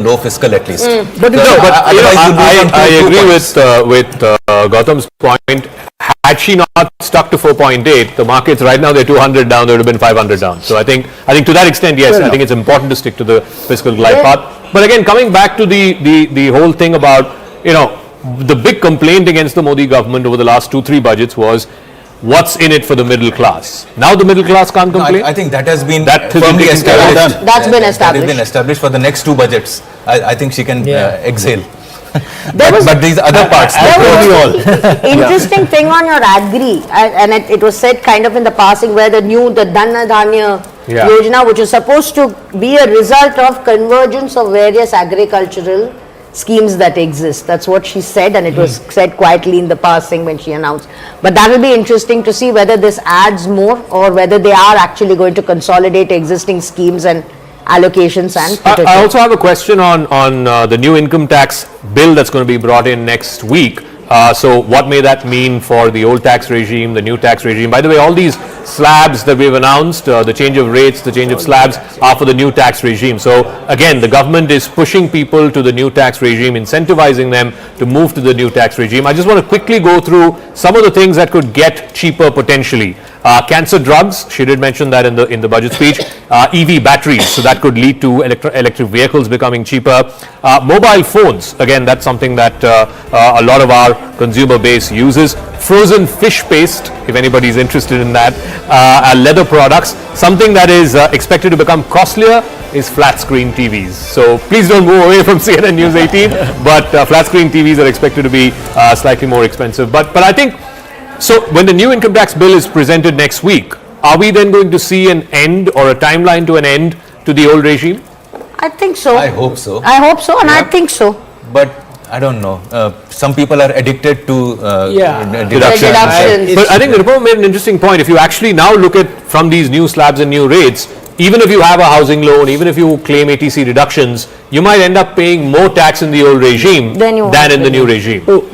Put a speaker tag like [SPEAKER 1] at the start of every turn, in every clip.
[SPEAKER 1] low fiscal at least.
[SPEAKER 2] But
[SPEAKER 1] I
[SPEAKER 2] agree with Gautam's point. Had she not stuck to 4.8, the markets right now they're 200 down, they would have been 500 down. So I think to that extent, yes, I think it's important to stick to the fiscal glide path. But again, coming back to the whole thing about, the big complaint against the Modi government over the last 2-3 budgets was, what's in it for the middle class? Now the middle class can't complain?
[SPEAKER 1] No, I think that has been
[SPEAKER 2] firmly
[SPEAKER 1] established.
[SPEAKER 3] That's been established.
[SPEAKER 1] That has been established for the next 2 budgets. I think she can exhale. But these other parts,
[SPEAKER 3] interesting thing on your agri, and it was said kind of in the passing, where the Dhanna Dhanya Yojana, which is supposed to be a result of convergence of various agricultural schemes that exist. That's what she said, and it was said quietly in the passing when she announced. But that will be interesting to see whether this adds more or whether they are actually going to consolidate existing schemes and allocations. And
[SPEAKER 2] I also have a question on the new income tax bill that's going to be brought in next week. So what may that mean for the old tax regime, the new tax regime? By the way, all these slabs that we've announced, the change of rates, the change of slabs, are for the new tax regime. So again, the government is pushing people to the new tax regime, incentivizing them to move to the new tax regime. I just want to quickly go through some of the things that could get cheaper potentially. Cancer drugs, she did mention that in the budget speech. EV batteries, so that could lead to electric vehicles becoming cheaper. Mobile phones, again, that's something that a lot of our consumer base uses. Frozen fish paste, if anybody is interested in that. Leather products. Something that is expected to become costlier is flat screen TVs. So please don't move away from CNN News 18, but flat screen TVs are expected to be slightly more expensive. But I think, so when the new income tax bill is presented next week, are we then going to see an end or a timeline to an end to the old regime?
[SPEAKER 3] I think so.
[SPEAKER 1] I hope so.
[SPEAKER 3] I hope so, and I think so.
[SPEAKER 1] But I don't know. Some people are addicted to
[SPEAKER 3] deductions.
[SPEAKER 2] But I think Nirupama made an interesting point. If you actually now look at from these new slabs and new rates, even if you have a housing loan, even if you claim ATC deductions, you might end up paying more tax in the old regime than in the new regime.
[SPEAKER 4] So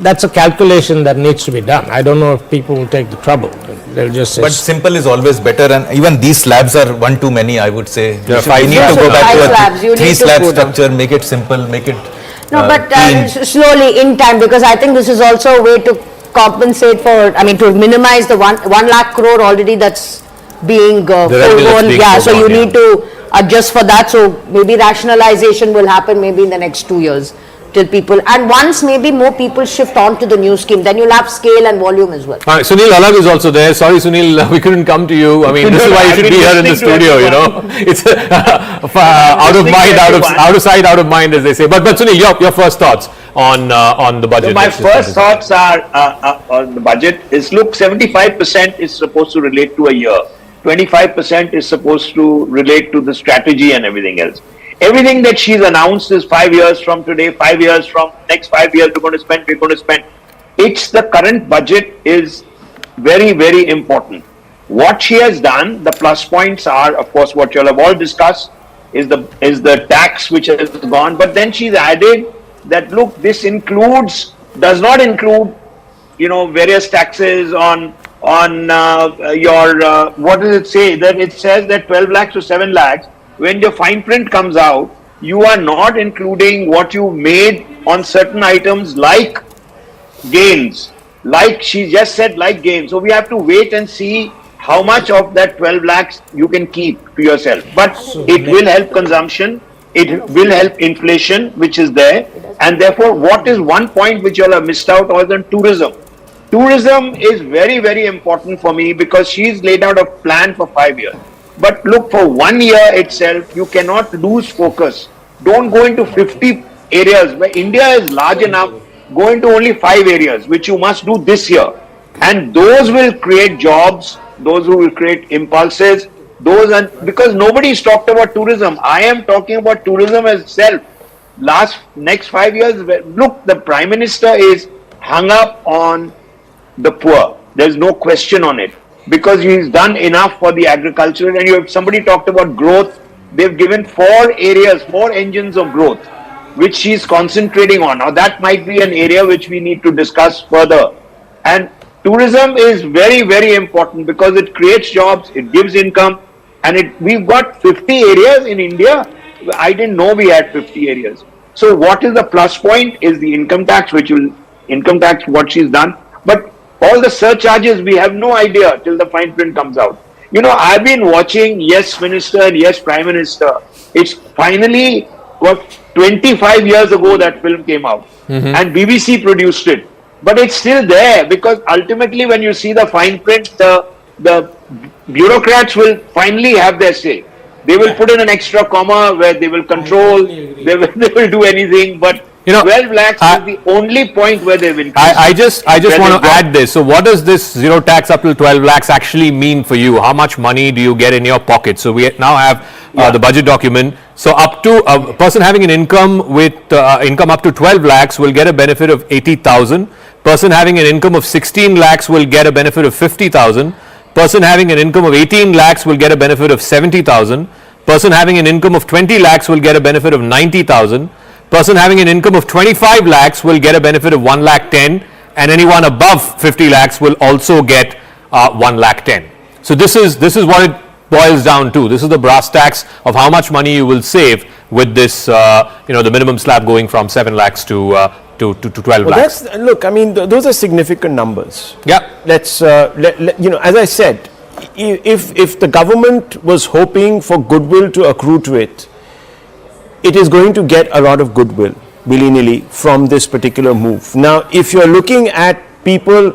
[SPEAKER 4] that's a calculation that needs to be done. I don't know if people will take the trouble. They'll just say.
[SPEAKER 1] But simple is always better, and even these slabs are one too many, I would say.
[SPEAKER 2] Yeah,
[SPEAKER 1] we need to go back to a 3 slab structure, make it simple, make it
[SPEAKER 3] slowly in time, because I think this is also a way to compensate for, to minimize the 1 lakh crore already that's being foregone. So you need to adjust for that. So maybe rationalization will happen maybe in the next 2 years. Till people, and once maybe more people shift on to the new scheme, then you'll have scale and volume as well.
[SPEAKER 2] Sunil Alag is also there. Sorry Sunil, we couldn't come to you. This is why you should be here in the studio, It's out of mind, out of sight, out of mind, as they say. But Sunil, your first thoughts on the budget.
[SPEAKER 5] So my first thoughts are on the budget is, look, 75% is supposed to relate to a year. 25% is supposed to relate to the strategy and everything else. Everything that she's announced is 5 years from today, 5 years from next 5 years, we're going to spend. It's the current budget is very, very important. What she has done, the plus points are, of course, what you'll have all discussed is the tax which has gone. But then she's added that, look, this does not include, various taxes on your, what does it say? That it says that 12 lakhs to 7 lakhs. When your fine print comes out, you are not including what you made on certain items like gains. Like she just said, like gains. So we have to wait and see how much of that 12 lakhs you can keep to yourself. But it will help consumption. It will help inflation, which is there. And therefore, what is one point which you all have missed out on tourism? Tourism is very, very important for me because she's laid out a plan for 5 years. But look, for 1 year itself, you cannot lose focus. Don't go into 50 areas where India is large enough. Go into only 5 areas, which you must do this year. And those will create jobs, those who will create impulses, because nobody's talked about tourism. I am talking about tourism itself. Next 5 years, look, the Prime Minister is hung up on the poor. There's no question on it. Because he's done enough for the agriculture, and somebody talked about growth. They've given 4 areas, 4 engines of growth, which she's concentrating on. Now that might be an area which we need to discuss further. And tourism is very, very important because it creates jobs, it gives income, and we've got 50 areas in India I didn't know we had 50 areas. So what is the plus point is the income tax, what she's done. But all the surcharges, we have no idea till the fine print comes out. You know, I've been watching Yes Minister and Yes Prime Minister. It's finally, 25 years ago that film came out, and BBC produced it. But it's still there, because ultimately when you see the fine print, the bureaucrats will finally have their say. They will put in an extra comma where they will control, they will do anything, but 12 lakhs is the only point where they've increased.
[SPEAKER 2] I just want to add this. So what does this zero tax up till 12 lakhs actually mean for you? How much money do you get in your pocket? So we now have the budget document. So up to a person having an income with income up to 12 lakhs will get a benefit of 80,000. Person having an income of 16 lakhs will get a benefit of 50,000. Person having an income of 18 lakhs will get a benefit of 70,000. Person having an income of 20 lakhs will get a benefit of 90,000. Person having an income of 25 lakhs will get a benefit of 1 lakh 10, and anyone above 50 lakhs will also get 1 lakh 10. So this is what it boils down to. This is the brass tacks of how much money you will save with this, the minimum slab going from 7 lakhs to 12 lakhs.
[SPEAKER 6] Look, I mean, those are significant numbers.
[SPEAKER 2] Yeah.
[SPEAKER 6] Let's, as I said, if the government was hoping for goodwill to accrue to it, it is going to get a lot of goodwill willy-nilly from this particular move. Now, if you're looking at people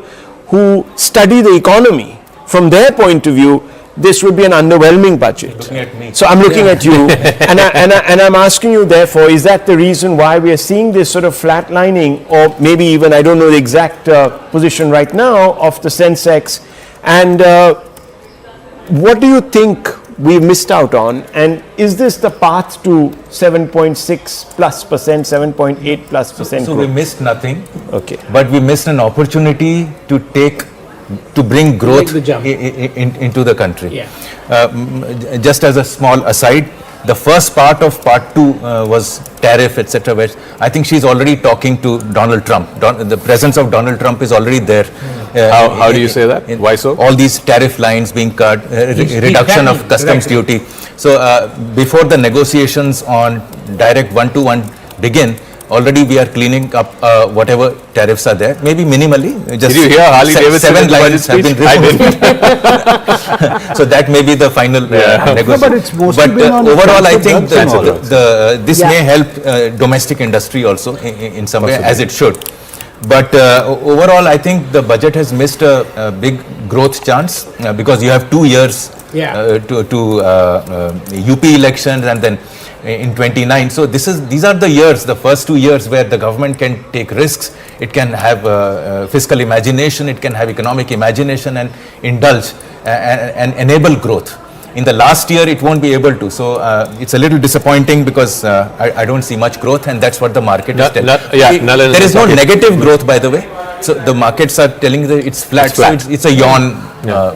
[SPEAKER 6] who study the economy, from their point of view, this would be an underwhelming budget.
[SPEAKER 1] Looking at me.
[SPEAKER 6] So I'm looking at you, and I'm asking you, therefore, is that the reason why we are seeing this sort of flatlining, or maybe even, I don't know the exact position right now, of the Sensex, and what do you think we missed out on, and is this the path to 7.6 plus percent, 7.8 plus percent?
[SPEAKER 1] So we missed nothing.
[SPEAKER 6] Okay.
[SPEAKER 1] But we missed an opportunity to bring growth
[SPEAKER 4] the jump.
[SPEAKER 1] into the country.
[SPEAKER 4] Yeah.
[SPEAKER 1] Just as a small aside, the first part of part 2 was tariff, etc. Where I think she's already talking to Donald Trump. The presence of Donald Trump is already there.
[SPEAKER 2] How do you say that? Why so?
[SPEAKER 1] All these tariff lines being cut, reduction of customs duty. So before the negotiations on direct one-to-one begin, already we are cleaning up whatever tariffs are there, maybe minimally. Just
[SPEAKER 2] Did you hear Harley Davidson
[SPEAKER 1] 7
[SPEAKER 2] in the
[SPEAKER 1] lines have
[SPEAKER 2] budget
[SPEAKER 1] been
[SPEAKER 2] speech?
[SPEAKER 1] removed. So that may be the final negotiation.
[SPEAKER 7] but it's mostly been on
[SPEAKER 1] overall, I think
[SPEAKER 7] drugs
[SPEAKER 1] this may help domestic industry also in some way, as it should. But overall, I think the budget has missed a big growth chance because you have 2 years to UP elections and then in 29. So these are the years, the first 2 years where the government can take risks. It can have fiscal imagination, it can have economic imagination and indulge and enable growth. In the last year, it won't be able to. So it's a little disappointing because I don't see much growth, and that's what the market is telling. There is no negative growth, by the way. So the markets are telling that it's flat. So it's a yawn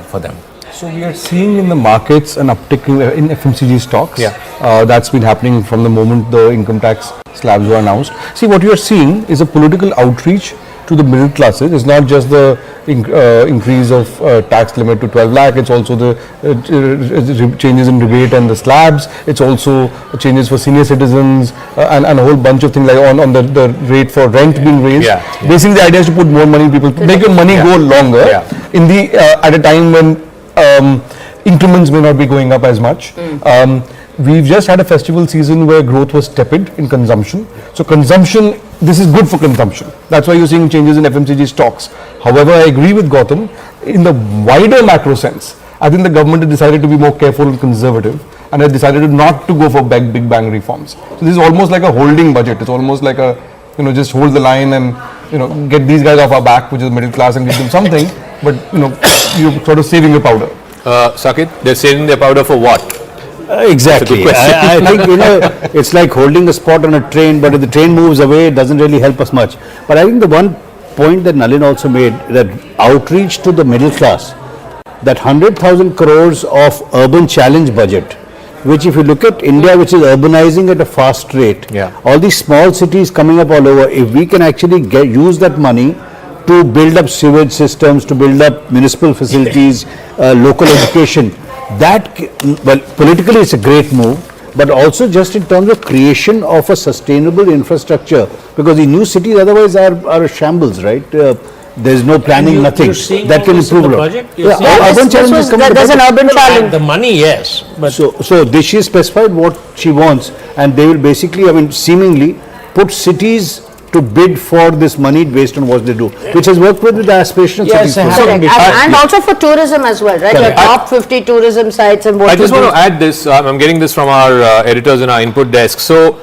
[SPEAKER 1] for them.
[SPEAKER 7] So we are seeing in the markets an uptick in FMCG stocks. That's been happening from the moment the income tax slabs were announced. See, what you are seeing is a political outreach to the middle classes. It's not just the increase of tax limit to 12 lakh, it's also the changes in rebate and the slabs, it's also changes for senior citizens and a whole bunch of things like on the rate for rent being raised. Basically the idea is to put more money in people, make your money go longer in the at a time when increments may not be going up as much. We've just had a festival season where growth was tepid in consumption. So consumption, this is good for consumption. That's why you're seeing changes in FMCG stocks. However, I agree with Gautam, in the wider macro sense, I think the government has decided to be more careful and conservative and has decided not to go for big bang reforms. So this is almost like a holding budget. It's almost like a, just hold the line and, get these guys off our back, which is middle class, and give them something, but, you're sort of saving your powder.
[SPEAKER 2] Sakit, they're saving their powder for what?
[SPEAKER 8] Exactly. I think, it's like holding a spot on a train, but if the train moves away, it doesn't really help us much. But I think the one point that Nalin also made, that outreach to the middle class, that 100,000 crores of urban challenge budget, which if you look at India, which is urbanizing at a fast rate, all these small cities coming up all over, if we can actually use that money to build up sewage systems, to build up municipal facilities, local education, that, well, politically it's a great move, but also just in terms of creation of a sustainable infrastructure, because the new cities otherwise are shambles, right? There's no planning, nothing.
[SPEAKER 4] You're seeing
[SPEAKER 8] That
[SPEAKER 4] all
[SPEAKER 8] can
[SPEAKER 4] this in
[SPEAKER 8] improve
[SPEAKER 4] the
[SPEAKER 8] a lot.
[SPEAKER 4] budget?
[SPEAKER 8] Yeah,
[SPEAKER 4] You're seeing-
[SPEAKER 8] urban challenges come in the
[SPEAKER 3] There's an
[SPEAKER 8] budget.
[SPEAKER 3] urban challenge.
[SPEAKER 4] The money, yes, but
[SPEAKER 8] So she specified what she wants, and they will basically, I mean, seemingly put cities to bid for this money based on what they do, which has worked with the aspirational
[SPEAKER 4] Yes,
[SPEAKER 8] cities.
[SPEAKER 4] it
[SPEAKER 8] for-
[SPEAKER 4] has.
[SPEAKER 3] Correct. And also for tourism as well, right? Your
[SPEAKER 2] Correct.
[SPEAKER 3] top 50 tourism sites and what
[SPEAKER 2] I just
[SPEAKER 3] you
[SPEAKER 2] want
[SPEAKER 3] do.
[SPEAKER 2] to add this, I'm getting this from our editors in our input desk. So,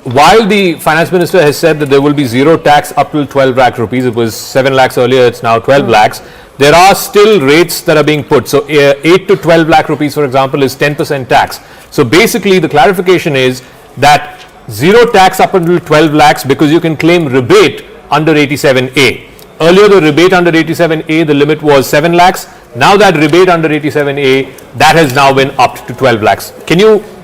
[SPEAKER 2] while the finance minister has said that there will be zero tax up till 12 lakh rupees, it was 7 lakhs earlier, it's now 12 lakhs, there are still rates that are being put. So, 8 to 12 lakh rupees, for example, is 10% tax. So, basically the clarification is that zero tax up until 12 lakhs because you can claim rebate under 87A. Earlier the rebate under 87A, the limit was 7 lakhs. Now that rebate under 87A, that has now been upped to 12 lakhs.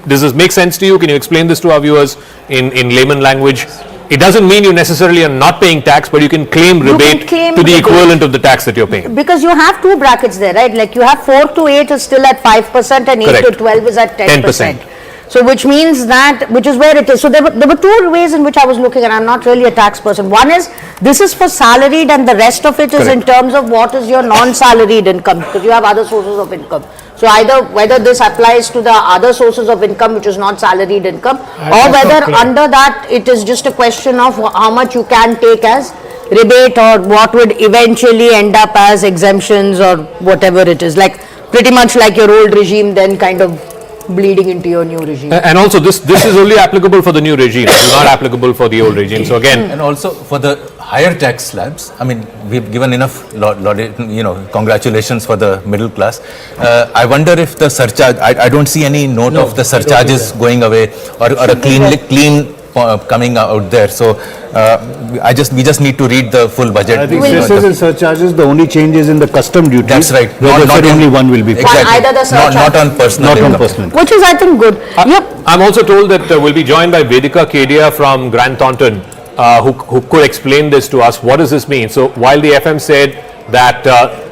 [SPEAKER 2] Does this make sense to you? Can you explain this to our viewers in layman language? It doesn't mean you necessarily are not paying tax, but you can claim rebate
[SPEAKER 3] claim
[SPEAKER 2] to the
[SPEAKER 3] rebate.
[SPEAKER 2] equivalent of the tax that you're paying.
[SPEAKER 3] Because you have two brackets there, right? Like you have 4 to 8 is still at 5% and 8 to
[SPEAKER 2] Correct.
[SPEAKER 3] 12 is at 10%.
[SPEAKER 2] 10%.
[SPEAKER 3] So which means that, which is where it is. So there were two ways in which I was looking, and I'm not really a tax person. One is, this is for salaried and the rest of it is in terms of what is your non-salaried income, because you have other sources of income. So either whether this applies to the other sources of income which is not salaried income, or
[SPEAKER 4] that's not
[SPEAKER 3] whether
[SPEAKER 4] clear.
[SPEAKER 3] under that it is just a question of how much you can take as rebate or what would eventually end up as exemptions or whatever it is. Like pretty much like your old regime then kind of bleeding into your new regime.
[SPEAKER 2] And also this is only applicable for the new regime, it's not applicable for the old regime. So again,
[SPEAKER 1] And also for the higher tax slabs, I mean, we've given enough, congratulations for the middle class. I wonder if the surcharge, I don't see any note of the surcharges going away or a clean coming out there. So we just need to read the full budget.
[SPEAKER 8] I think cesses and surcharges, the only change is in the custom duty.
[SPEAKER 1] That's right.
[SPEAKER 8] Where they said
[SPEAKER 1] in-
[SPEAKER 8] only one will be paid.
[SPEAKER 1] Exactly.
[SPEAKER 3] Either the
[SPEAKER 1] Not
[SPEAKER 3] surcharge-
[SPEAKER 1] on personal
[SPEAKER 8] Not on
[SPEAKER 1] income.
[SPEAKER 8] personal.
[SPEAKER 3] Which is I think good. Yep.
[SPEAKER 2] I'm also told that we'll be joined by Vedika Kedia from Grant Thornton, who could explain this to us. What does this mean? So while the FM said that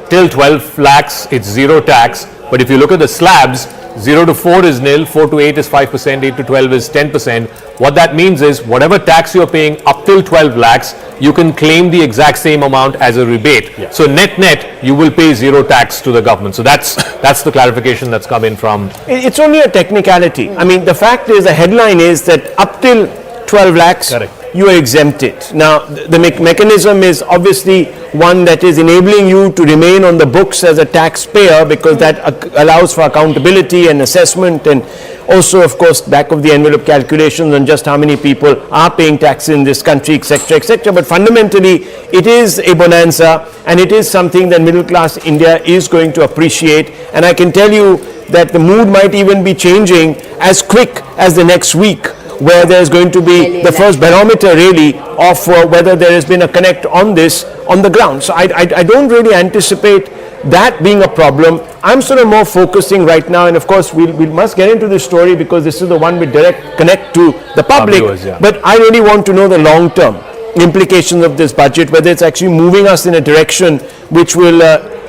[SPEAKER 2] till 12 lakhs it's zero tax, but if you look at the slabs, 0 to 4 is nil, 4 to 8 is 5%, 8 to 12 is 10%. What that means is whatever tax you're paying up till 12 lakhs, you can claim the exact same amount as a rebate. So net, you will pay zero tax to the government. So that's the clarification that's come in from.
[SPEAKER 6] It's only a technicality. I mean, the fact is, the headline is that up till 12 lakhs, you are exempted. Now, the mechanism is obviously one that is enabling you to remain on the books as a taxpayer, because that allows for accountability and assessment, and also, of course, back of the envelope calculations on just how many people are paying tax in this country, etc., etc. But fundamentally, it is a bonanza, and it is something that middle class India is going to appreciate. And I can tell you that the mood might even be changing as quick as the next week, where there's going to be the first barometer really of whether there has been a connect on this on the ground. So I don't really anticipate that being a problem. I'm sort of more focusing right now, and of course we must get into this story because this is the one with direct connect to the public,
[SPEAKER 2] viewers, yeah.
[SPEAKER 6] but I really want to know the long term implications of this budget, whether it's actually moving us in a direction which will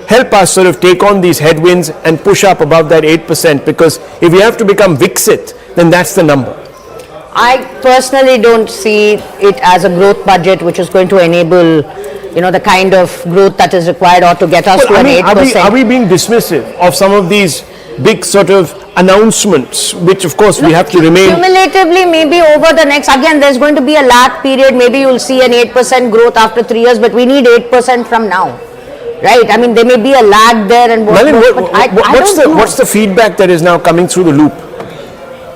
[SPEAKER 6] help us sort of take on these headwinds and push up above that 8%, because if we have to become Viksit, then that's the number.
[SPEAKER 3] I personally don't see it as a growth budget which is going to enable, the kind of growth that is required or to get us to
[SPEAKER 6] Well, I
[SPEAKER 3] an
[SPEAKER 6] mean,
[SPEAKER 3] 8%.
[SPEAKER 6] are we being dismissive of some of these big sort of announcements, which of course we have to remain.
[SPEAKER 3] Cumulatively, maybe over the next, again, there's going to be a lag period. Maybe you'll see an 8% growth after 3 years, but we need 8% from now. Right? I mean, there may be a lag there and
[SPEAKER 6] Nalin, what's
[SPEAKER 3] the
[SPEAKER 6] the feedback that is now coming through the loop?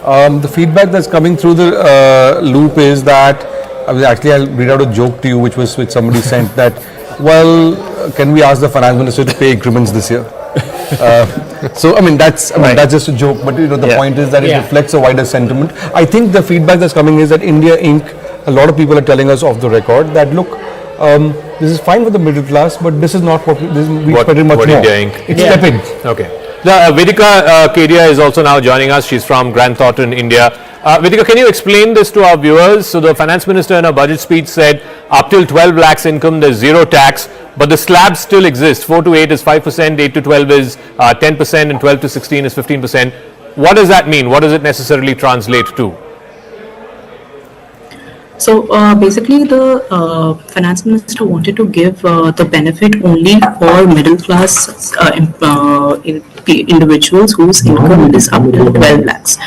[SPEAKER 7] The feedback that's coming through the loop is that, I'll read out a joke to you which somebody sent that, can we ask the finance minister to pay increments this year? So, that's just a joke, but the point is that it reflects a wider sentiment. I think the feedback that's coming is that India Inc., a lot of people are telling us off the record that, look, this is fine for the middle class, but this is not what we pretty much
[SPEAKER 2] what
[SPEAKER 7] know.
[SPEAKER 2] India Inc.
[SPEAKER 7] It's tepid.
[SPEAKER 2] Okay. Vedika Kedia is also now joining us. She's from Grant Thornton, India. Vedika, can you explain this to our viewers? So the finance minister in a budget speech said up till 12 lakhs income there's zero tax, but the slabs still exist. 4 to 8 is 5%, 8 to 12 is 10%, and 12 to 16 is 15%. what does that mean? What does it necessarily translate to?
[SPEAKER 9] So basically, the finance minister wanted to give the benefit only for middle class individuals whose income is up to 12 lakhs.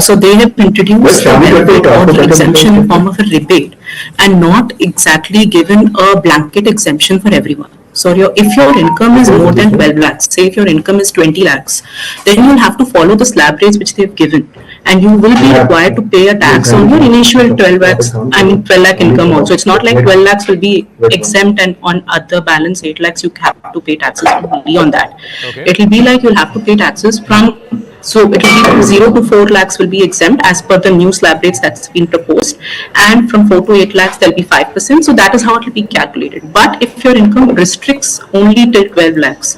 [SPEAKER 9] So they have introduced the benefit or the exemption in form of a rebate and not exactly given a blanket exemption for everyone. So if your income is more than 12 lakhs, say if your income is 20 lakhs, then you will have to follow the slab rates which they have given, and you will be required to pay a tax on your initial 12 lakh income also. It's not like 12 lakhs will be exempt and on other balance 8 lakhs you have to pay taxes only on that.
[SPEAKER 2] Okay.
[SPEAKER 9] It will be like you'll have to pay taxes from, so it will be from 0 to 4 lakhs will be exempt as per the new slab rates that's been proposed, and from 4 to 8 lakhs there'll be 5%. So that is how it will be calculated. But if your income restricts only till 12 lakhs,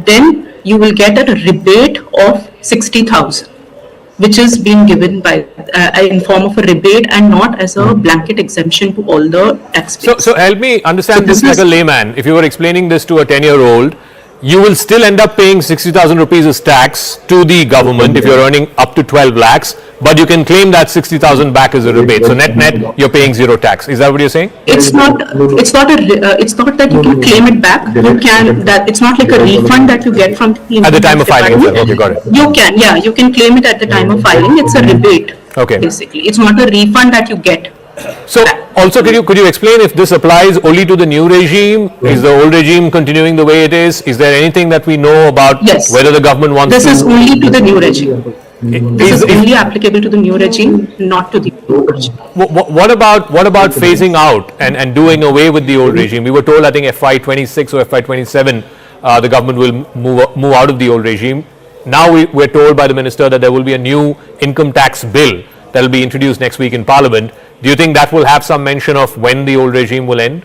[SPEAKER 9] then you will get a rebate of 60,000, which is being given by in form of a rebate and not as a blanket exemption to all the taxpayers.
[SPEAKER 2] So help me understand this like a layman. If you were explaining this to a 10-year-old, you will still end up paying 60,000 rupees as tax to the government if you're earning up to 12 lakhs, but you can claim that 60,000 back as a rebate. So net you're paying zero tax. Is that what you're saying?
[SPEAKER 9] It's not that you can claim it back. You can, that it's not like a refund that you get from the
[SPEAKER 2] At the time of filing.
[SPEAKER 9] department.
[SPEAKER 2] Okay, got it.
[SPEAKER 9] You can claim it at the time of filing. It's a rebate.
[SPEAKER 2] Okay.
[SPEAKER 9] Basically, it's not a refund that you get.
[SPEAKER 2] So also could you explain if this applies only to the new regime? Is the old regime continuing the way it is? Is there anything that we know about
[SPEAKER 9] Yes.
[SPEAKER 2] whether the government wants
[SPEAKER 9] This
[SPEAKER 2] to?
[SPEAKER 9] is only to the new regime. This is only applicable to the new regime, not to the old regime.
[SPEAKER 2] What about phasing out and doing away with the old regime? We were told, I think FY26 or FY27, the government will move out of the old regime. Now we're told by the minister that there will be a new income tax bill that will be introduced next week in Parliament. Do you think that will have some mention of when the old regime will end?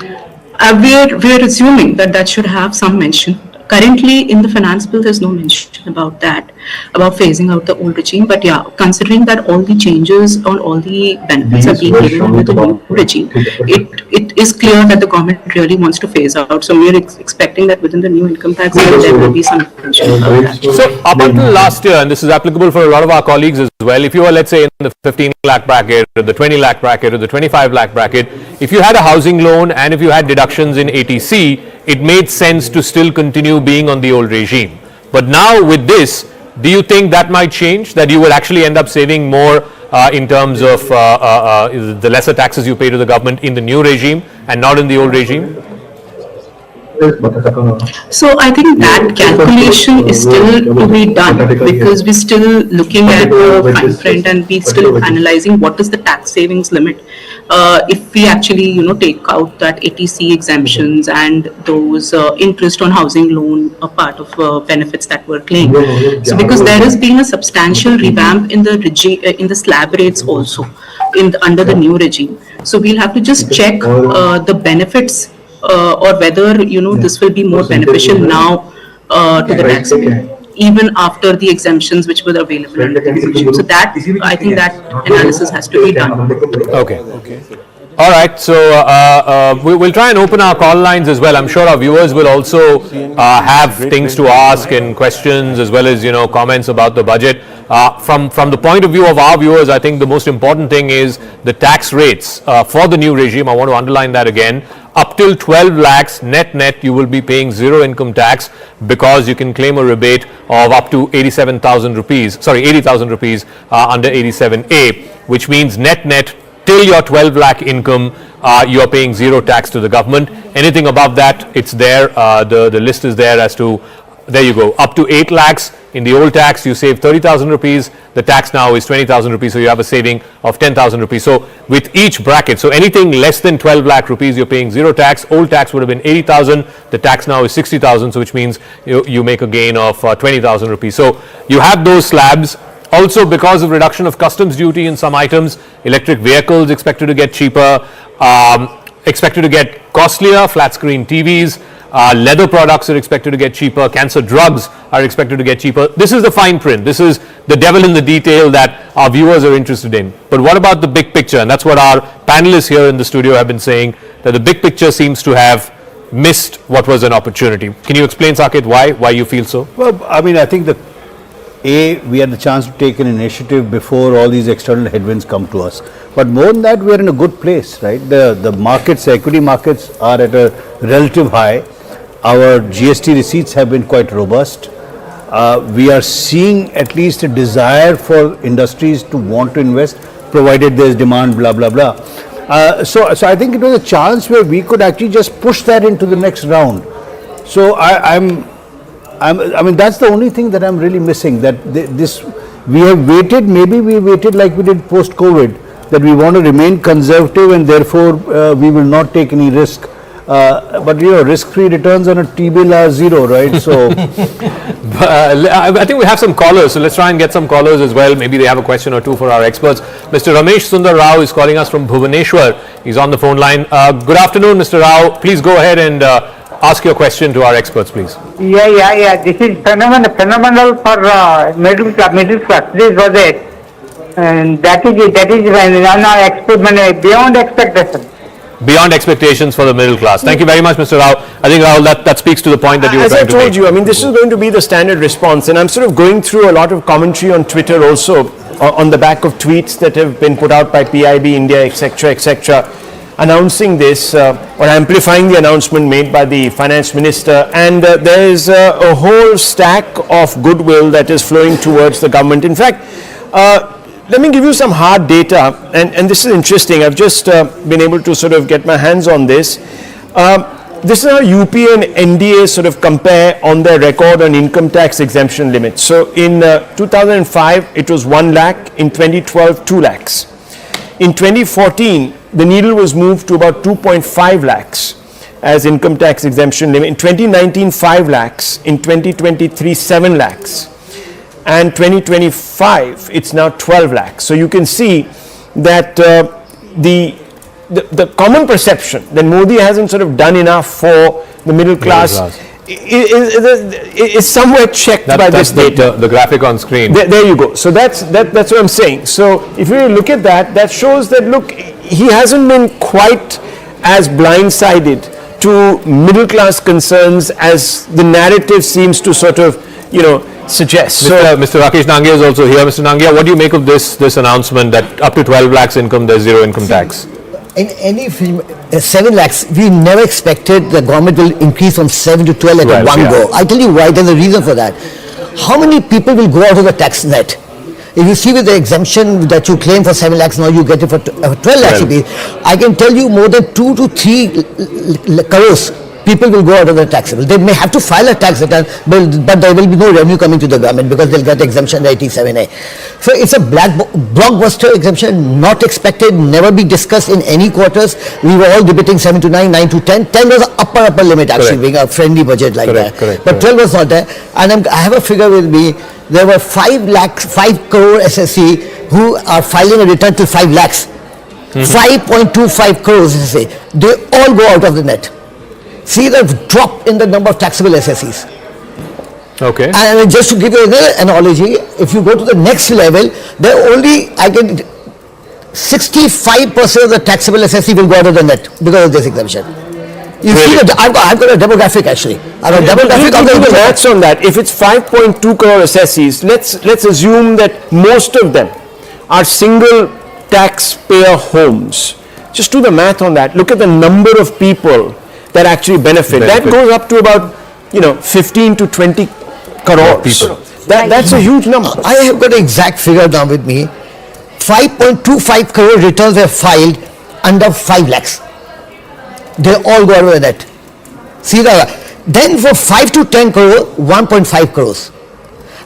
[SPEAKER 9] We're assuming that should have some mention. Currently, in the finance bill, there's no mention about that, about phasing out the old regime. But yeah, considering that all the changes on all the benefits are being given under the new regime, it is clear that the government really wants to phase out. So we're expecting that within the new income tax bill, there will be some mention about that.
[SPEAKER 2] So up until last year, and this is applicable for a lot of our colleagues as well, if you were, let's say, in the 15 lakh bracket or the 20 lakh bracket or the 25 lakh bracket, if you had a housing loan and if you had deductions in ATC, it made sense to still continue being on the old regime. But now with this, do you think that might change, that you will actually end up saving more in terms of the lesser taxes you pay to the government in the new regime and not in the old regime?
[SPEAKER 9] So I think that calculation is still to be done, because we're still looking at the fine print and we're still analyzing what is the tax savings limit. If we actually, take out that ATC exemptions and those interest on housing loan, a part of benefits that were claimed. So because there has been a substantial revamp in the slab rates also under the new regime. So we'll have to just check the benefits or whether, this will be more beneficial now to the taxpayer, even after the exemptions which were available under the regime. So that, I think that analysis has to be done.
[SPEAKER 2] Okay. All right, so we'll try and open our call lines as well. I'm sure our viewers will also have things to ask and questions as well as, comments about the budget. From the point of view of our viewers, I think the most important thing is the tax rates for the new regime. I want to underline that again. Up till 12 lakhs net, you will be paying zero income tax because you can claim a rebate of up to 80,000 rupees under 87A, which means net till your 12 lakh income, you are paying zero tax to the government. Anything above that, it's there. The list is there as to, there you go, up to 8 lakhs. In the old tax, you save 30,000 rupees. The tax now is 20,000 rupees, so you have a saving of 10,000 rupees. So with each bracket, so anything less than 12 lakh rupees, you're paying zero tax. Old tax would have been 80,000. The tax now is 60,000, so which means you make a gain of 20,000 rupees. So you have those slabs. Also, because of reduction of customs duty in some items, electric vehicles expected to get cheaper, expected to get costlier, flat screen TVs, leather products are expected to get cheaper, cancer drugs are expected to get cheaper. This is the fine print. This is the devil in the detail that our viewers are interested in. But what about the big picture? And that's what our panelists here in the studio have been saying, that the big picture seems to have missed what was an opportunity. Can you explain, Saket, why you feel so?
[SPEAKER 8] Well, I mean, I think we had the chance to take an initiative before all these external headwinds come to us. But more than that, we are in a good place, right? The markets, equity markets are at a relative high. Our GST receipts have been quite robust. We are seeing at least a desire for industries to want to invest, provided there is demand, blah, blah, blah. So I think it was a chance where we could actually just push that into the next round. So I mean, that's the only thing that I'm really missing, that we have waited, maybe we waited like we did post-COVID, that we want to remain conservative and therefore we will not take any risk. But risk-free returns on a T-bill are zero, right? So,
[SPEAKER 2] I think we have some callers, so let's try and get some callers as well. Maybe they have a question or two for our experts. Mr. Ramesh Sundar Rao is calling us from Bhubaneswar. He's on the phone line. Good afternoon, Mr. Rao. Please go ahead and ask your question to our experts, please.
[SPEAKER 10] Yeah. This is phenomenal for middle class. This was it, and that is beyond expectation.
[SPEAKER 2] Beyond expectations for the middle class. Thank you very much, Mr. Rao. I think, Rahul, that speaks to the point that you were trying to make.
[SPEAKER 6] As I told you, I mean, this is going to be the standard response, and I'm sort of going through a lot of commentary on Twitter also, on the back of tweets that have been put out by PIB India, etc., announcing this, or amplifying the announcement made by the Finance Minister, and there is a whole stack of goodwill that is flowing towards the government. In fact, let me give you some hard data, and this is interesting. I've just been able to sort of get my hands on this. This is how UP and NDA sort of compare on their record on income tax exemption limits. So in 2005, it was 1 lakh. In 2012, 2 lakhs. In 2014, the needle was moved to about 2.5 lakhs as income tax exemption limit. In 2019, 5 lakhs. In 2023, 7 lakhs. And 2025, it's now 12 lakhs. So you can see that the common perception that Modi hasn't sort of done enough for the middle class is somewhere checked by this data.
[SPEAKER 2] The graphic on screen.
[SPEAKER 6] There you go. So that's what I'm saying. So if you look at that, that shows that, look, he hasn't been quite as blindsided to middle class concerns as the narrative seems to sort of, suggest.
[SPEAKER 2] Mr. Rakesh Nangia is also here. Mr. Nangia, what do you make of this announcement that up to 12 lakhs income, there's zero income tax?
[SPEAKER 11] In any film, 7 lakhs, we never expected the government will increase from 7 to 12 at one go. I tell you why, there's a reason for that. How many people will go out of the tax net? If you see with the exemption that you claim for 7 lakhs, now you get it for 12 lakhs. I can tell you more than 2 to 3 crores people will go out of the taxable. They may have to file a tax return, but there will be no revenue coming to the government because they'll get exemption 87A. So it's a blockbuster exemption, not expected, never be discussed in any quarters. We were all debating 7 to 9, 9 to 10. 10 was the upper limit actually, being a friendly budget like that. But 12 was not there. And I have a figure with me. There were 5 crore SSC who are filing a return till 5 lakhs. 5.25 crores SSC. They all go out of the net. See the drop in the number of taxable SSCs.
[SPEAKER 2] Okay.
[SPEAKER 11] And just to give you another analogy, if you go to the next level, there only 65% of the taxable SSC will go out of the net because of this exemption. You see that I've got a demographic actually. I've got a demographic of the
[SPEAKER 6] maths on that. If it's 5.2 crore SSCs, let's assume that most of them are single taxpayer homes. Just do the math on that. Look at the number of people that actually benefit. That goes up to about 15 to 20 crores. That's a huge number.
[SPEAKER 11] I have got the exact figure now with me. 5.25 crore returns were filed under 5 lakhs. They all go out of the net. See that? Then for 5 to 10 crore, 1.5 crores.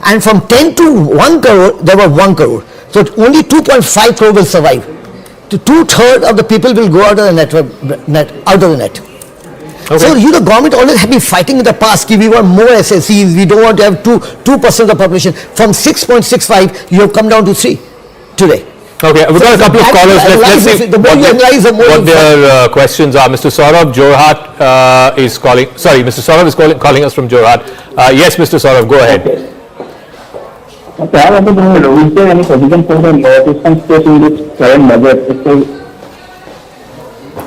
[SPEAKER 11] And from 10 to 1 crore, there were 1 crore. So only 2.5 crore will survive. So 2/3 of the people will go out of the net. Okay. So the government always have been fighting in the past. We want more SSCs. We don't want to have 2% of the population. From 6.65, you have come down to 3 today.
[SPEAKER 2] Okay, we've got a couple of callers. Let's see what their questions are. Mr. Saurabh Jorhat is calling. Sorry, Mr. Saurabh is calling us from Jorhat. Yes, Mr. Saurabh, go ahead.
[SPEAKER 10] Okay, I want to know, is there any provision for the northeastern states in this current budget?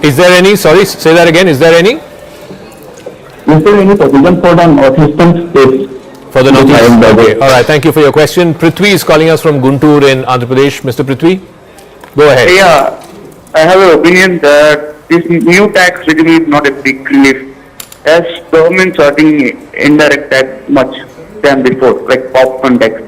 [SPEAKER 2] Is there any? Sorry, say that again. Is there any?
[SPEAKER 10] Is there any provision for the northeastern states?
[SPEAKER 2] For the Northeast. Okay. All right. Thank you for your question. Prithvi is calling us from Guntur in Andhra Pradesh. Mr. Prithvi, go ahead.
[SPEAKER 10] Yeah, I have an opinion that this new tax regime is not a big relief, as government charging indirect tax much than before, like popcorn tax.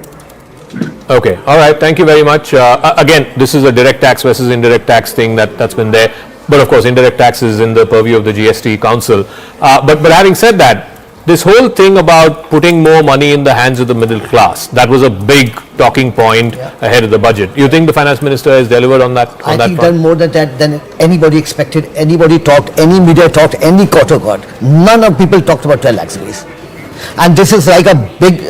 [SPEAKER 2] Okay. All right. Thank you very much. Again, this is a direct tax versus indirect tax thing that's been there. But of course, indirect tax is in the purview of the GST Council. But having said that, this whole thing about putting more money in the hands of the middle class, that was a big talking point ahead of the budget. You think the Finance Minister has delivered on that?
[SPEAKER 11] I think done more than that than anybody expected. Anybody talked, any media talked, any quarter got. None of people talked about 12 lakh rupees. And this is like a big,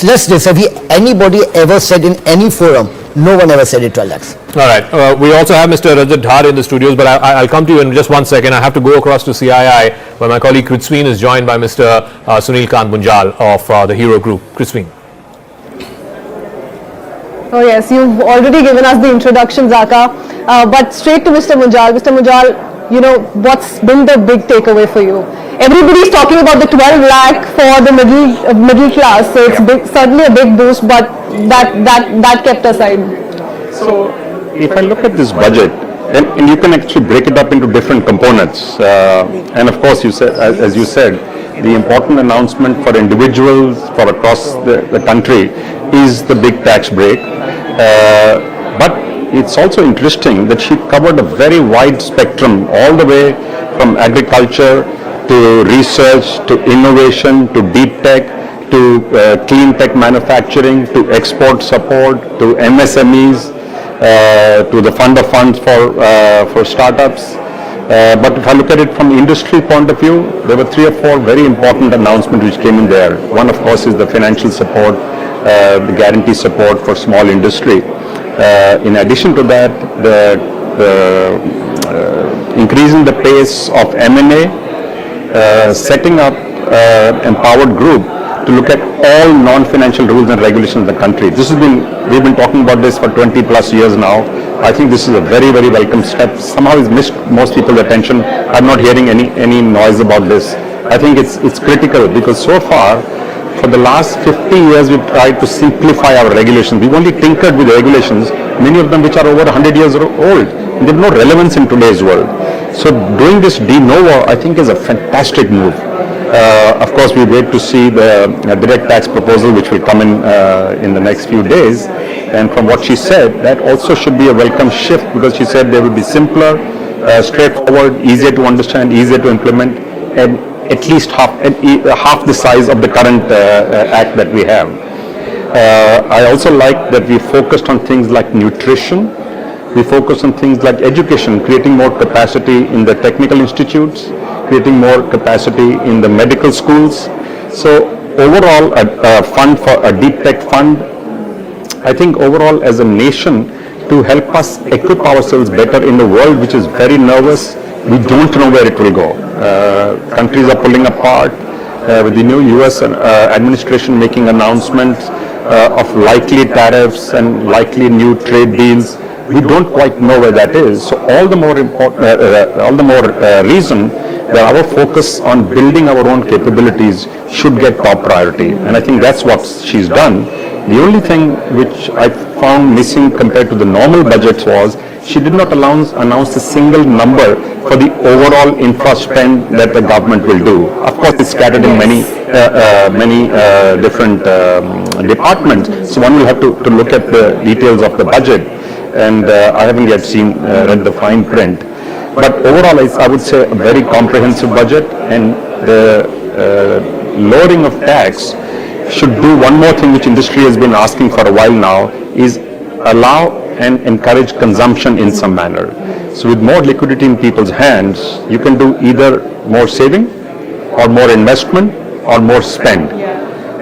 [SPEAKER 11] let's just say, anybody ever said in any forum, no one ever said it 12 lakhs.
[SPEAKER 2] All right. We also have Mr. Rajat Dhar in the studios, but I'll come to you in just 1 second. I have to go across to CII, where my colleague Kritzween is joined by Mr. Sunil Kant Munjal of the Hero Group. Kritzween.
[SPEAKER 12] Oh yes, you've already given us the introduction, Zaka. But straight to Mr. Munjal. Mr. Munjal, you know, what's been the big takeaway for you? Everybody's talking about the 12 lakh for the middle class, so it's certainly a big boost, but that kept aside.
[SPEAKER 13] So, if I look at this budget, and you can actually break it up into different components, and of course, you said, as you said, the important announcement for individuals for across the country is the big tax break. But it's also interesting that she covered a very wide spectrum, all the way from agriculture to research, to innovation, to deep tech, to clean tech manufacturing, to export support, to MSMEs, to the fund of funds for startups. But if I look at it from industry point of view, there were 3 or 4 very important announcements which came in there. One, of course, is the financial support, the guarantee support for small industry. In addition to that, the increasing the pace of M&A, setting up empowered group to look at all non-financial rules and regulations in the country. We've been talking about this for 20 plus years now. I think this is a very, very welcome step. Somehow it's missed most people's attention. I'm not hearing any noise about this. I think it's critical because so far, for the last 50 years, we've tried to simplify our regulations. We've only tinkered with regulations, many of them which are over 100 years old. And they have no relevance in today's world. So doing this de novo, I think, is a fantastic move. Of course, we wait to see the direct tax proposal, which will come in the next few days. And from what she said, that also should be a welcome shift because she said they will be simpler, straightforward, easier to understand, easier to implement, and at least half the size of the current act that we have. I also like that we focused on things like nutrition. We focused on things like education, creating more capacity in the technical institutes, creating more capacity in the medical schools. So overall, a fund for a deep tech fund, I think overall as a nation, to help us equip ourselves better in the world which is very nervous, we don't know where it will go. Countries are pulling apart with the new US administration making announcements of likely tariffs and likely new trade deals. We don't quite know where that is. So all the more reason that our focus on building our own capabilities should get top priority. And I think that's what she's done. The only thing which I found missing compared to the normal budgets was she did not announce a single number for the overall infra spend that the government will do. Of course, it's scattered in many different departments. So one will have to look at the details of the budget. And I haven't yet read the fine print. But overall, I would say a very comprehensive budget, and the lowering of tax should do one more thing which industry has been asking for a while now, is allow and encourage consumption in some manner. So with more liquidity in people's hands, you can do either more saving or more investment or more spend.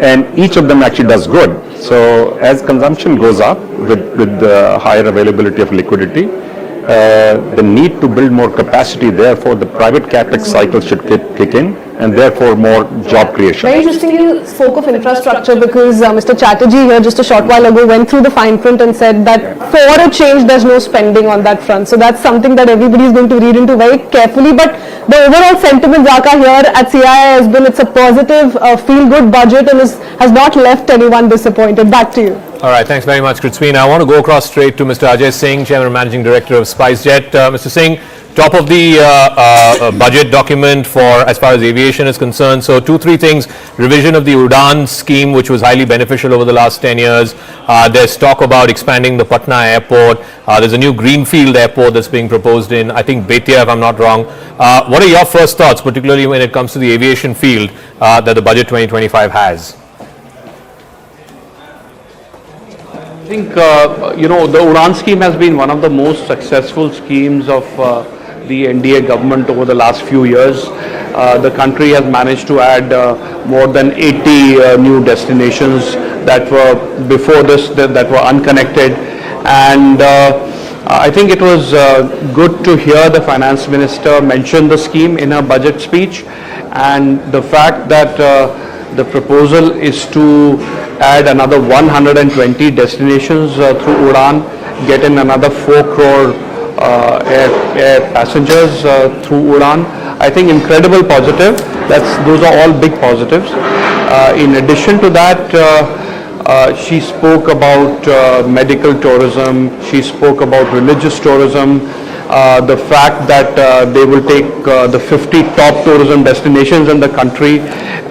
[SPEAKER 13] And each of them actually does good. So as consumption goes up with the higher availability of liquidity, the need to build more capacity, therefore the private capex cycle should kick in, and therefore more job creation.
[SPEAKER 12] Very interesting you spoke of infrastructure because Mr. Chatterjee here just a short while ago went through the fine print and said that for a change there's no spending on that front. So that's something that everybody is going to read into very carefully. But the overall sentiment, Zaka, here at CII has been it's a positive, feel-good budget and has not left anyone disappointed. Back to you.
[SPEAKER 2] All right, thanks very much, Kritzveen. I want to go across straight to Mr. Ajay Singh, Chairman and Managing Director of SpiceJet. Mr. Singh, top of the budget document for as far as aviation is concerned. So 2-3 things: revision of the UDAN scheme, which was highly beneficial over the last 10 years. There's talk about expanding the Patna airport. There's a new greenfield airport that's being proposed in, I think, Betia, if I'm not wrong. What are your first thoughts, particularly when it comes to the aviation field that the budget 2025 has?
[SPEAKER 14] I think, the UDAN scheme has been one of the most successful schemes of the NDA government over the last few years. The country has managed to add more than 80 new destinations that were before this, that were unconnected. And I think it was good to hear the Finance Minister mention the scheme in her budget speech, and the fact that the proposal is to add another 120 destinations through UDAN, get in another 4 crore air passengers through UDAN. I think incredible positive. Those are all big positives. In addition to that, she spoke about medical tourism. She spoke about religious tourism. The fact that they will take the 50 top tourism destinations in the country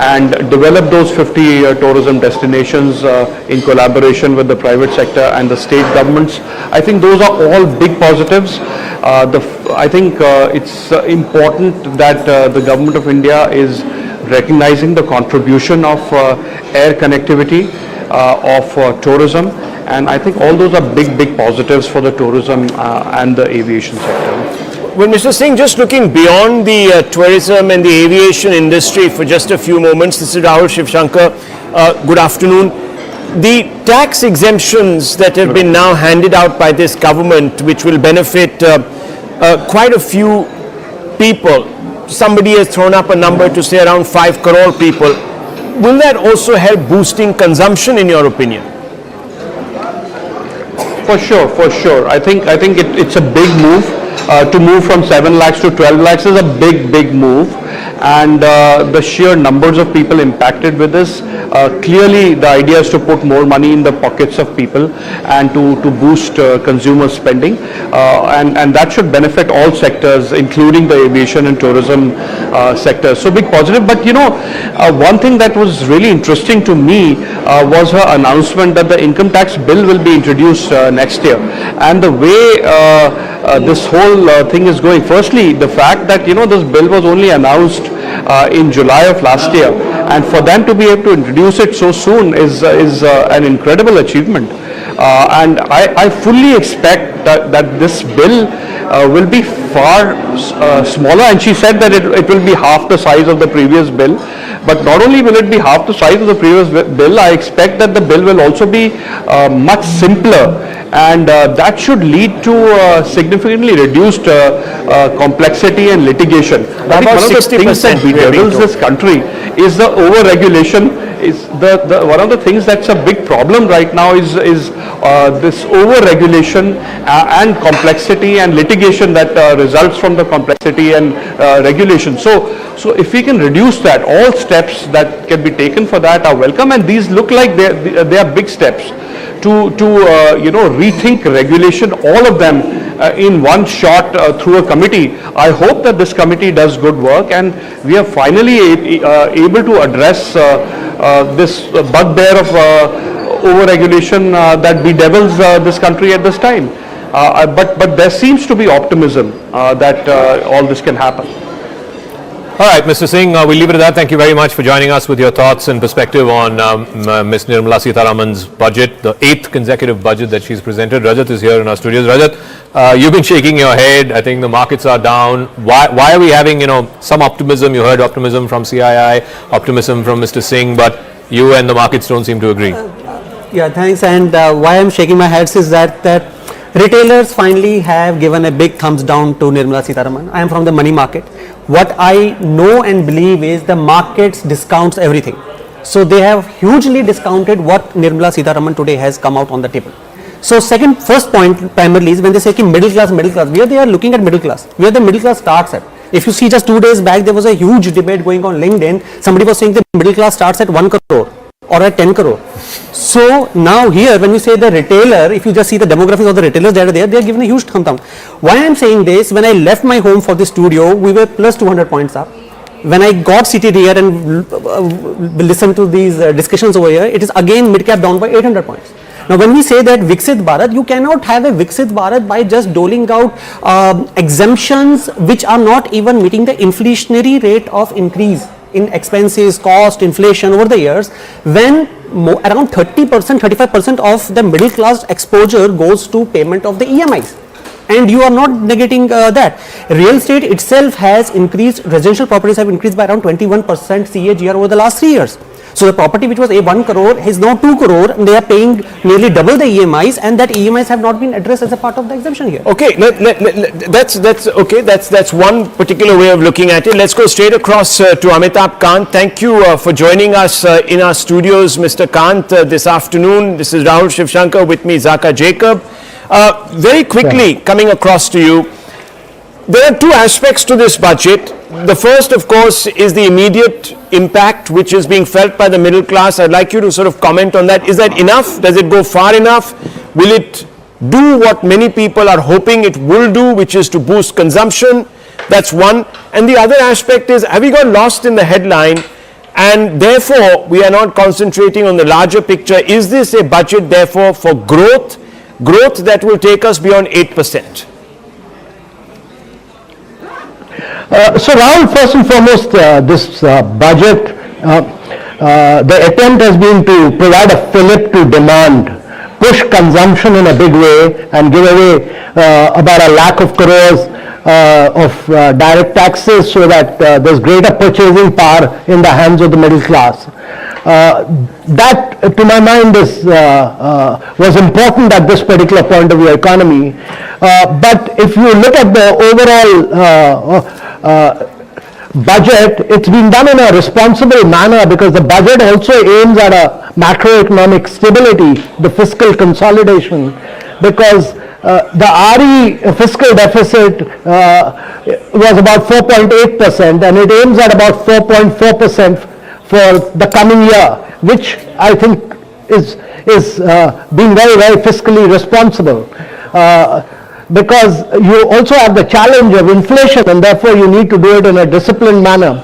[SPEAKER 14] and develop those 50 tourism destinations in collaboration with the private sector and the state governments. I think those are all big positives. I think it's important that the government of India is recognizing the contribution of air connectivity, of tourism, and I think all those are big positives for the tourism and the aviation sector.
[SPEAKER 6] Well, Mr. Singh, just looking beyond the tourism and the aviation industry for just a few moments, this is Rahul Shivshankar. Good afternoon. The tax exemptions that have been now handed out by this government, which will benefit quite a few people, somebody has thrown up a number to say around 5 crore people. Will that also help boosting consumption, in your opinion?
[SPEAKER 14] For sure. I think it's a big move. To move from 7 lakhs to 12 lakhs is a big move, and the sheer numbers of people impacted with this, clearly the idea is to put more money in the pockets of people and to boost consumer spending, and that should benefit all sectors, including the aviation and tourism sector. So big positive. But one thing that was really interesting to me was her announcement that the income tax bill will be introduced next year, and the way this whole thing is going. Firstly, the fact that this bill was only announced in July of last year, and for them to be able to introduce it so soon is an incredible achievement. And I fully expect that this bill will be far smaller, and she said that it will be half the size of the previous bill. But not only will it be half the size of the previous bill, I expect that the bill will also be much simpler, and that should lead to significantly reduced complexity and litigation. I think one of the things that bedevils this country is the over-regulation. One of the things that's a big problem right now is this over-regulation and complexity and litigation that results from the complexity and regulation. So if we can reduce that, all steps that can be taken for that are welcome, and these look like they are big steps to rethink regulation, all of them in one shot through a committee. I hope that this committee does good work, and we are finally able to address this bugbear of over-regulation that bedevils this country at this time. But there seems to be optimism that all this can happen.
[SPEAKER 2] All right, Mr. Singh, we'll leave it at that. Thank you very much for joining us with your thoughts and perspective on Ms. Nirmala Sitharaman's budget, the 8th consecutive budget that she's presented. Rajat is here in our studios. Rajat, you've been shaking your head. I think the markets are down. Why are we having, some optimism? You heard optimism from CII, optimism from Mr. Singh, but you and the markets don't seem to agree.
[SPEAKER 15] Yeah, thanks. And why I'm shaking my head is that Retailers finally have given a big thumbs down to Nirmala Sitharaman. I am from the money market. What I know and believe is the markets discounts everything. So they have hugely discounted what Nirmala Sitharaman today has come out on the table. So first point primarily is when they say middle class, where they are looking at middle class, where the middle class starts at. If you see just 2 days back, there was a huge debate going on LinkedIn. Somebody was saying the middle class starts at 1 crore or at 10 crore. So now here when we say the retailer, if you just see the demographics of the retailers that are there, they are given a huge thumb down. Why I am saying this, when I left my home for the studio, we were plus 200 points up. When I got seated here and listened to these discussions over here, it is again mid-cap down by 800 points. Now when we say that Viksit Bharat, you cannot have a Viksit Bharat by just doling out exemptions which are not even meeting the inflationary rate of increase in expenses, cost, inflation over the years, when around 30%, 35% of the middle class exposure goes to payment of the EMIs. And you are not negating that. Real estate itself has increased, residential properties have increased by around 21% CAGR over the last 3 years. So the property which was 1 crore is now 2 crore and they are paying nearly double the EMIs, and that EMIs have not been addressed as a part of the exemption here.
[SPEAKER 6] Okay, that's one particular way of looking at it. Let's go straight across to Amitabh Kant. Thank you for joining us in our studios, Mr. Kant, this afternoon. This is Rahul Shivshankar, with me Zaka Jacob. Very quickly, coming across to you, there are two aspects to this budget. The first, of course, is the immediate impact which is being felt by the middle class. I'd like you to sort of comment on that. Is that enough? Does it go far enough? Will it do what many people are hoping it will do, which is to boost consumption? That's one. And the other aspect is, have we got lost in the headline and therefore we are not concentrating on the larger picture? Is this a budget therefore for growth that will take us beyond 8%?
[SPEAKER 16] So Rahul, first and foremost, this budget, the attempt has been to provide a fillip to demand, push consumption in a big way, and give away about 1 lakh of crores of direct taxes so that there's greater purchasing power in the hands of the middle class. That, to my mind, was important at this particular point of the economy. But if you look at the overall budget, it's been done in a responsible manner, because the budget also aims at a macroeconomic stability, the fiscal consolidation, because the RE fiscal deficit was about 4.8% and it aims at about 4.4% for the coming year, which I think is being very, very fiscally responsible. Because you also have the challenge of inflation, and therefore you need to do it in a disciplined manner.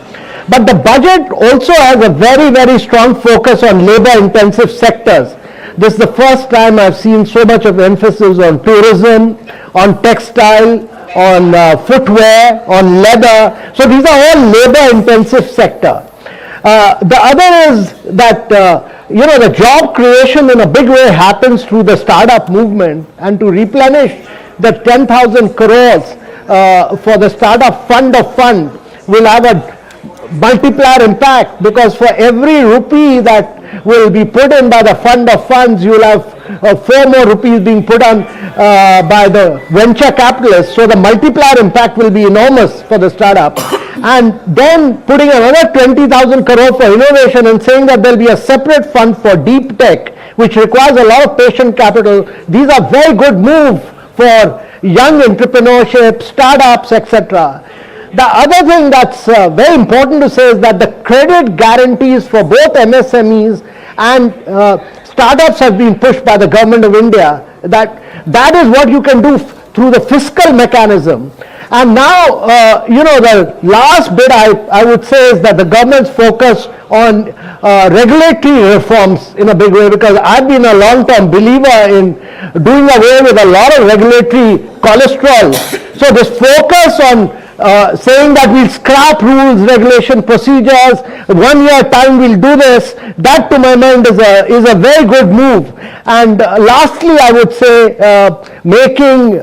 [SPEAKER 16] But the budget also has a very, very strong focus on labor-intensive sectors. This is the first time I've seen so much of emphasis on tourism, on textile, on footwear, on leather. So these are all labor-intensive sector. The other is that the job creation in a big way happens through the startup movement, and to replenish the 10,000 crores for the startup fund of fund will have a multiplier impact, because for every rupee that will be put in by the fund of funds, you will have 4 more rupees being put on by the venture capitalists. So the multiplier impact will be enormous for the startup. And then putting another 20,000 crore for innovation and saying that there will be a separate fund for deep tech, which requires a lot of patient capital. These are very good move for young entrepreneurship, startups, etc. The other thing that's very important to say is that the credit guarantees for both MSMEs and startups have been pushed by the government of India. That is what you can do through the fiscal mechanism. And now, the last bit I would say is that the government's focus on regulatory reforms in a big way, because I've been a long-term believer in doing away with a lot of regulatory cholesterol. So this focus on saying that we'll scrap rules, regulation, procedures, 1 year time we'll do this, that to my mind is a very good move. And lastly, I would say making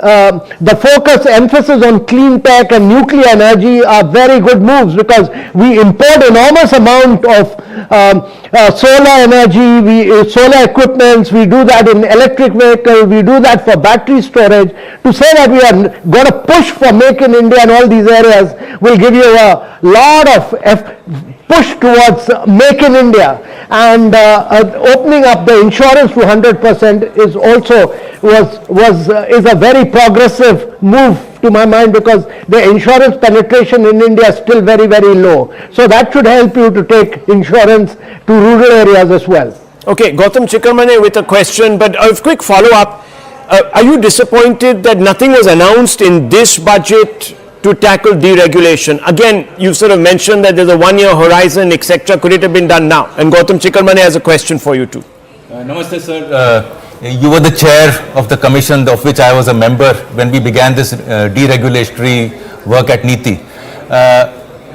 [SPEAKER 16] the focus, emphasis on clean tech and nuclear energy are very good moves, because we import enormous amount of solar energy, solar equipments, we do that in electric vehicle, we do that for battery storage. To say that we are going to push for Make in India and all these areas will give you a lot of push towards Make in India, and opening up the insurance to 100% is also is a very progressive move to my mind, because the insurance penetration in India is still very, very low. So that should help you to take insurance to rural areas as well.
[SPEAKER 6] Okay, Gautam Chikkarmane with a question, but a quick follow-up. Are you disappointed that nothing was announced in this budget to tackle deregulation? Again, you sort of mentioned that there's a one-year horizon, etc. Could it have been done now? And Gautam Chikkarmane has a question for you too.
[SPEAKER 1] Namaste, sir. You were the chair of the commission of which I was a member when we began this deregulatory work at NITI.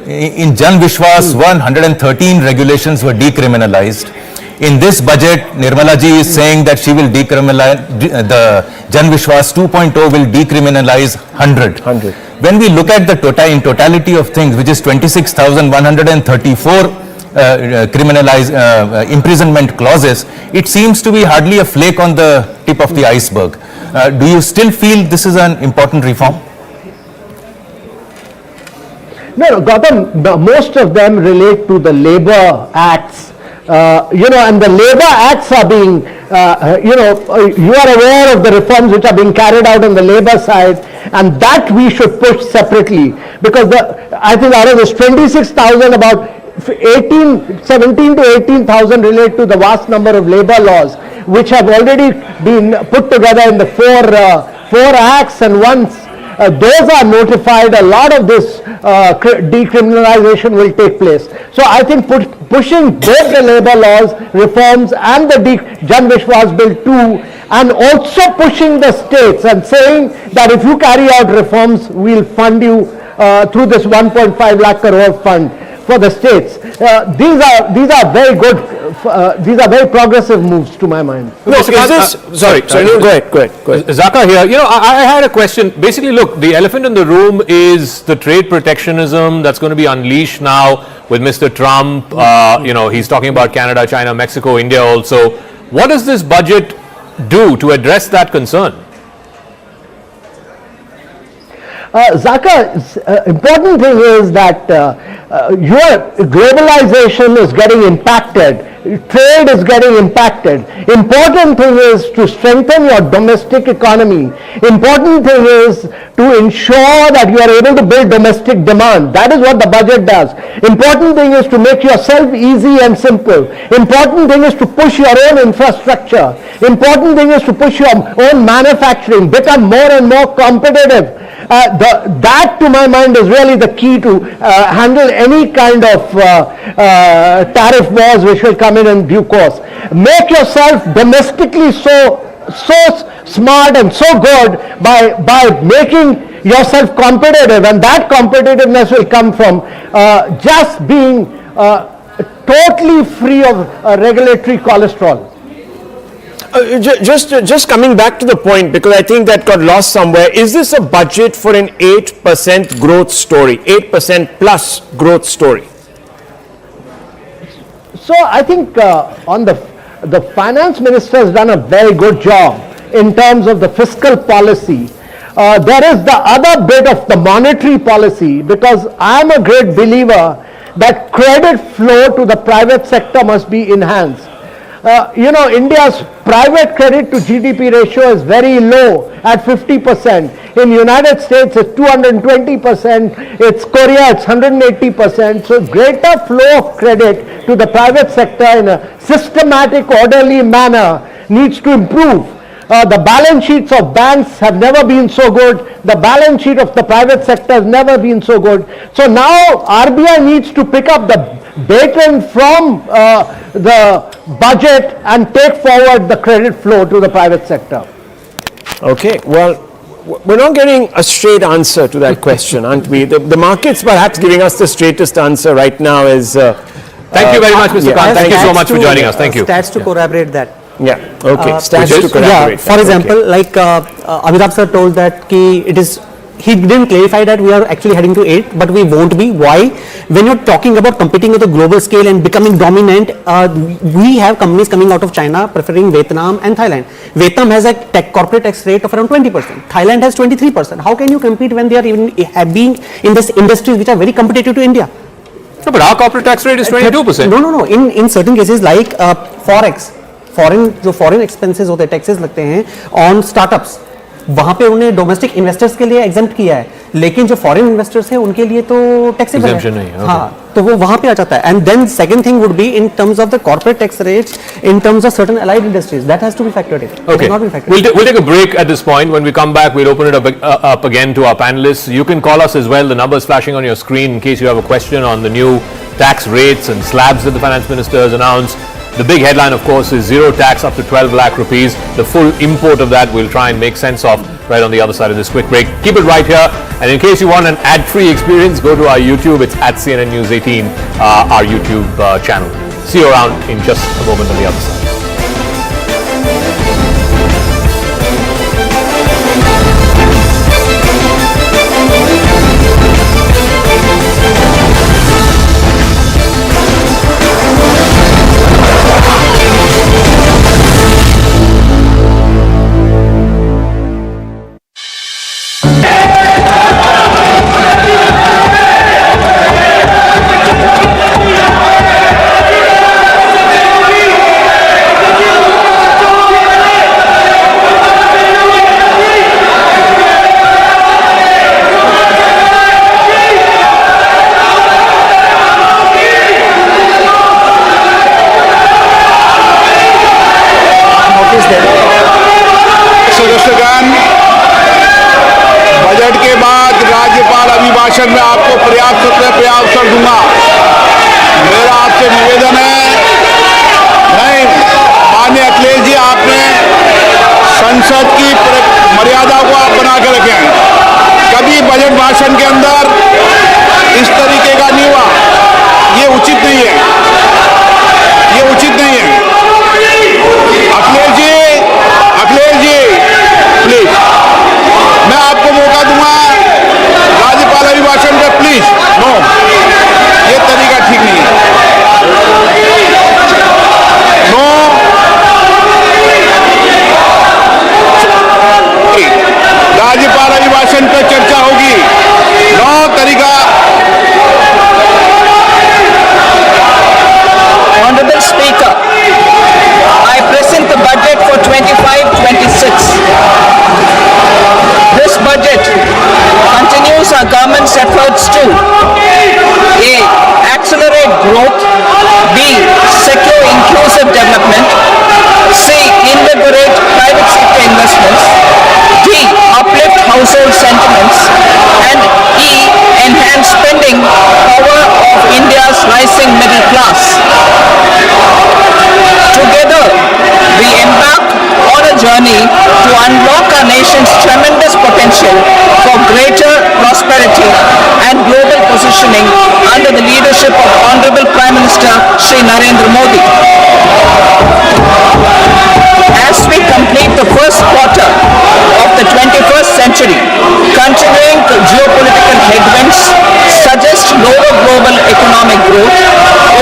[SPEAKER 1] In Jan Vishwas 113 regulations were decriminalized. In this budget, Nirmala ji is saying that she will decriminalize, the Jan Vishwas 2.0 will decriminalize 100. When we look at the totality of things, which is 26,134 imprisonment clauses, it seems to be hardly a flake on the tip of the iceberg. Do you still feel this is an important reform?
[SPEAKER 16] No, Gautam, most of them relate to the labor acts. And the labor acts are being, you are aware of the reforms which are being carried out on the labor side, and that we should push separately, because I think out of this 26,000, about 17 to 18,000 relate to the vast number of labor laws, which have already been put together in the four acts, and once those are notified, a lot of this decriminalization will take place. So I think pushing both the labor laws reforms and the Jan Vishwas Bill 2, and also pushing the states and saying that if you carry out reforms, we'll fund you through this 1.5 lakh crore fund for the states. These are very good, these are very progressive moves to my mind.
[SPEAKER 6] No, go ahead.
[SPEAKER 2] Zaka here, I had a question. Basically, look, the elephant in the room is the trade protectionism that's going to be unleashed now with Mr. Trump. He's talking about Canada, China, Mexico, India also. What does this budget do to address that concern?
[SPEAKER 16] Zaka, important thing is that your globalization is getting impacted, trade is getting impacted. Important thing is to strengthen your domestic economy. Important thing is to ensure that you are able to build domestic demand. That is what the budget does. Important thing is to make yourself easy and simple. Important thing is to push your own infrastructure. Important thing is to push your own manufacturing, become more and more competitive. That to my mind is really the key to handle any kind of tariff wars which will come in due course. Make yourself domestically so smart and so good by making yourself competitive, and that competitiveness will come from just being totally free of regulatory cholesterol.
[SPEAKER 6] Just coming back to the point, because I think that got lost somewhere, is this a budget for an 8% growth story, 8% plus growth story?
[SPEAKER 16] So I think on the finance minister has done a very good job in terms of the fiscal policy. There is the other bit of the monetary policy, because I am a great believer that credit flow to the private sector must be enhanced. India's private credit to GDP ratio is very low at 50%. In United States, it's 220%. It's Korea, it's 180%. So greater flow of credit to the private sector in a systematic, orderly manner needs to improve. The balance sheets of banks have never been so good. The balance sheet of the private sector has never been so good. So now RBI needs to pick up the baton from the budget and take forward the credit flow to the private sector.
[SPEAKER 6] Okay, well, we're not getting a straight answer to that question, aren't we? The market's perhaps giving us the straightest answer right now is...
[SPEAKER 2] Thank you very much, Mr. Kant. Thank you so much for joining us. Thank you.
[SPEAKER 15] Stats to corroborate that.
[SPEAKER 6] Yeah, okay. Stands to
[SPEAKER 15] Yeah,
[SPEAKER 6] collaborate.
[SPEAKER 15] for example, like Amitabh sir told that he didn't clarify that we are actually heading to 8, but we won't be. Why? When you're talking about competing at a global scale and becoming dominant, we have companies coming out of China preferring Vietnam and Thailand. Vietnam has a corporate tax rate of around 20%. Thailand has 23%. How can you compete when they are even being in this industries which are very competitive to India?
[SPEAKER 2] No, but our corporate tax rate is 22%.
[SPEAKER 15] No. In certain cases like forex, foreign expenses होते हैं, taxes लगते हैं on startups. वहाँ पे उन्हें domestic investors के लिए exempt किया है, लेकिन जो फॉरेन इन्वेस्टर्स हैं उनके लिए तो टैक्सेबल है। हाँ, तो वो वहाँ पे आ जाता है। And then second thing would be in terms of the corporate tax rates in terms of certain allied industries that has to be factored in.
[SPEAKER 2] Okay, we'll take a break at this point. When we come back, we'll open it up again to our panelists. You can call us as well. The number is flashing on your screen in case you have a question on the new tax rates and slabs that the finance minister has announced. The big headline, of course, is zero tax up to 12 lakh rupees. The full import of that we'll try and make sense of right on the other side of this quick break. Keep it right here. And in case you want an ad-free experience, go to our YouTube. It's at CNN News 18, our YouTube channel. See you around in just a moment on the other side.
[SPEAKER 17] अभिभाषण में आपको पर्याप्त अवसर दूंगा। मेरा आपसे निवेदन है, नहीं माननीय अखिलेश जी, आपने संसद की मर्यादा को आप बना के रखें। कभी बजट भाषण के अंदर इस तरीके का नहीं हुआ, ये उचित नहीं है, ये उचित नहीं है। अखिलेश जी प्लीज, मैं आपको मौका दूंगा राज्यपाल अभिभाषण पे, प्लीज। नो, ये तरीका ठीक नहीं है। नो, राज्यपाल अभिभाषण पे चर्चा होगी। नो तरीका।
[SPEAKER 18] Honorable Speaker, I present the budget for 25-26. This budget continues our government's efforts to A. Accelerate growth, B. Secure inclusive development, C. Invigorate private sector investments, D. Uplift household sentiments, and E. Enhance spending power of India's rising middle class. Together, we embark on a journey to unlock our nation's tremendous potential for greater prosperity and global positioning under the leadership of Honorable Prime Minister Shri Narendra Modi. As we complete the first quarter of the 21st century, continuing geopolitical headwinds suggest lower global economic growth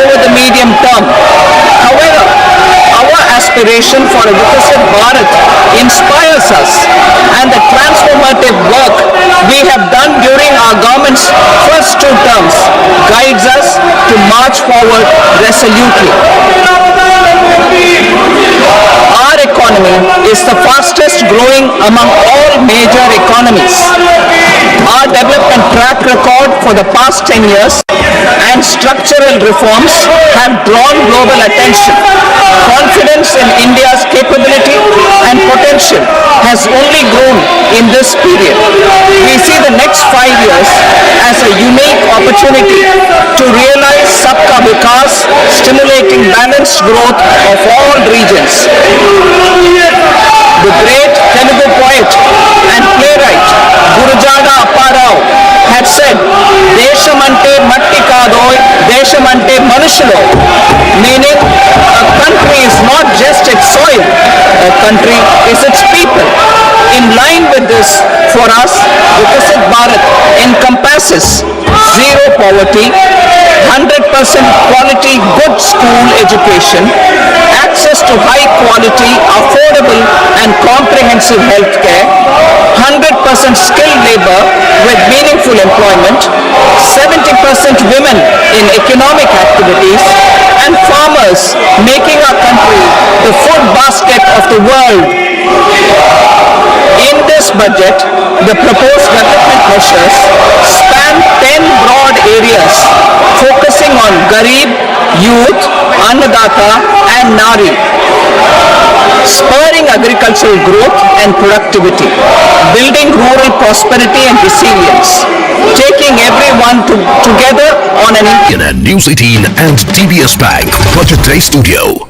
[SPEAKER 18] over the medium term. However, our aspiration for a Viksit Bharat inspires us, and the transformative work we have done during our government's first 2 terms guides us to march forward resolutely. Our economy is the fastest growing among all major economies. Our development track record for the past 10 years and structural reforms have drawn global attention. Confidence in India's capability and potential has only grown in this period. We see the next 5 years as a unique opportunity to realize Sabka Vikas, stimulating balanced growth of all regions. The great Telugu poet and playwright Gurujaga Apparao had said, "Deshamante matti kadoy, deshamante manushalo," meaning a country is not just its soil inclusive country is its people. In line with this, for us, Viksit Bharat encompasses zero poverty, 100% quality good school education, access to high quality, affordable and comprehensive health care, 100% skilled labor with meaningful employment, 70% women in economic activities, and farmers making our country the food basket of the world. In this budget, the proposed development measures span 10 broad areas focusing on Garib, Youth, Annadata and Nari, spurring agricultural growth and productivity, building rural prosperity and resilience, taking everyone together on an...
[SPEAKER 19] In News 18 and TBS Bank Budgetary Studio.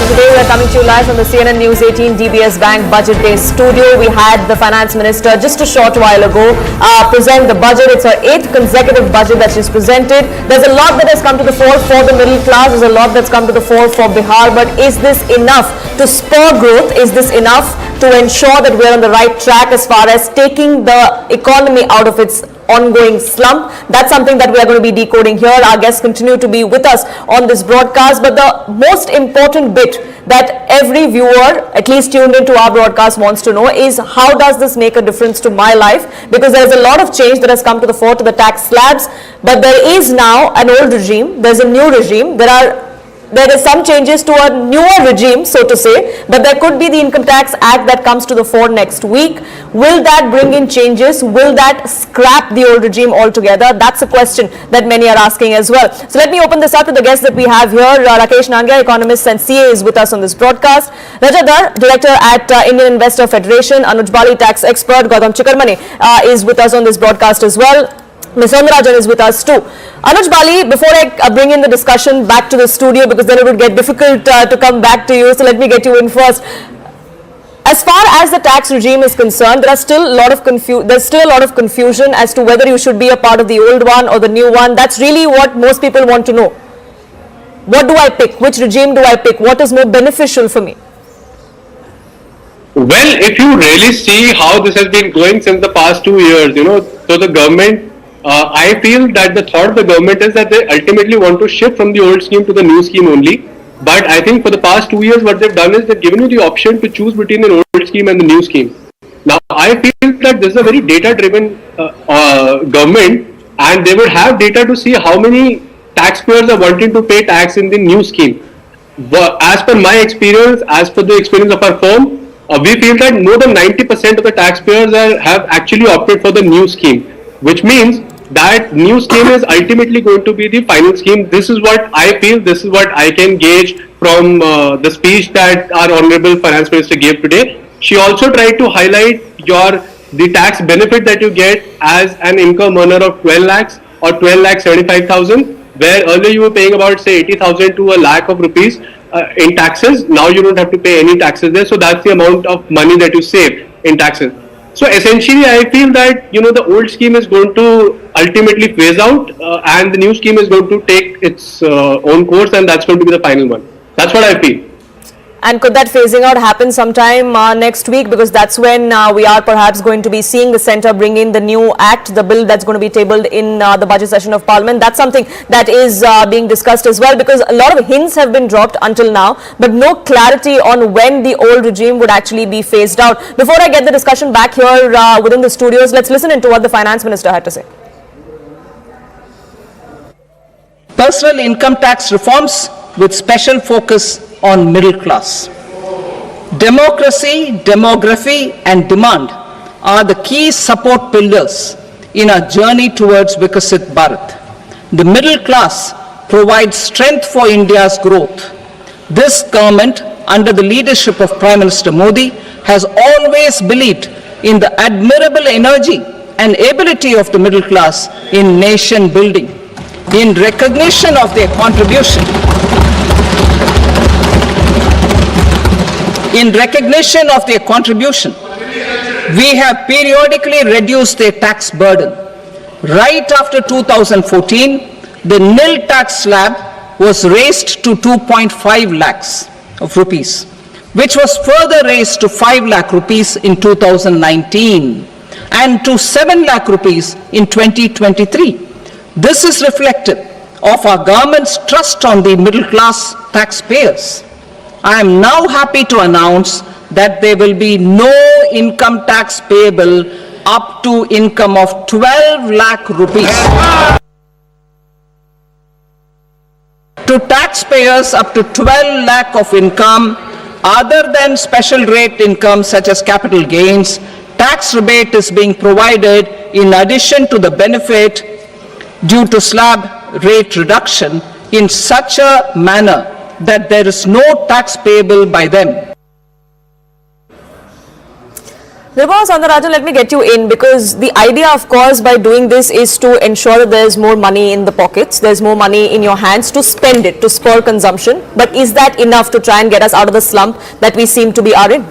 [SPEAKER 20] Today we are coming to you live from the CNN News 18 DBS Bank Budget Day studio. We had the Finance Minister just a short while ago present the budget. It's her 8th consecutive budget that she's presented. There's a lot that has come to the fore for the middle class. There's a lot that's come to the fore for Bihar. But is this enough to spur growth? Is this enough to ensure that we're on the right track as far as taking the economy out of its ongoing slump? That's something that we are going to be decoding here. Our guests continue to be with us on this broadcast, but the most important bit that every viewer, at least tuned into our broadcast, wants to know is how does this make a difference to my life? Because there is a lot of change that has come to the fore to the tax slabs, but there is now an old regime, there's a new regime, there is some changes to a newer regime, so to say, but there could be the Income Tax Act that comes to the fore next week. Will that bring in changes? Will that scrap the old regime altogether? That's a question that many are asking as well. So let me open this up to the guests that we have here. Rakesh Nangia, economist and CA, is with us on this broadcast. Rajadhar, director at Indian Investor Federation. Anuj Bali, tax expert. Gautam Chikarmani is with us on this broadcast as well. Ms. Soundarajan is with us too. Anuj Bali, before I bring in the discussion back to the studio, because then it would get difficult to come back to you, so let me get you in first. As far as the tax regime is concerned, there's still a lot of confusion as to whether you should be a part of the old one or the new one. That's really what most people want to know. What do I pick? Which regime do I pick? What is more beneficial for me?
[SPEAKER 21] Well, if you really see how this has been going since the past 2 years, so the government, I feel that the thought of the government is that they ultimately want to shift from the old scheme to the new scheme only. But I think for the past 2 years, what they've done is they've given you the option to choose between the old scheme and the new scheme. Now, I feel that this is a very data-driven government, and they would have data to see how many taxpayers are wanting to pay tax in the new scheme. But as per my experience, as per the experience of our firm, we feel that more than 90% of the taxpayers have actually opted for the new scheme, which means that new scheme is ultimately going to be the final scheme. This is what I feel, this is what I can gauge from the speech that our Honorable Finance Minister gave today. She also tried to highlight the tax benefit that you get as an income earner of 12 lakhs or 12,75,000, where earlier you were paying about say 80,000 to a lakh of rupees in taxes. Now you don't have to pay any taxes there, so that's the amount of money that you save in taxes. So essentially, I feel that the old scheme is going to ultimately phase out, and the new scheme is going to take its own course, and that's going to be the final one. That's what I feel.
[SPEAKER 20] And could that phasing out happen sometime next week? Because that's when we are perhaps going to be seeing the centre bring in the new act, the bill that's going to be tabled in the budget session of Parliament. That's something that is being discussed as well, because a lot of hints have been dropped until now, but no clarity on when the old regime would actually be phased out. Before I get the discussion back here within the studios, let's listen into what the Finance Minister had to say.
[SPEAKER 18] Personal income tax reforms with special focus on middle class. Democracy, demography and demand are the key support pillars in our journey towards Viksit Bharat. The middle class provides strength for India's growth. This government, under the leadership of Prime Minister Modi, has always believed in the admirable energy and ability of the middle class in nation building. In recognition of their contribution, we have periodically reduced their tax burden. Right after 2014, the nil tax slab was raised to 2.5 lakhs of rupees, which was further raised to 5 lakh rupees in 2019 and to 7 lakh rupees in 2023. This is reflective of our government's trust on the middle class taxpayers. I am now happy to announce that there will be no income tax payable up to income of 12 lakh rupees. To taxpayers up to 12 lakh of income, other than special rate income such as capital gains, tax rebate is being provided in addition to the benefit due to slab rate reduction in such a manner that there is no tax payable by them.
[SPEAKER 20] Nirmala Sitharaman, let me get you in, because the idea, of course, by doing this is to ensure that there's more money in the pockets, there's more money in your hands to spend it, to spur consumption. But is that enough to try and get us out of the slump that we seem to be in?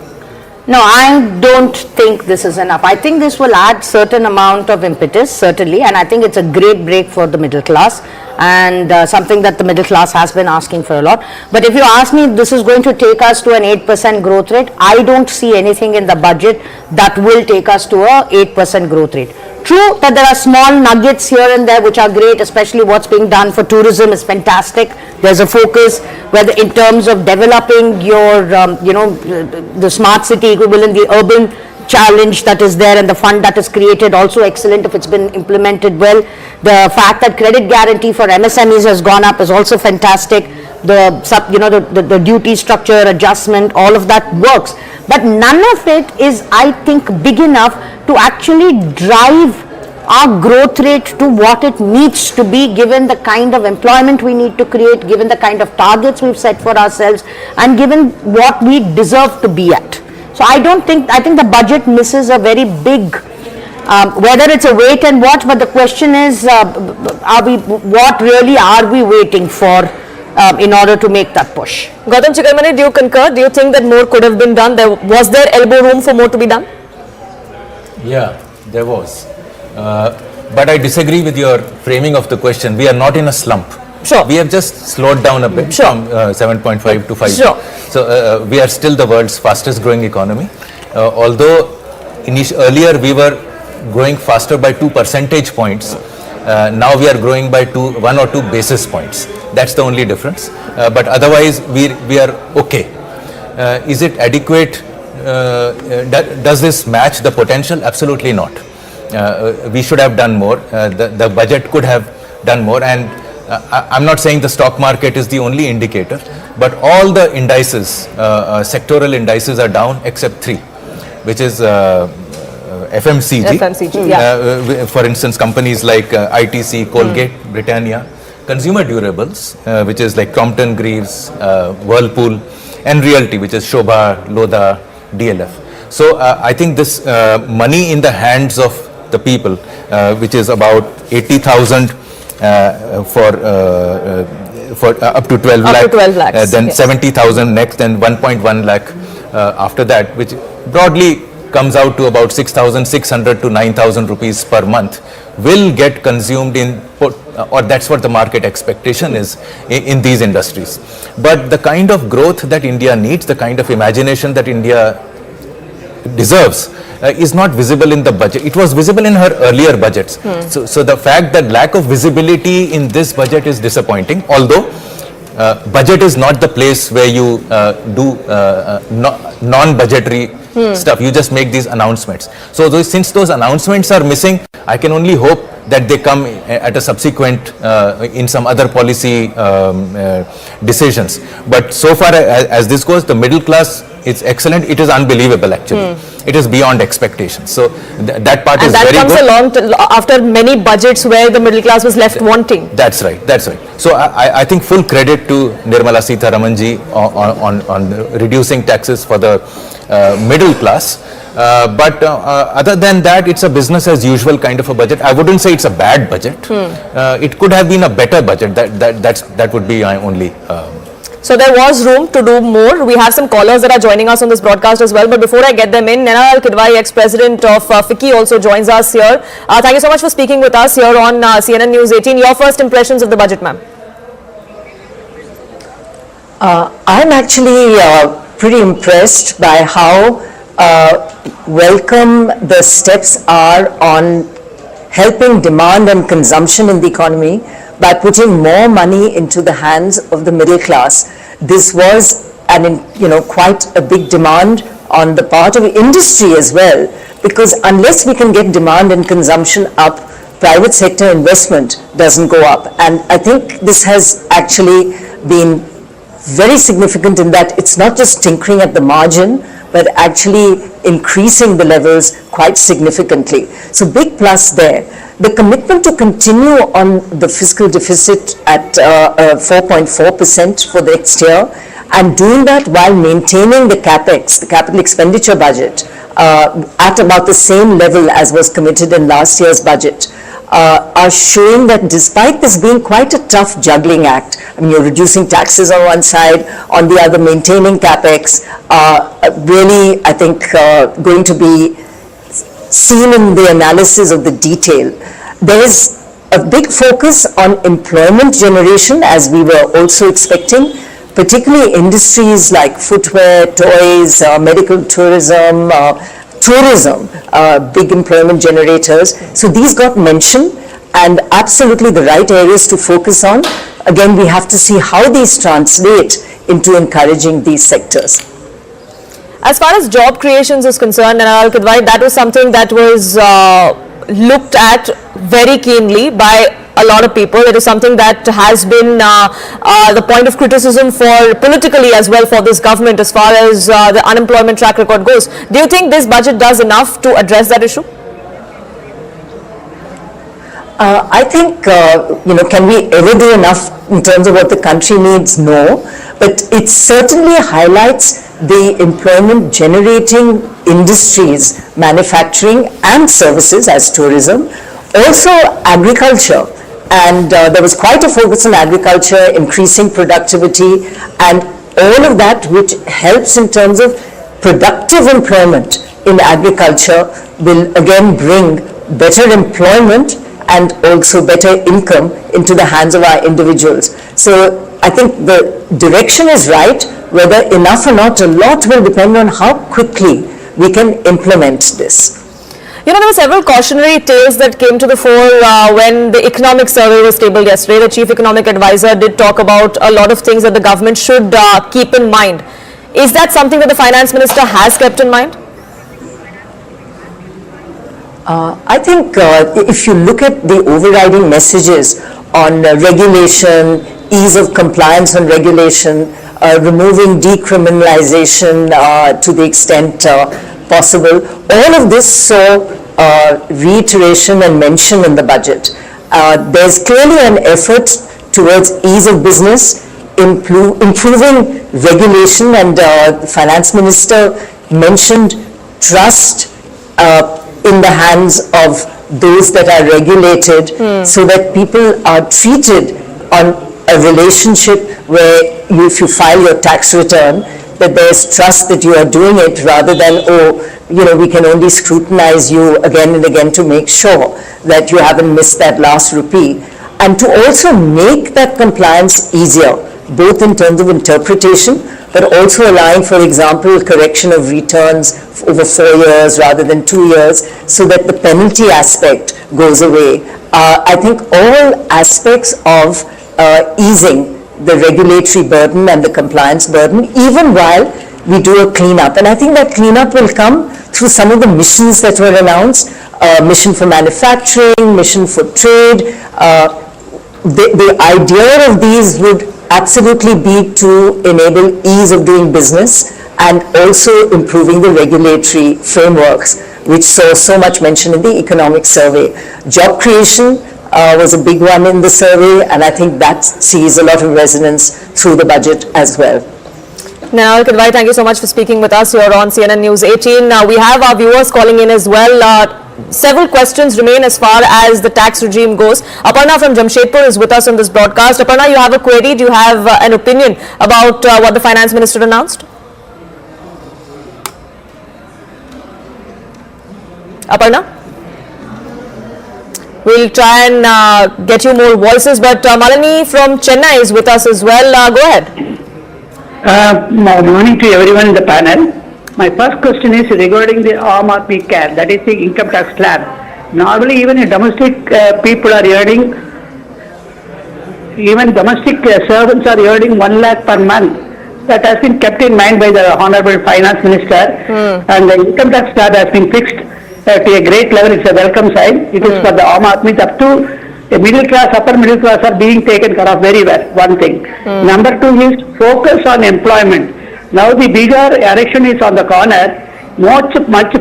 [SPEAKER 3] No, I don't think this is enough. I think this will add certain amount of impetus, certainly, and I think it's a great break for the middle class, and something that the middle class has been asking for a lot. But if you ask me, this is going to take us to an 8% growth rate. I don't see anything in the budget that will take us to a 8% growth rate. True that there are small nuggets here and there which are great, especially what's being done for tourism is fantastic. There's a focus whether in terms of developing your, the smart city equivalent, the urban challenge that is there, and the fund that is created, also excellent if it's been implemented well. The fact that credit guarantee for MSMEs has gone up is also fantastic. The duty structure adjustment, all of that works. But none of it is, I think, big enough to actually drive our growth rate to what it needs to be, given the kind of employment we need to create, given the kind of targets we've set for ourselves, and given what we deserve to be at. So I think the budget misses a very big, whether it's a wait and watch, but the question is, what really are we waiting for in order to make that push?
[SPEAKER 20] Gautam Chikkarmani, do you concur? Do you think that more could have been done? Was there elbow room for more to be done?
[SPEAKER 1] Yeah, there was. But I disagree with your framing of the question. We are not in a slump.
[SPEAKER 20] Sure.
[SPEAKER 1] We have just slowed down a bit from 7.5 to 5.
[SPEAKER 20] Sure.
[SPEAKER 1] So we are still the world's fastest growing economy. Although earlier we were growing faster by 2 percentage points, now we are growing by 1 or 2 basis points. That's the only difference. But otherwise we are okay. Is it adequate? Does this match the potential? Absolutely not. We should have done more. The budget could have done more, and I'm not saying the stock market is the only indicator, but all the indices, sectoral indices are down except 3, which is FMCG. For instance, companies like ITC, Colgate, Britannia, consumer durables, which is like Crompton Greaves, Whirlpool, and realty, which is Shobha, Lodha, DLF. So I think this money in the hands of the people, which is about 80,000 for up to 12 lakh,
[SPEAKER 20] 12 lakhs,
[SPEAKER 1] then
[SPEAKER 20] yes.
[SPEAKER 1] 70,000 next, and 1.1 lakh after that, which broadly comes out to about 6,600 to 9,000 rupees per month, will get consumed in, or that's what the market expectation is in these industries. But the kind of growth that India needs, the kind of imagination that India deserves, is not visible in the budget. It was visible in her earlier budgets. So the fact that lack of visibility in this budget is disappointing, although budget is not the place where you do non-budgetary stuff. You just make these announcements. So since those announcements are missing, I can only hope that they come at a subsequent, in some other policy decisions. But so far as this goes, the middle class it's excellent. It is unbelievable, actually. It is beyond expectations. So that part is very good.
[SPEAKER 20] And that comes along after many budgets where the middle class was left wanting.
[SPEAKER 1] That's right. That's right. So I think full credit to Nirmala Sitharaman ji on reducing taxes for the middle class. But other than that, it's a business as usual kind of a budget. I wouldn't say it's a bad budget. It could have been a better budget. That would be my only.
[SPEAKER 20] So there was room to do more. We have some callers that are joining us on this broadcast as well. But before I get them in, Nainal Kidwai, ex-president of Ficci, also joins us here. Thank you so much for speaking with us here on CNN News 18. Your first impressions of the budget, ma'am?
[SPEAKER 5] I'm actually pretty impressed by how welcome the steps are on helping demand and consumption in the economy by putting more money into the hands of the middle class. This was quite a big demand on the part of industry as well, because unless we can get demand and consumption up, private sector investment doesn't go up. And I think this has actually been very significant in that it's not just tinkering at the margin, but actually increasing the levels quite significantly. So big plus there. The commitment to continue on the fiscal deficit at 4.4% for the next year, and doing that while maintaining the CapEx, the capital expenditure budget, at about the same level as was committed in last year's budget, are showing that despite this being quite a tough juggling act, I mean, you're reducing taxes on one side, on the other maintaining CapEx, really, I think, going to be seen in the analysis of the detail. There is a big focus on employment generation, as we were also expecting, particularly industries like footwear, toys, medical tourism, big employment generators. So these got mentioned, and absolutely the right areas to focus on. Again, we have to see how these translate into encouraging these sectors.
[SPEAKER 20] As far as job creations is concerned, Nainal Kidwai, that was something that was looked at very keenly by a lot of people. It is something that has been the point of criticism for politically as well for this government as far as the unemployment track record goes. Do you think this budget does enough to address that issue?
[SPEAKER 5] I think, can we ever do enough in terms of what the country needs? No. But it certainly highlights the employment generating industries, manufacturing and services as tourism, also agriculture. And there was quite a focus on agriculture, increasing productivity, and all of that which helps in terms of productive employment in agriculture will again bring better employment and also better income into the hands of our individuals. So I think the direction is right. Whether enough or not, a lot will depend on how quickly we can implement this.
[SPEAKER 20] You know, there were several cautionary tales that came to the fore when the economic survey was tabled yesterday. The chief economic advisor did talk about a lot of things that the government should keep in mind. Is that something that the finance minister has kept in mind?
[SPEAKER 5] I think if you look at the overriding messages on regulation, ease of compliance on regulation, removing decriminalization to the extent possible, all of this saw reiteration and mention in the budget. There's clearly an effort towards ease of business, improving regulation, and the finance minister mentioned trust in the hands of those that are regulated, so that people are treated on a relationship where if you file your tax return, that there's trust that you are doing it, rather than, we can only scrutinize you again and again to make sure that you haven't missed that last rupee. And to also make that compliance easier, both in terms of interpretation, but also allowing, for example, correction of returns over 4 years rather than 2 years, so that the penalty aspect goes away. I think all aspects of easing the regulatory burden and the compliance burden, even while we do a cleanup. And I think that cleanup will come through some of the missions that were announced, mission for manufacturing, mission for trade. The idea of these would absolutely be to enable ease of doing business and also improving the regulatory frameworks, which saw so much mention in the economic survey. Job creation was a big one in the survey, and I think that sees a lot of resonance through the budget as well.
[SPEAKER 20] Now, Kadwai, thank you so much for speaking with us here on CNN News 18. Now, we have our viewers calling in as well. Several questions remain as far as the tax regime goes. Aparna from Jamshedpur is with us on this broadcast. Aparna, you have a query. Do you have an opinion about what the Finance Minister announced? Aparna? We'll try and get you more voices, but Malini from Chennai is with us as well. Go ahead.
[SPEAKER 4] Morning to everyone in the panel. My first question is regarding the Aam Aadmi Care, that is the income tax slab. Normally, even domestic people are earning, even domestic servants are earning 1 lakh per month. That has been kept in mind by the Honorable Finance Minister, and the income tax slab has been fixed to a great level. It's a welcome sign. It is for the Aam Aadmi up to the middle class, upper middle class are being taken care of very well, one thing. Number two is focus on employment. Now the bigger erection is on the corner, much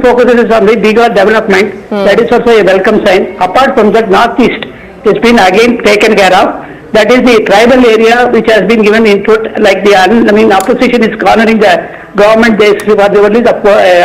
[SPEAKER 4] focus is on the bigger development. That is also a welcome sign. Apart from that, Northeast has been again taken care of. That is the tribal area which has been given input, like the, opposition is cornering the government, they for only the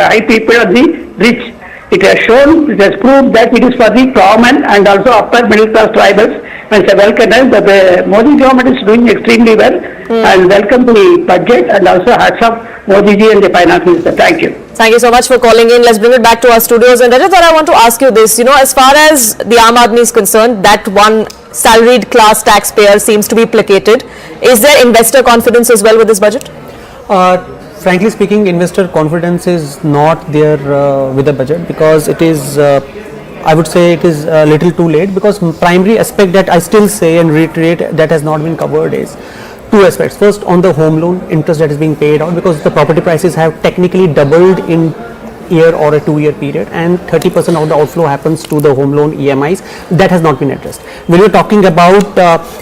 [SPEAKER 4] high people or the rich. It has shown, it has proved that it is for the common and also upper middle class tribals. And it's a welcome. The Modi government is doing extremely well, and welcome to the budget, and also hats off Modi ji and the Finance Minister. Thank you.
[SPEAKER 20] Thank you so much for calling in. Let's bring it back to our studios. And Rajat, I want to ask you this, as far as the Aam Aadmi is concerned, that one salaried class taxpayer seems to be placated. Is there investor confidence as well with this budget?
[SPEAKER 15] Frankly speaking, investor confidence is not there with the budget, because it is, I would say it is a little too late, because primary aspect that I still say and reiterate that has not been covered is two aspects. First, on the home loan interest that is being paid out, because the property prices have technically doubled in year or a 2-year period, and 30% of the outflow happens to the home loan EMIs. That has not been addressed. When you're talking about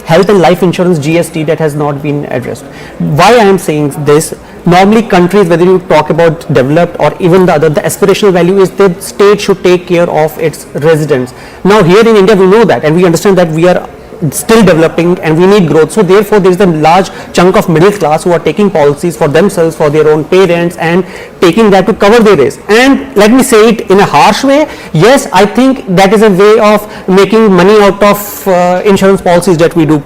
[SPEAKER 15] health and life insurance GST, that has not been addressed. Why I am saying this, normally countries, whether you talk about developed or even the other, the aspirational value is the state should take care of its residents. Now here in India we know that, and we understand that we are still developing and we need growth. So therefore there is a large chunk of middle class who are taking policies for themselves, for their own parents, and taking that to cover their risk. And let me say it in a harsh way, yes, I think that is a way of making money out of insurance policies that we do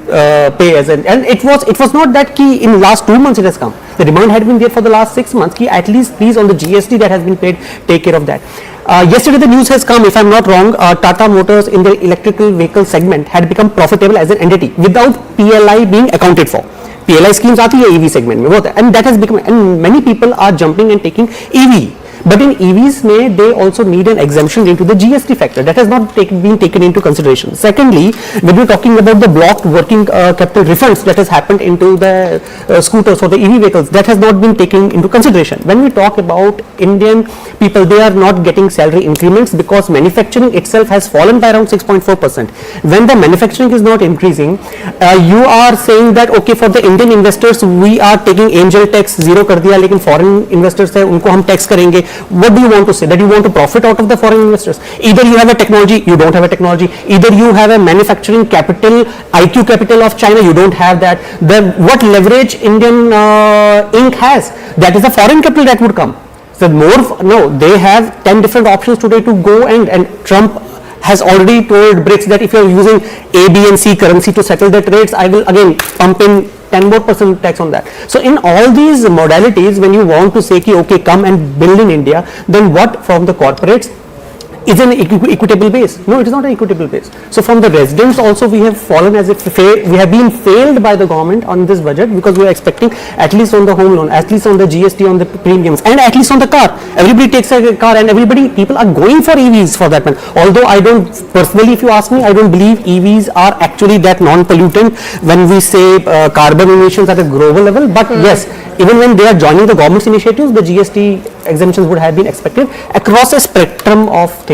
[SPEAKER 15] pay as and it was not that key in last 2 months it has come. The demand had been there for the last 6 months. Key, at least please on the GST that has been paid, take care of that. Yesterday the news has come, if I am not wrong, Tata Motors in the electrical vehicle segment had become profitable as an entity without PLI being accounted for. PLI schemes aati hai EV segment mein, and that has become, and many people are jumping and taking EV. But in EVs, they also need an exemption into the GST factor. That has not been taken into consideration. Secondly, when we are talking about the blocked working capital refunds that has happened into the scooters for the EV vehicles, that has not been taken into consideration. When we talk about Indian people, they are not getting salary increments because manufacturing itself has fallen by around 6.4%. When the manufacturing is not increasing, you are saying that okay, for the Indian investors, we are taking angel tax zero kar diya, lekin foreign investors hai, unko hum tax karenge. What do you want to say? That you want to profit out of the foreign investors? Either you have a technology, you don't have a technology. Either you have a manufacturing capital, IQ capital of China, you don't have that. What leverage Indian Inc. has? That is the foreign capital that would come. So they have 10 different options today to go, and Trump has already told BRICS that if you are using A, B and C currency to settle the trades, I will again pump in 10% more tax on that. So in all these modalities, when you want to say ki, okay, come and build in India, then what from the corporates is an equitable base? No, it is not an equitable base. So from the residents also we have fallen as if we have been failed by the government on this budget, because we are expecting at least on the home loan, at least on the GST, on the premiums, and at least on the car. Everybody takes a car, and people are going for EVs for that one. Although I don't personally, if you ask me, I don't believe EVs are actually that non-pollutant when we say carbon emissions at a global level. But yes, even when they are joining the government's initiatives, the GST exemptions would have been expected across a spectrum of things.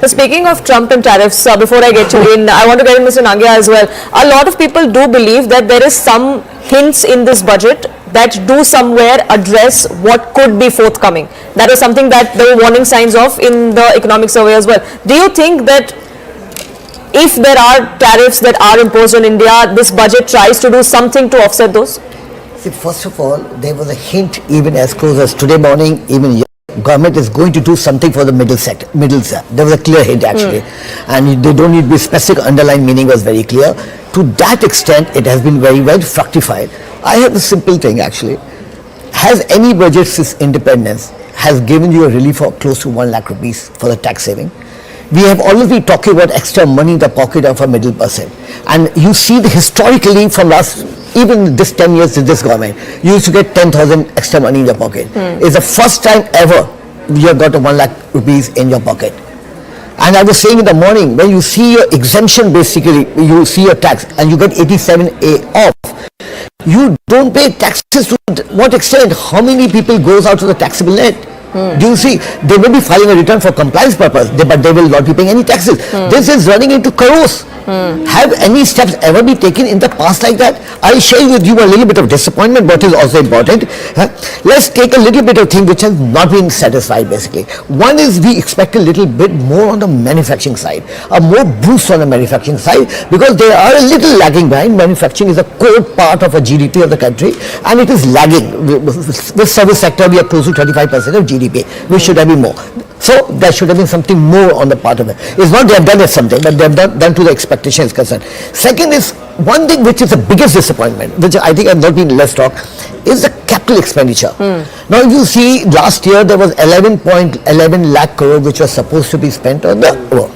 [SPEAKER 20] Speaking of Trump and tariffs, before I get you in, I want to get in Mr. Nangia as well. A lot of people do believe that there is some hints in this budget that do somewhere address what could be forthcoming. That is something that there were warning signs of in the economic survey as well. Do you think that if there are tariffs that are imposed on India, this budget tries to do something to offset those?
[SPEAKER 11] See, first of all, there was a hint even as close as today morning, even government is going to do something for the middle sector. There was a clear hint actually, and they don't need to be specific. Underlying meaning was very clear. To that extent, it has been very well fructified. I have a simple thing actually. Has any budget since independence has given you a relief of close to 1 lakh rupees for the tax saving? We have always been talking about extra money in the pocket of a middle person, and you see the historically from last, even this 10 years to this government, you used to get 10,000 extra money in your pocket. It's the first time ever you have got a 1 lakh rupees in your pocket. And I was saying in the morning, when you see your exemption, basically, you see your tax and you get 87A off, you don't pay taxes to what extent? How many people goes out to the taxable net? Do you see? They may be filing a return for compliance purpose, but they will not be paying any taxes. This is running into crores. Have any steps ever been taken in the past like that? I share with you a little bit of disappointment, but is also important. Let's take a little bit of thing which has not been satisfied basically. One is we expect a little bit more on the manufacturing side, a more boost on the manufacturing side, because they are a little lagging behind. Manufacturing is a core part of a GDP of the country, and it is lagging. With service sector, we are close to 35% of GDP. We should have been more. So there should have been something more on the part of it. It's not they have done it something, but they have done to the expectation is concerned. Second is one thing which is the biggest disappointment, which I think has not been less talk, is the capital expenditure. Now you see last year there was 11.11 lakh crore which was supposed to be spent on the work.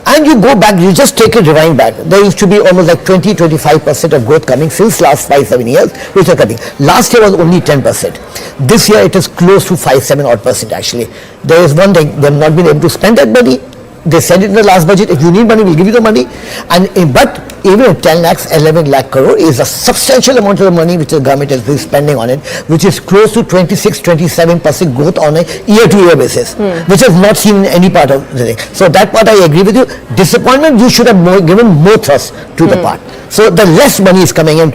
[SPEAKER 11] And you go back, you just take a rewind back. There used to be almost like 20-25% of growth coming since last 5-7 years, which are coming. Last year was only 10%. This year it is close to 5-7 odd percent actually. There is one thing, they have not been able to spend that money. They said it in the last budget, if you need money, we'll give you the money. And but even at 10 lakhs, 11 lakh crore is a substantial amount of the money which the government has been spending on it, which is close to 26-27% growth on a year-to-year basis, which is not seen in any part of the thing. So that part I agree with you. Disappointment, you should have given more thrust to the part. So the less money is coming in,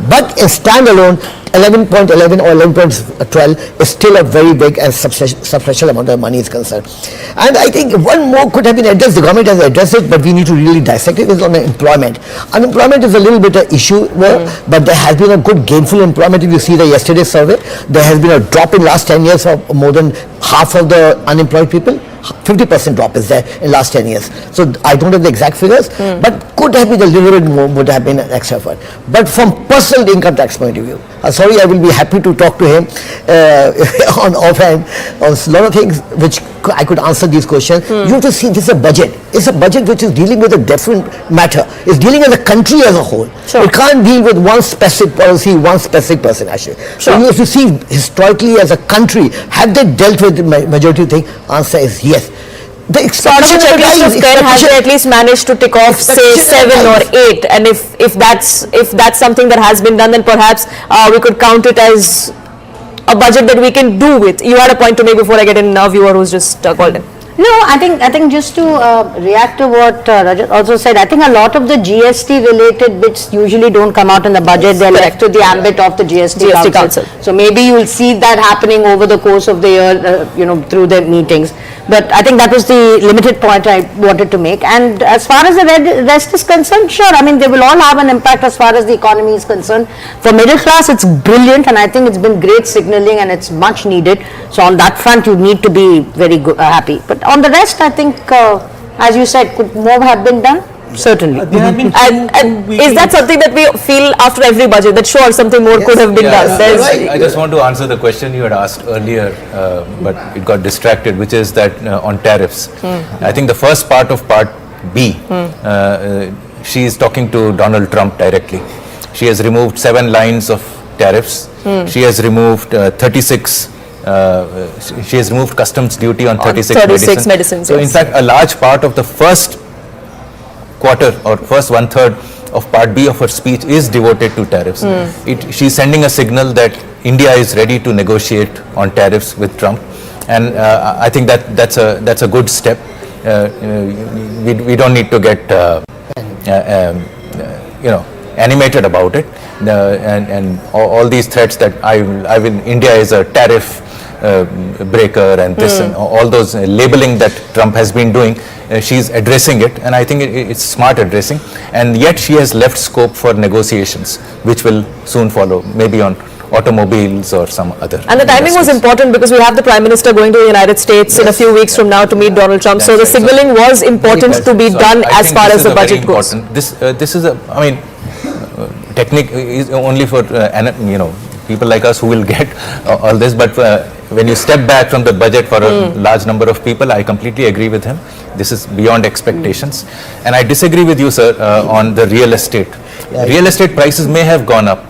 [SPEAKER 11] but in standalone, 11.11 or 11.12 is still a very big and substantial amount of money is concerned. And I think one more could have been addressed. The government has addressed it, but we need to really dissect it. Is on employment. Unemployment is a little bit an issue, but there has been a good gainful employment. If you see the yesterday's survey, there has been a drop in last 10 years of more than half of the unemployed people. 50% drop is there in last 10 years. So I don't have the exact figures, but could have been a little bit more, would have been an extra effort. But from personal income tax point of view, sorry, I will be happy to talk to him on offhand on a lot of things which I could answer these questions. You have to see this is a budget. It's a budget which is dealing with a different matter. It's dealing as a country as a whole. It can't deal with one specific policy, one specific person actually. So you have to see historically as a country, have they dealt with the majority thing? Answer is yes. The expansion
[SPEAKER 20] checklist of 10 has at least managed to tick off say 7 or 8, and if that's something that has been done, then perhaps we could count it as a budget that we can do with. You had a point to make before I get in a viewer who's just called in.
[SPEAKER 3] No, I think just to react to what Rajat also said, I think a lot of the GST related bits usually don't come out in the budget. They're left to the ambit of the GST Council. So maybe you will see that happening over the course of the year, through their meetings. But I think that was the limited point I wanted to make. And as far as the rest is concerned, sure, I mean, they will all have an impact as far as the economy is concerned. For middle class, it's brilliant, and I think it's been great signaling, and it's much needed. So on that front, you need to be very happy. But on the rest, I think, as you said, could more have been done? Certainly.
[SPEAKER 20] And is that something that we feel after every budget, that sure, something more could have been done?
[SPEAKER 1] I just want to answer the question you had asked earlier, but it got distracted, which is that on tariffs. I think the first part of part B, she is talking to Donald Trump directly. She has removed 7 lines of tariffs. She has removed 36 she has removed customs duty on 36 medicines. So in fact, a large part of the first quarter or first 1/3 of part B of her speech is devoted to tariffs. She's sending a signal that India is ready to negotiate on tariffs with Trump, and I think that's a good step. We don't need to get animated about it. and all these threats that India is a tariff breaker and this and all those labeling that Trump has been doing, she's addressing it, and I think it's smart addressing, and yet she has left scope for negotiations which will soon follow, maybe on automobiles or some other.
[SPEAKER 20] And the timing was important because we have the Prime Minister going to the United States in a few weeks from now to meet Donald Trump. So the signaling was important to be done as far as the budget goes.
[SPEAKER 1] This is technique is only for people like us who will get all this, but when you step back from the budget for a large number of people, I completely agree with him. This is beyond expectations. And I disagree with you, sir, on the real estate. Real estate prices may have gone up,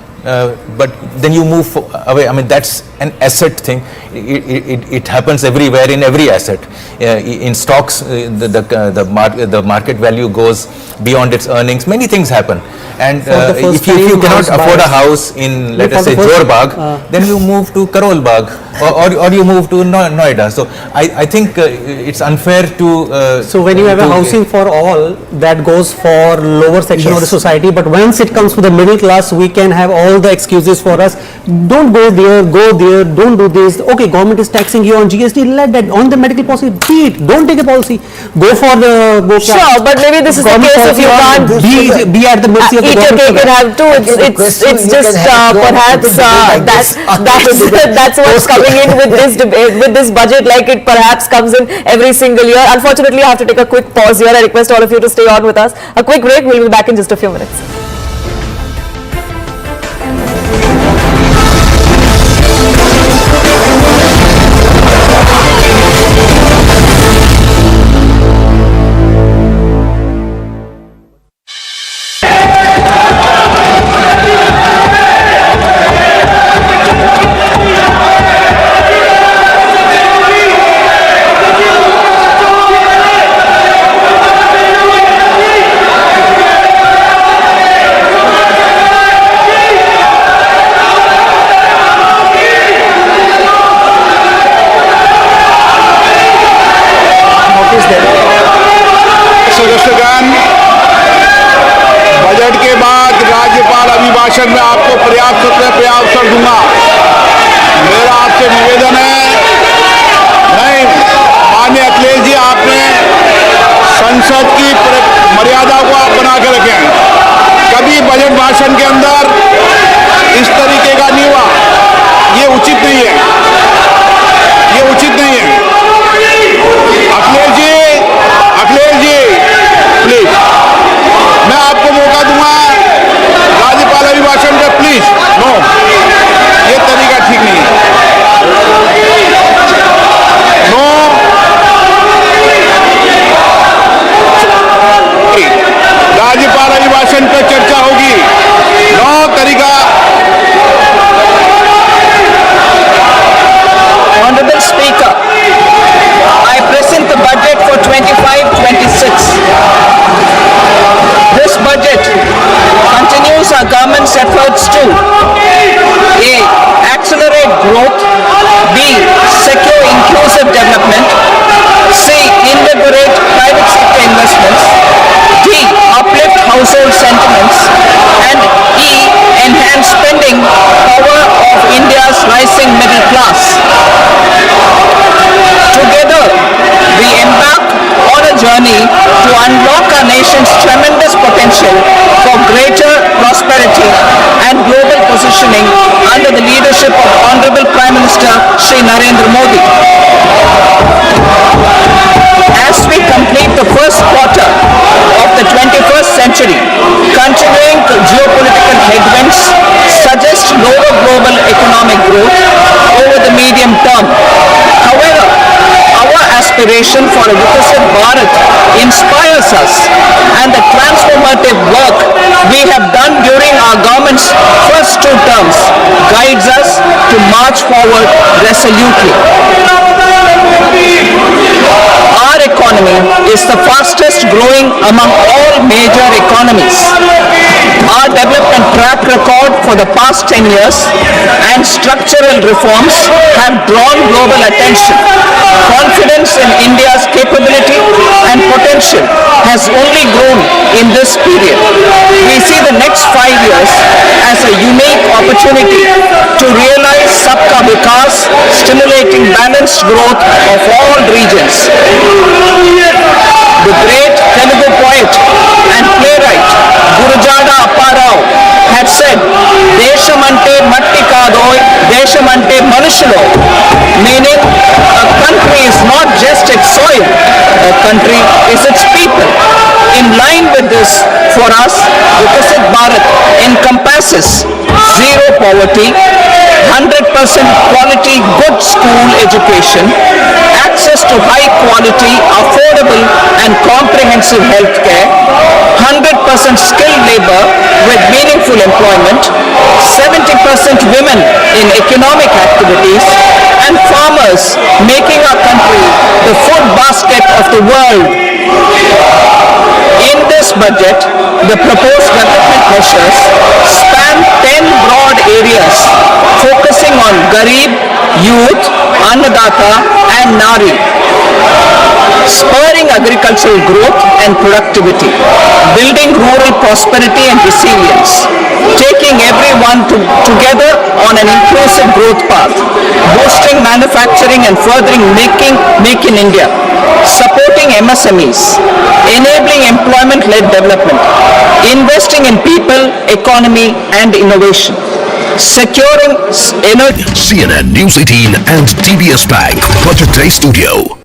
[SPEAKER 1] but then you move away. I mean, that's an asset thing. It happens everywhere in every asset. In stocks, the market value goes beyond its earnings. Many things happen. And if you cannot afford a house in, let us say, Johor Bagh, then you move to Karol Bagh or you move to Noida. So I think it's unfair to...
[SPEAKER 15] so when you have a housing for all, that goes for lower section of the society, but once it comes to the middle class, we can have all the excuses for us. Don't go there, don't do this. Okay, government is taxing you on GST, let that. On the medical policy, be it. Don't take a policy. Go for the...
[SPEAKER 20] Sure, but maybe this is the case if you can't
[SPEAKER 15] be at the mercy of the
[SPEAKER 20] eat your cake and have two. It's just perhaps that's what's coming in with this debate, with this budget, like it perhaps comes in every single year. Unfortunately, I have to take a quick pause here. I request all of you to stay on with us. A quick break. We'll be back in just a few minutes.
[SPEAKER 17] Budget के बाद राज्यपाल अभिभाषण में आपको पर्याप्त अवसर दूंगा। मेरा आपसे निवेदन है, नहीं माननीय अखिलेश जी, आपने संसद की मर्यादा को आप बना के रखें। कभी बजट भाषण के अंदर इस तरीके का नहीं हुआ, ये उचित नहीं है, ये उचित नहीं है। अखिलेश जी प्लीज, मैं आपको मौका दूंगा राज्यपाल अभिभाषण पे, प्लीज। नो, ये तरीका ठीक नहीं है। नो, राज्यपाल अभिभाषण पे चर्चा होगी। नो तरीका।
[SPEAKER 18] Honorable Speaker, I present the budget for 25-26. This budget continues our government's efforts to A. Accelerate growth, B. Secure inclusive development, C. Invigorate private sector investments, D. Uplift household sentiments, and E. Enhance spending power of India's rising middle class. Together, we embark on a journey to unlock our nation's tremendous potential for greater prosperity and global positioning under the leadership of Honorable Prime Minister Shri Narendra Modi. As we complete the first quarter of the 21st century, continuing geopolitical headwinds suggest lower global economic growth over the medium term. However, our aspiration for a Viksit Bharat inspires us, and the transformative work we have done during our government's first 2 terms guides us to march forward resolutely. Our economy is the fastest growing among all major economies. Our development track record for the past 10 years and structural reforms have drawn global attention. Confidence in India's capability and potential has only grown in this period. We see the next 5 years as a unique opportunity to realize Sabka Vikas, stimulating balanced growth of all regions. The great Telugu poet and playwright Gurujada Apparao had said, Deshamante matti kadoy, Deshamante manushalo, meaning a country is not just its soil, a country is its people. In line with this, for us, Viksit Bharat encompasses zero poverty, 100% quality good school education, access to high quality, affordable and comprehensive health care, 100% skilled labor with meaningful employment, 70% women in economic activities, and farmers making our country the food basket of the world. In this budget, the proposed development measures span 10 broad areas focusing on Garib, Youth, Annadata and Nari, spurring agricultural growth and productivity, building rural prosperity and resilience, taking everyone together on an inclusive growth path, boosting manufacturing and furthering Make in India, supporting MSMEs, enabling employment-led development, investing in people, economy and innovation, securing energy.
[SPEAKER 19] CNN News 18 and TBS Bank Budgetary Studio.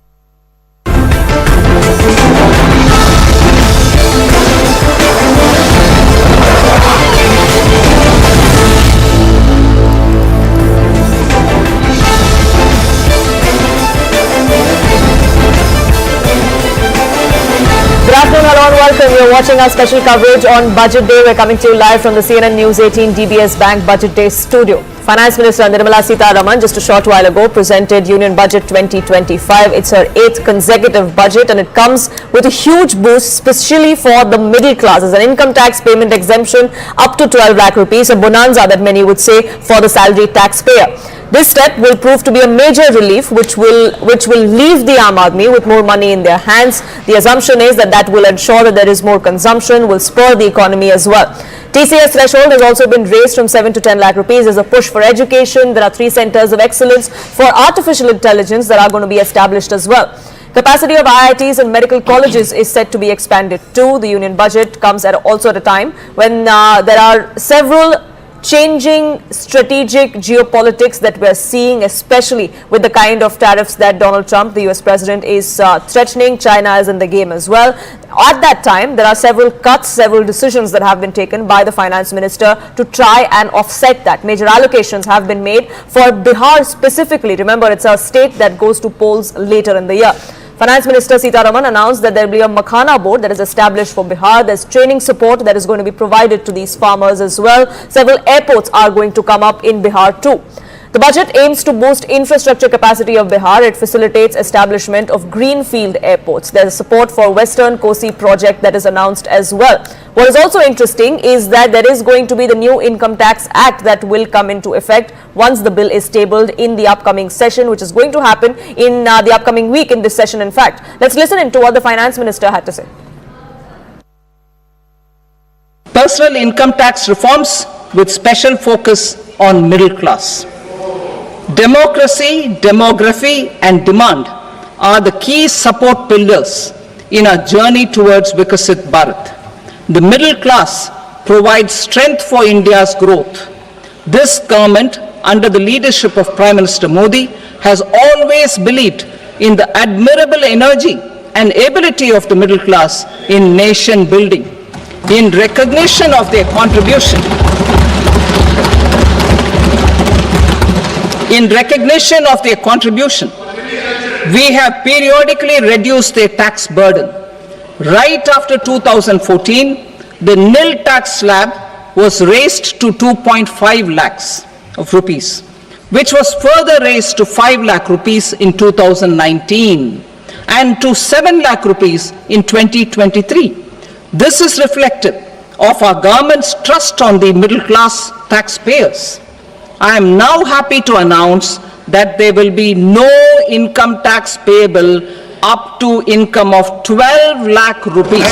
[SPEAKER 20] Good afternoon, hello and welcome. You're watching our special coverage on Budget Day. We're coming to you live from the CNN News 18 DBS Bank Budget Day studio. Finance Minister Nirmala Sitharaman just a short while ago presented Union Budget 2025. It's her 8th consecutive budget and it comes with a huge boost, especially for the middle classes. An income tax payment exemption up to 12 lakh rupees, a bonanza that many would say for the salaried taxpayer. This step will prove to be a major relief which will leave the Aam Aadmi with more money in their hands. The assumption is that will ensure that there is more consumption, will spur the economy as well. TCS threshold has also been raised from 7 to 10 lakh rupees. There's a push for education. There are 3 centers of excellence for artificial intelligence that are going to be established as well. Capacity of IITs and medical colleges is set to be expanded too. The union budget comes also at a time when there are several changing strategic geopolitics that we're seeing, especially with the kind of tariffs that Donald Trump, the US president, is threatening. China is in the game as well. At that time, there are several cuts, several decisions that have been taken by the finance minister to try and offset that. Major allocations have been made for Bihar specifically. Remember, it's a state that goes to polls later in the year. Finance Minister Sitharaman announced that there will be a Makhana board that is established for Bihar. There's training support that is going to be provided to these farmers as well. Several airports are going to come up in Bihar too. The budget aims to boost infrastructure capacity of Bihar. It facilitates establishment of greenfield airports. There's support for Western Kosi project that is announced as well. What is also interesting is that there is going to be the new Income Tax Act that will come into effect once the bill is tabled in the upcoming session, which is going to happen in the upcoming week in this session, in fact. Let's listen into what the Finance Minister had to say.
[SPEAKER 18] Personal income tax reforms with special focus on middle class. Democracy, demography and demand are the key support pillars in our journey towards Viksit Bharat. The middle class provides strength for India's growth. This government, under the leadership of Prime Minister Modi, has always believed in the admirable energy and ability of the middle class in nation building. In recognition of their contribution, we have periodically reduced their tax burden. Right after 2014, the nil tax slab was raised to 2.5 lakhs of rupees, which was further raised to 5 lakh rupees in 2019 and to 7 lakh rupees in 2023. This is reflective of our government's trust on the middle class taxpayers. I am now happy to announce that there will be no income tax payable up to income of 12 lakh rupees.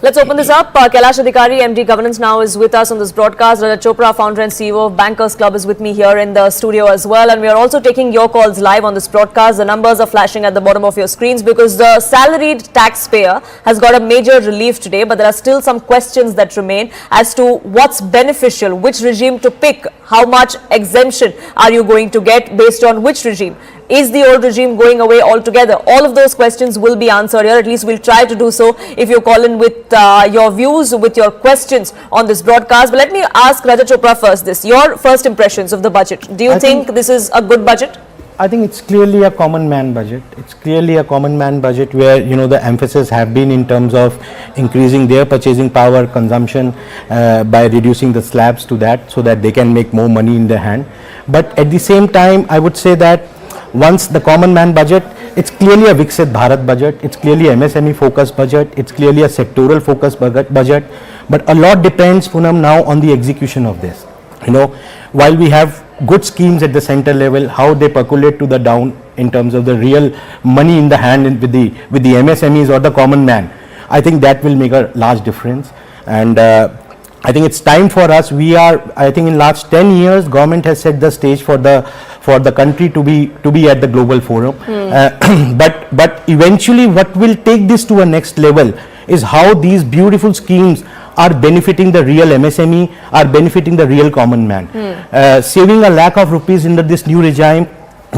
[SPEAKER 20] Let's open this up. Kailash Adhikari, MD Governance Now, is with us on this broadcast. Rajat Chopra, founder and CEO of Bankers Club, is with me here in the studio as well. And we are also taking your calls live on this broadcast. The numbers are flashing at the bottom of your screens because the salaried taxpayer has got a major relief today. But there are still some questions that remain as to what's beneficial, which regime to pick, how much exemption are you going to get based on which regime. Is the old regime going away altogether? All of those questions will be answered here. At least we'll try to do so if you call in with your views, with your questions on this broadcast. But let me ask Rajat Chopra first this. Your first impressions of the budget. Do you think this is a good budget?
[SPEAKER 7] I think it's clearly a common man budget. It's clearly a common man budget where, you know, the emphasis have been in terms of increasing their purchasing power, consumption by reducing the slabs to that so that they can make more money in their hand. But at the same time, I would say that once the common man budget, it's clearly a Viksit Bharat budget, it's clearly a MSME focused budget, it's clearly a sectoral focused budget, but a lot depends, Poonam, now on the execution of this. You know, while we have good schemes at the center level, how they percolate to the down in terms of the real money in the hand with the MSMEs or the common man, I think that will make a large difference. And I think it's time for us. I think in last 10 years, government has set the stage for the country to be at the global forum. But eventually, what will take this to a next level is how these beautiful schemes are benefiting the real MSME, are benefiting the real common man. Saving a lakh of rupees under this new regime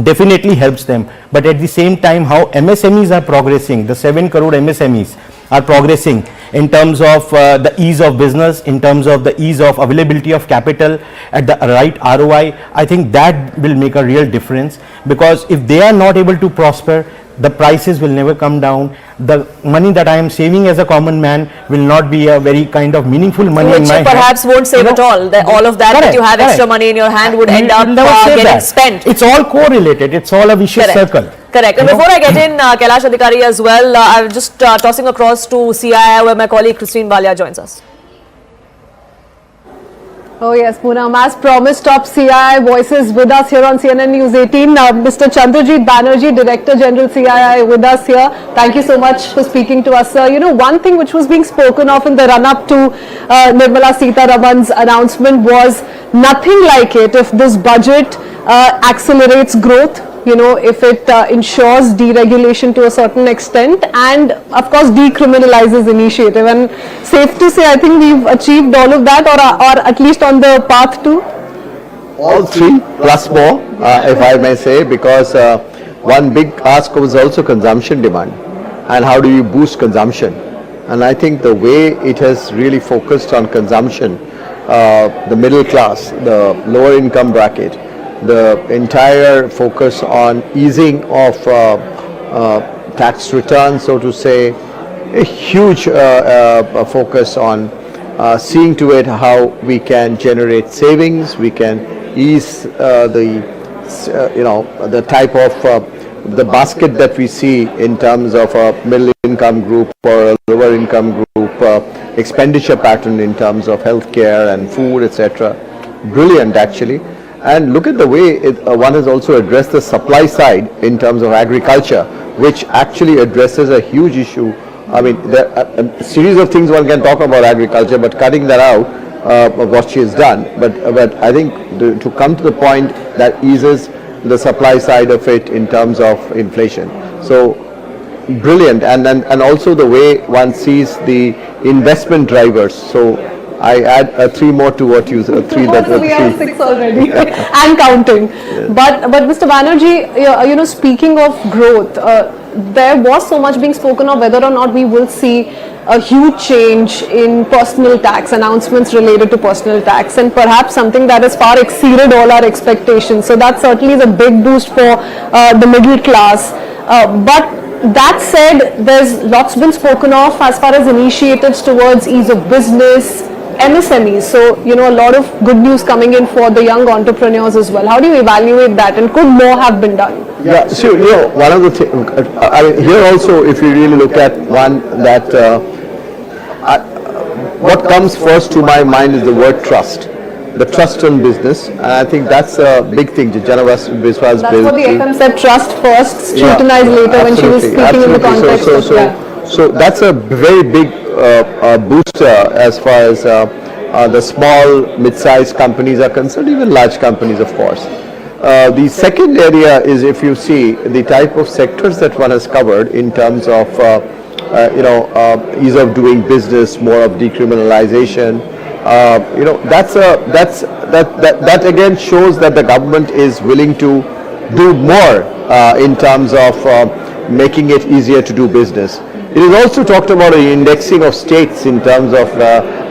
[SPEAKER 7] definitely helps them. But at the same time, how MSMEs are progressing, the 7 crore MSMEs are progressing in terms of the ease of business, in terms of the ease of availability of capital at the right ROI, I think that will make a real difference, because if they are not able to prosper, the prices will never come down. The money that I am saving as a common man will not be a very kind of meaningful money
[SPEAKER 20] which in my you perhaps hand. Won't save at all. All of that, that you have extra money in your hand would end up getting spent.
[SPEAKER 7] It's all correlated. It's all a vicious circle.
[SPEAKER 20] Correct. And before I get in Kailash Adhikari as well, I'm just tossing across to CII where my colleague Christine Walia joins us.
[SPEAKER 12] Oh yes, Poonam, as promised, top CII voices with us here on CNN News 18. Mr. Chandrajit Banerjee, Director General CII, with us here. Thank you so much for speaking to us, sir. You know, one thing which was being spoken of in the run-up to Nirmala Sitharaman's announcement was nothing like it if this budget accelerates growth. You know, if it ensures deregulation to a certain extent and, of course, decriminalizes initiative. And safe to say, I think we've achieved all of that, or at least on the path to?
[SPEAKER 22] All three, plus more, if I may say, because one big ask was also consumption demand. And how do you boost consumption? And I think the way it has really focused on consumption, the middle class, the lower income bracket, the entire focus on easing of tax returns, so to say, a huge focus on seeing to it how we can generate savings, we can ease the type of the basket that we see in terms of a middle income group or a lower income group expenditure pattern in terms of healthcare and food, etc. Brilliant, actually. And look at the way one has also addressed the supply side in terms of agriculture, which actually addresses a huge issue. I mean, there are a series of things one can talk about agriculture, but cutting that out of what she has done. But I think to come to the point that eases the supply side of it in terms of inflation. So brilliant, and also the way one sees the investment drivers. So I add 3 more to what you said. 3 that
[SPEAKER 12] so we have 6 already and counting. Yes. But Mr. Banerjee, you know, speaking of growth, there was so much being spoken of whether or not we will see a huge change in personal tax, announcements related to personal tax, and perhaps something that has far exceeded all our expectations. So that certainly is a big boost for the middle class. But that said, there's lots been spoken of as far as initiatives towards ease of business, MSMEs. So, you know, a lot of good news coming in for the young entrepreneurs as well. How do you evaluate that, and could more have been done?
[SPEAKER 22] Yeah, so, you know, one of the things, I mean, here also, if you really look at one that, what comes first to my mind is the word trust. the trust on business, and I think that's a big thing. Janavas Biswas
[SPEAKER 12] That's what the FM said, trust first, scrutinize later when she was speaking in the context of
[SPEAKER 22] So that's a very big booster as far as the small, mid-sized companies are concerned, even large companies, of course. The second area is, if you see the type of sectors that one has covered in terms of ease of doing business, more of decriminalization. That again shows that the government is willing to do more in terms of making it easier to do business. It is also talked about an indexing of states in terms of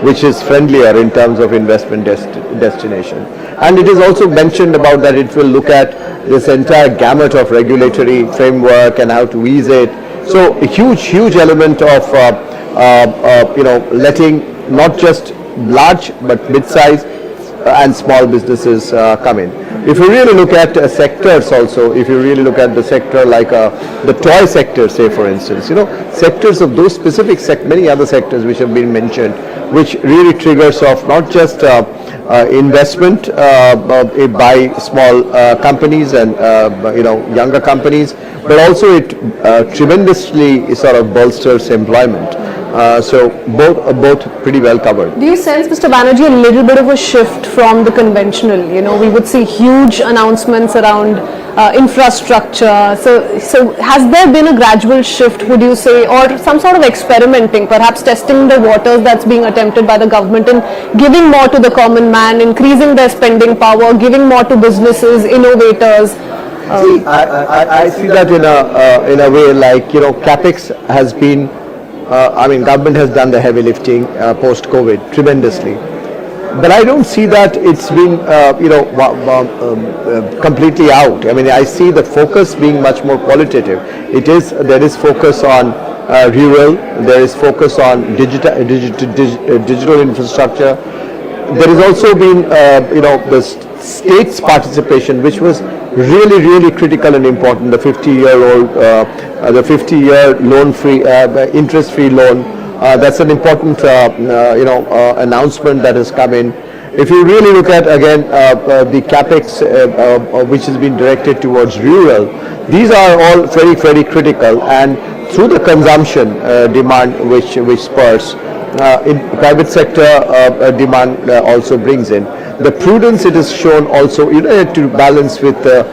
[SPEAKER 22] which is friendlier in terms of investment destination. And it is also mentioned about that it will look at this entire gamut of regulatory framework and how to ease it. So a huge element of letting not just large but mid-sized and small businesses come in. If you really look at sectors also, if you really look at the sector like the toy sector, say for instance, sectors of those specific many other sectors which have been mentioned, which really triggers off not just investment by small companies and younger companies, but also it tremendously sort of bolsters employment. So both pretty well covered.
[SPEAKER 12] Do you sense, Mr. Banerjee, a little bit of a shift from the conventional? We would see huge announcements around infrastructure. So has there been a gradual shift, would you say, or some sort of experimenting, perhaps testing the waters that's being attempted by the government and giving more to the common man, increasing their spending power, giving more to businesses, innovators?
[SPEAKER 22] I see that in a way like, CapEx has been, government has done the heavy lifting post-COVID tremendously. But I don't see that it's been, completely out. I see the focus being much more qualitative. There is focus on rural, there is focus on digital infrastructure. There has also been, the state's participation, which was really critical and important. The 50-year loan-free, interest-free loan. That's an important, announcement that has come in. If you really look at again the capex which has been directed towards rural, these are all very critical, and through the consumption demand which spurs. In private sector demand also brings in the prudence. It is shown also to balance with the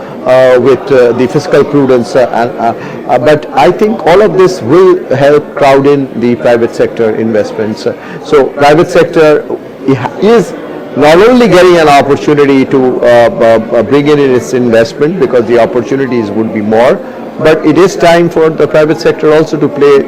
[SPEAKER 22] fiscal prudence, but I think all of this will help crowd in the private sector investments. So private sector is not only getting an opportunity to bring in its investment because the opportunities would be more, but it is time for the private sector also to play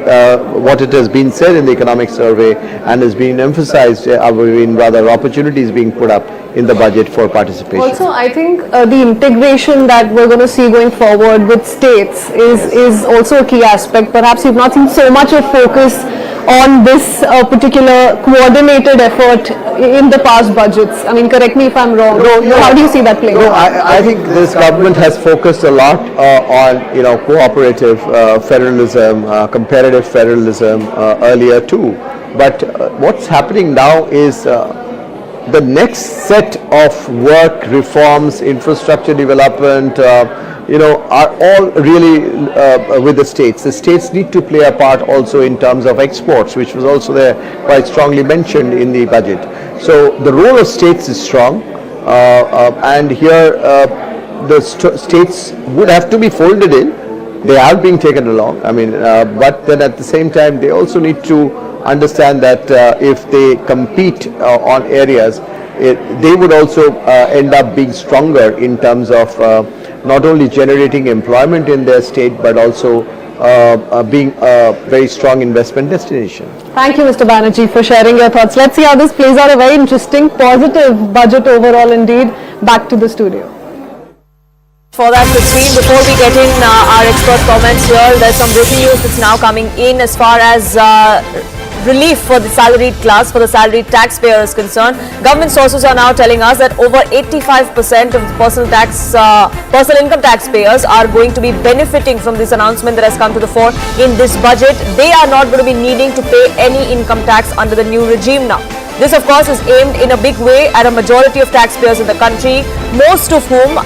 [SPEAKER 22] what it has been said in the economic survey and has been emphasized in rather opportunities being put up in the budget for participation.
[SPEAKER 12] Also, I think the integration that we're going to see going forward with states is also a key aspect. Perhaps you've not seen so much of focus on this particular coordinated effort in the past budgets. Correct me if I'm wrong. How do you see that playing out?
[SPEAKER 22] I think this government has focused a lot on cooperative federalism, comparative federalism earlier too. But what's happening now is the next set of work, reforms, infrastructure development, are all really with the states. The states need to play a part also in terms of exports, which was also there quite strongly mentioned in the budget. So the role of states is strong, and here the states would have to be folded in. They are being taken along. But then at the same time, they also need to understand that if they compete on areas, they would also end up being stronger in terms of not only generating employment in their state, but also being a very strong investment destination.
[SPEAKER 12] Thank you, Mr. Banerjee, for sharing your thoughts. Let's see how this plays out. A very interesting, positive budget overall indeed. Back to the studio.
[SPEAKER 20] For that, Christine, before we get in our expert comments here, there's some breaking news that's now coming in as far as relief for the salaried class, for the salaried taxpayer is concerned. Government sources are now telling us that over 85% of personal income taxpayers are going to be benefiting from this announcement that has come to the fore in this budget. They are not going to be needing to pay any income tax under the new regime now. This, of course, is aimed in a big way at a majority of taxpayers in the country, most of whom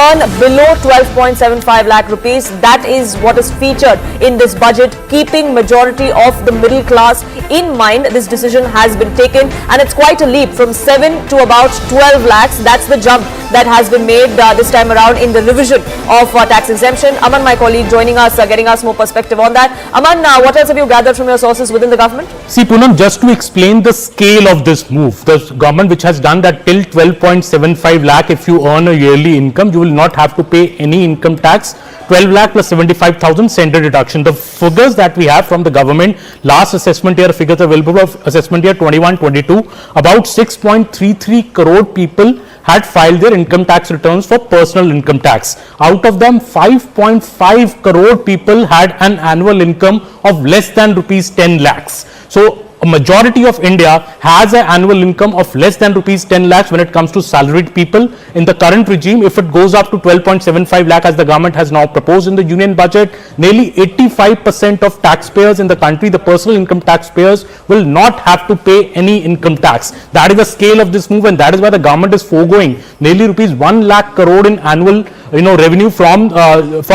[SPEAKER 20] earn below 12.75 lakh rupees. That is what is featured in this budget, keeping majority of the middle class in mind. This decision has been taken, and it's quite a leap from 7 to about 12 lakhs. That's the jump that has been made this time around in the revision of tax exemption. Aman, my colleague, joining us, getting us more perspective on that. Aman, what else have you gathered from your sources within the government?
[SPEAKER 8] See, Poonam, just to explain the scale of this move, the government which has done that till 12.75 lakh, if you earn a yearly income, you will not have to pay any income tax. 12 lakh plus 75,000 center deduction. The figures that we have from the government, last assessment year figures available of assessment year 21-22, about 6.33 crore people had filed their income tax returns for personal income tax. Out of them, 5.5 crore people had an annual income of less than rupees 10 lakhs. So a majority of India has an annual income of less than rupees 10 lakhs when it comes to salaried people. In the current regime, if it goes up to 12.75 lakh as the government has now proposed in the union budget, nearly 85% of taxpayers in the country, the personal income taxpayers, will not have to pay any income tax. That is the scale of this move, and that is why the government is foregoing nearly rupees 1 lakh crore in annual revenue from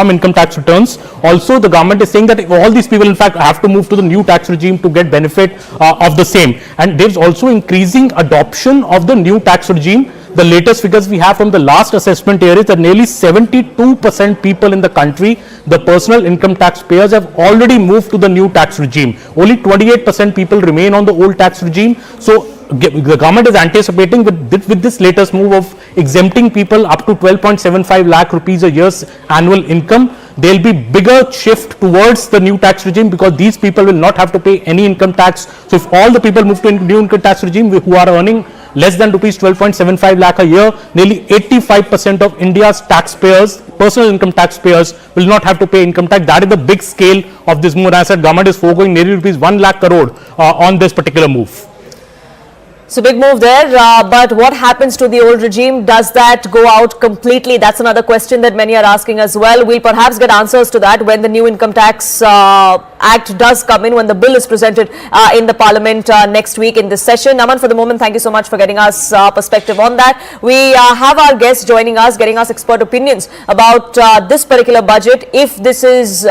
[SPEAKER 8] income tax returns. Also, the government is saying that all these people in fact have to move to the new tax regime to get benefit of the same, and there's also increasing adoption of the new tax regime. The latest figures we have from the last assessment year is that nearly 72% people in the country, the personal income taxpayers, have already moved to the new tax regime. Only 28% people remain on the old tax regime. So the government is anticipating with this latest move of exempting people up to 12.75 lakh rupees a year's annual income, there will be bigger shift towards the new tax regime, because these people will not have to pay any income tax. So if all the people move to new income tax regime who are earning less than rupees 12.75 lakh a year, nearly 85% of India's taxpayers, personal income taxpayers, will not have to pay income tax. That is the big scale of this move. As I said, government is foregoing nearly rupees 1 lakh crore on this particular move.
[SPEAKER 20] So big move there, but what happens to the old regime? Does that go out completely? That's another question that many are asking as well. We'll perhaps get answers to that when the new income tax act does come in, when the bill is presented in the parliament next week in this session. Naman, for the moment, thank you so much for getting us perspective on that. We have our guests joining us, getting us expert opinions about this particular budget. If this is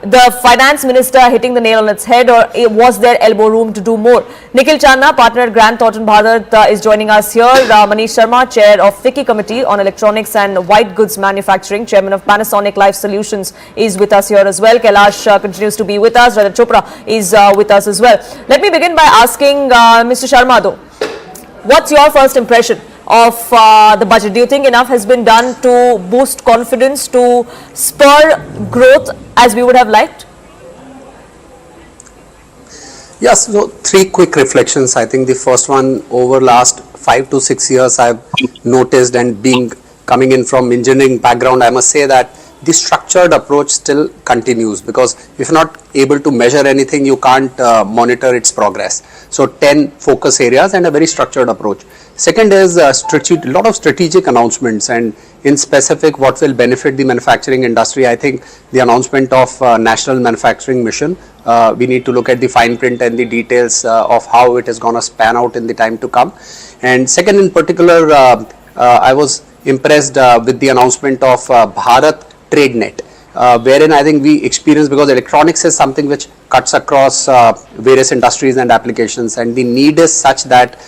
[SPEAKER 20] the finance minister hitting the nail on its head, or was there elbow room to do more? Nikhil Channa, partner at Grant Thornton Bharat, is joining us here. Manish Sharma, chair of Ficci Committee on Electronics and White Goods Manufacturing, chairman of Panasonic Life Solutions, is with us here as well. Kailash continues to be with us. Rajat Chopra is with us as well. Let me begin by asking Mr. Sharma though, what's your first impression of the budget? Do you think enough has been done to boost confidence, to spur growth as we would have liked?
[SPEAKER 9] Yes, so three quick reflections. I think the first one, over last 5 to 6 years, I've noticed, and coming in from engineering background, I must say that the structured approach still continues, because if you're not able to measure anything, you can't monitor its progress. So 10 focus areas and a very structured approach. Second is a lot of strategic announcements, and in specific what will benefit the manufacturing industry. I think the announcement of National Manufacturing Mission, we need to look at the fine print and the details of how it is going to span out in the time to come. And second in particular, I was impressed with the announcement of Bharat TradeNet, wherein I think we experience, because electronics is something which cuts across various industries and applications, and the need is such that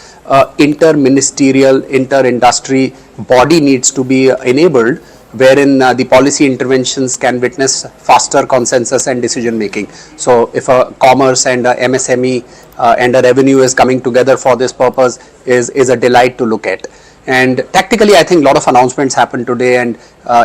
[SPEAKER 9] inter-ministerial, inter-industry body needs to be enabled, wherein the policy interventions can witness faster consensus and decision making. So if a commerce and a MSME and a revenue is coming together for this purpose, is a delight to look at. And tactically, I think a lot of announcements happened today, and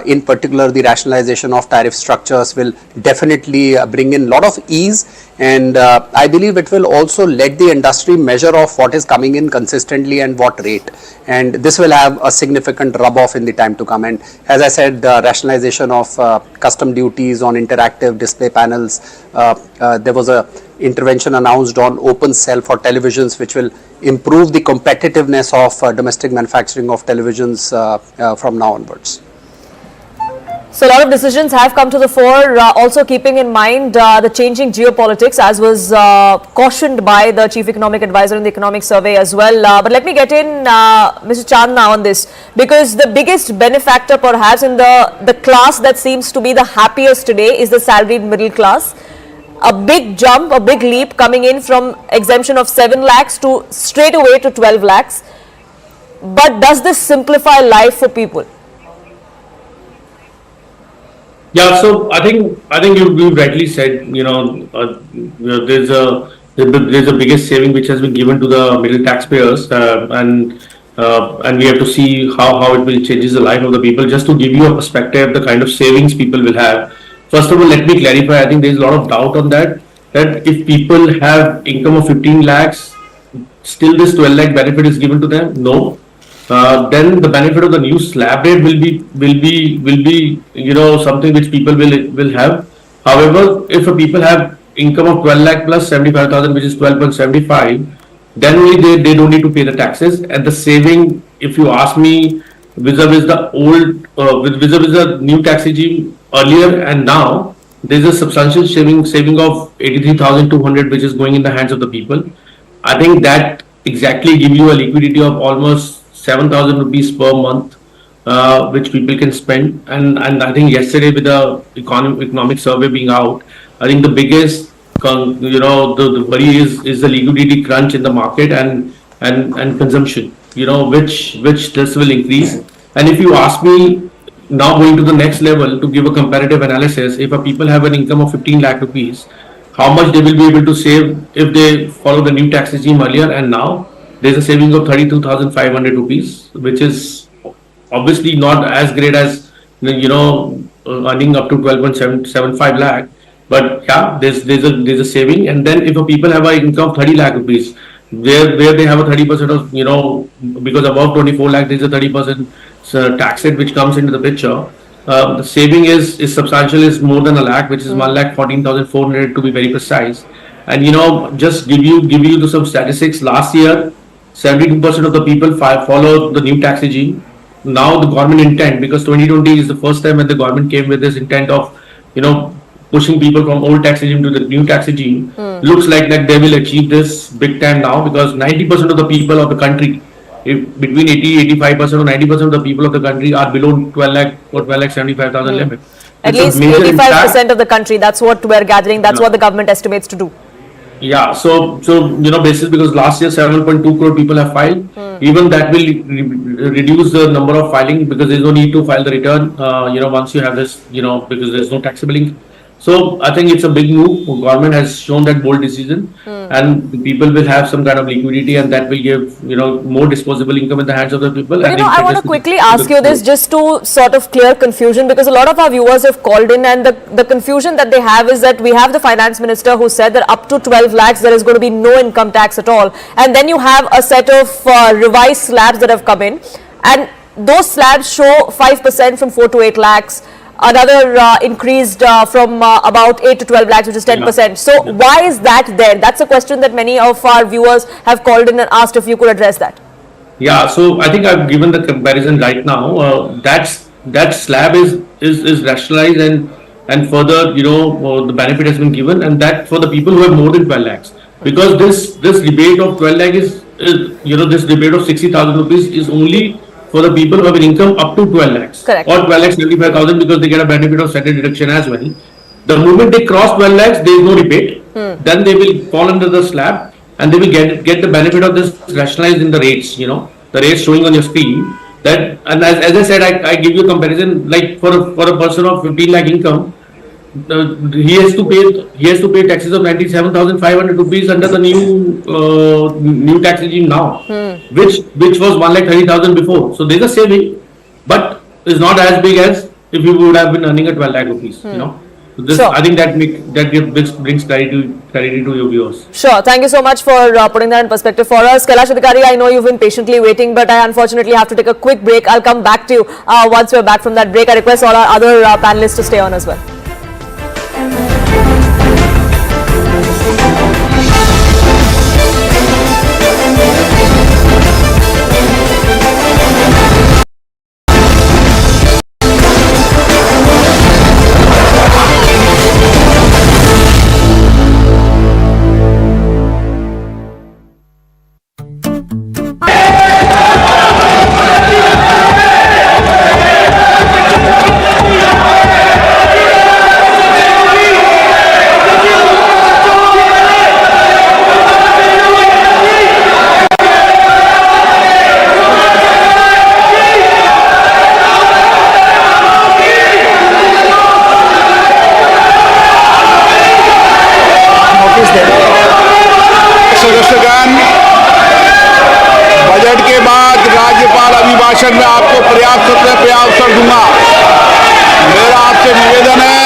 [SPEAKER 9] in particular the rationalization of tariff structures will definitely bring in a lot of ease, and I believe it will also let the industry measure of what is coming in consistently and what rate, and this will have a significant rub off in the time to come. And as I said, the rationalization of custom duties on interactive display panels, there was a intervention announced on open cell for televisions, which will improve the competitiveness of domestic manufacturing of televisions from now onwards.
[SPEAKER 20] So a lot of decisions have come to the fore, also keeping in mind the changing geopolitics, as was cautioned by the Chief Economic Advisor in the Economic Survey as well. But let me get in Mr. Chand now on this, because the biggest benefactor perhaps in the class that seems to be the happiest today is the salaried middle class. A big jump, a big leap coming in from exemption of 7 lakhs to straight away to 12 lakhs. But does this simplify life for people?
[SPEAKER 10] Yeah, so I think you rightly said, there's a biggest saving which has been given to the middle taxpayers, and we have to see how it will changes the life of the people. Just to give you a perspective, the kind of savings people will have. First of all, let me clarify. I think there is a lot of doubt on that if people have income of 15 lakhs, still this 12 lakh benefit is given to them. No. Then the benefit of the new slab rate will be something which people will have. However, if people have income of 12 lakh plus 75,000, which is 12.75, then only they don't need to pay the taxes. And the saving, if you ask me, vis-a-vis the old, vis-a-vis the new tax regime earlier and now, there is a substantial saving of 83,200, which is going in the hands of the people. I think that exactly give you a liquidity of almost 7,000 rupees per month, which people can spend. And I think yesterday with the economic survey being out, I think the biggest the worry is the liquidity crunch in the market and consumption, which this will increase. And if you ask me, now going to the next level to give a comparative analysis, if a people have an income of 15 lakh rupees, how much they will be able to save if they follow the new tax regime earlier and now? There's a saving of 32,500 rupees, which is obviously not as great as earning up to 12.75 lakh. But yeah, there's a saving. And then if a people have an income of 30 lakh rupees, where they have a 30% of because above 24 lakh there's a 30% tax rate which comes into the picture. The saving is substantial, is more than a lakh, which is 1,14,400 to be very precise. And just give you some statistics. Last year, 72% of the people followed the new tax regime. Now the government intent, because 2020 is the first time when the government came with this intent of pushing people from old tax regime to the new tax regime, looks like they will achieve this big time now, because 90% of the people of the country, between 85% or 90% of the people of the country are below 12 lakh or 12 lakh 75,000 limit.
[SPEAKER 20] At least 85% of the country, that's what we're gathering, that's what the government estimates to do.
[SPEAKER 10] Yeah, so basis, because last year 7.2 crore people have filed, even that will reduce the number of filing, because there's no need to file the return, once you have this, because there's no taxable income. So I think it's a big move. Government has shown that bold decision, and people will have some kind of liquidity, and that will give more disposable income in the hands of the people.
[SPEAKER 20] But I want to quickly ask you this, just to sort of clear confusion, because a lot of our viewers have called in, and the confusion that they have is that we have the finance minister who said that up to 12 lakhs there is going to be no income tax at all, and then you have a set of revised slabs that have come in, and those slabs show 5% from 4 to 8 lakhs. Another increased from about 8 to 12 lakhs, which is 10%. So why is that there? That's a question that many of our viewers have called in and asked if you could address that.
[SPEAKER 10] Yeah, so I think I've given the comparison right now. That slab is rationalized and further, the benefit has been given, and that for the people who have more than 12 lakhs. Because this rebate of 12 lakh is this rebate of 60,000 rupees is only for the people who have an income up to 12 lakhs.
[SPEAKER 20] Correct.
[SPEAKER 10] Or 12 lakhs 75,000, because they get a benefit of standard deduction as well. The moment they cross 12 lakhs, there is no rebate. Then they will fall under the slab, and they will get the benefit of this rationalized in the rates. The rates showing on your screen. That, and as I said, I give you a comparison. Like for a person of 15 lakh income, he has to pay taxes of 97,500 rupees under the new tax regime now, which was 1,30,000 before. So there's a saving, but it's not as big as if you would have been earning a 12 lakh rupees. So this, I think that brings clarity to your viewers.
[SPEAKER 20] Sure. Thank you so much for putting that in perspective for us. Kailash Adhikari, I know you've been patiently waiting, but I unfortunately have to take a quick break. I'll come back to you once we're back from that break. I request all our other panelists to stay on as well.
[SPEAKER 17] भाषण में आपको पर्याप्त अवसर दूंगा। मेरा आपसे निवेदन है,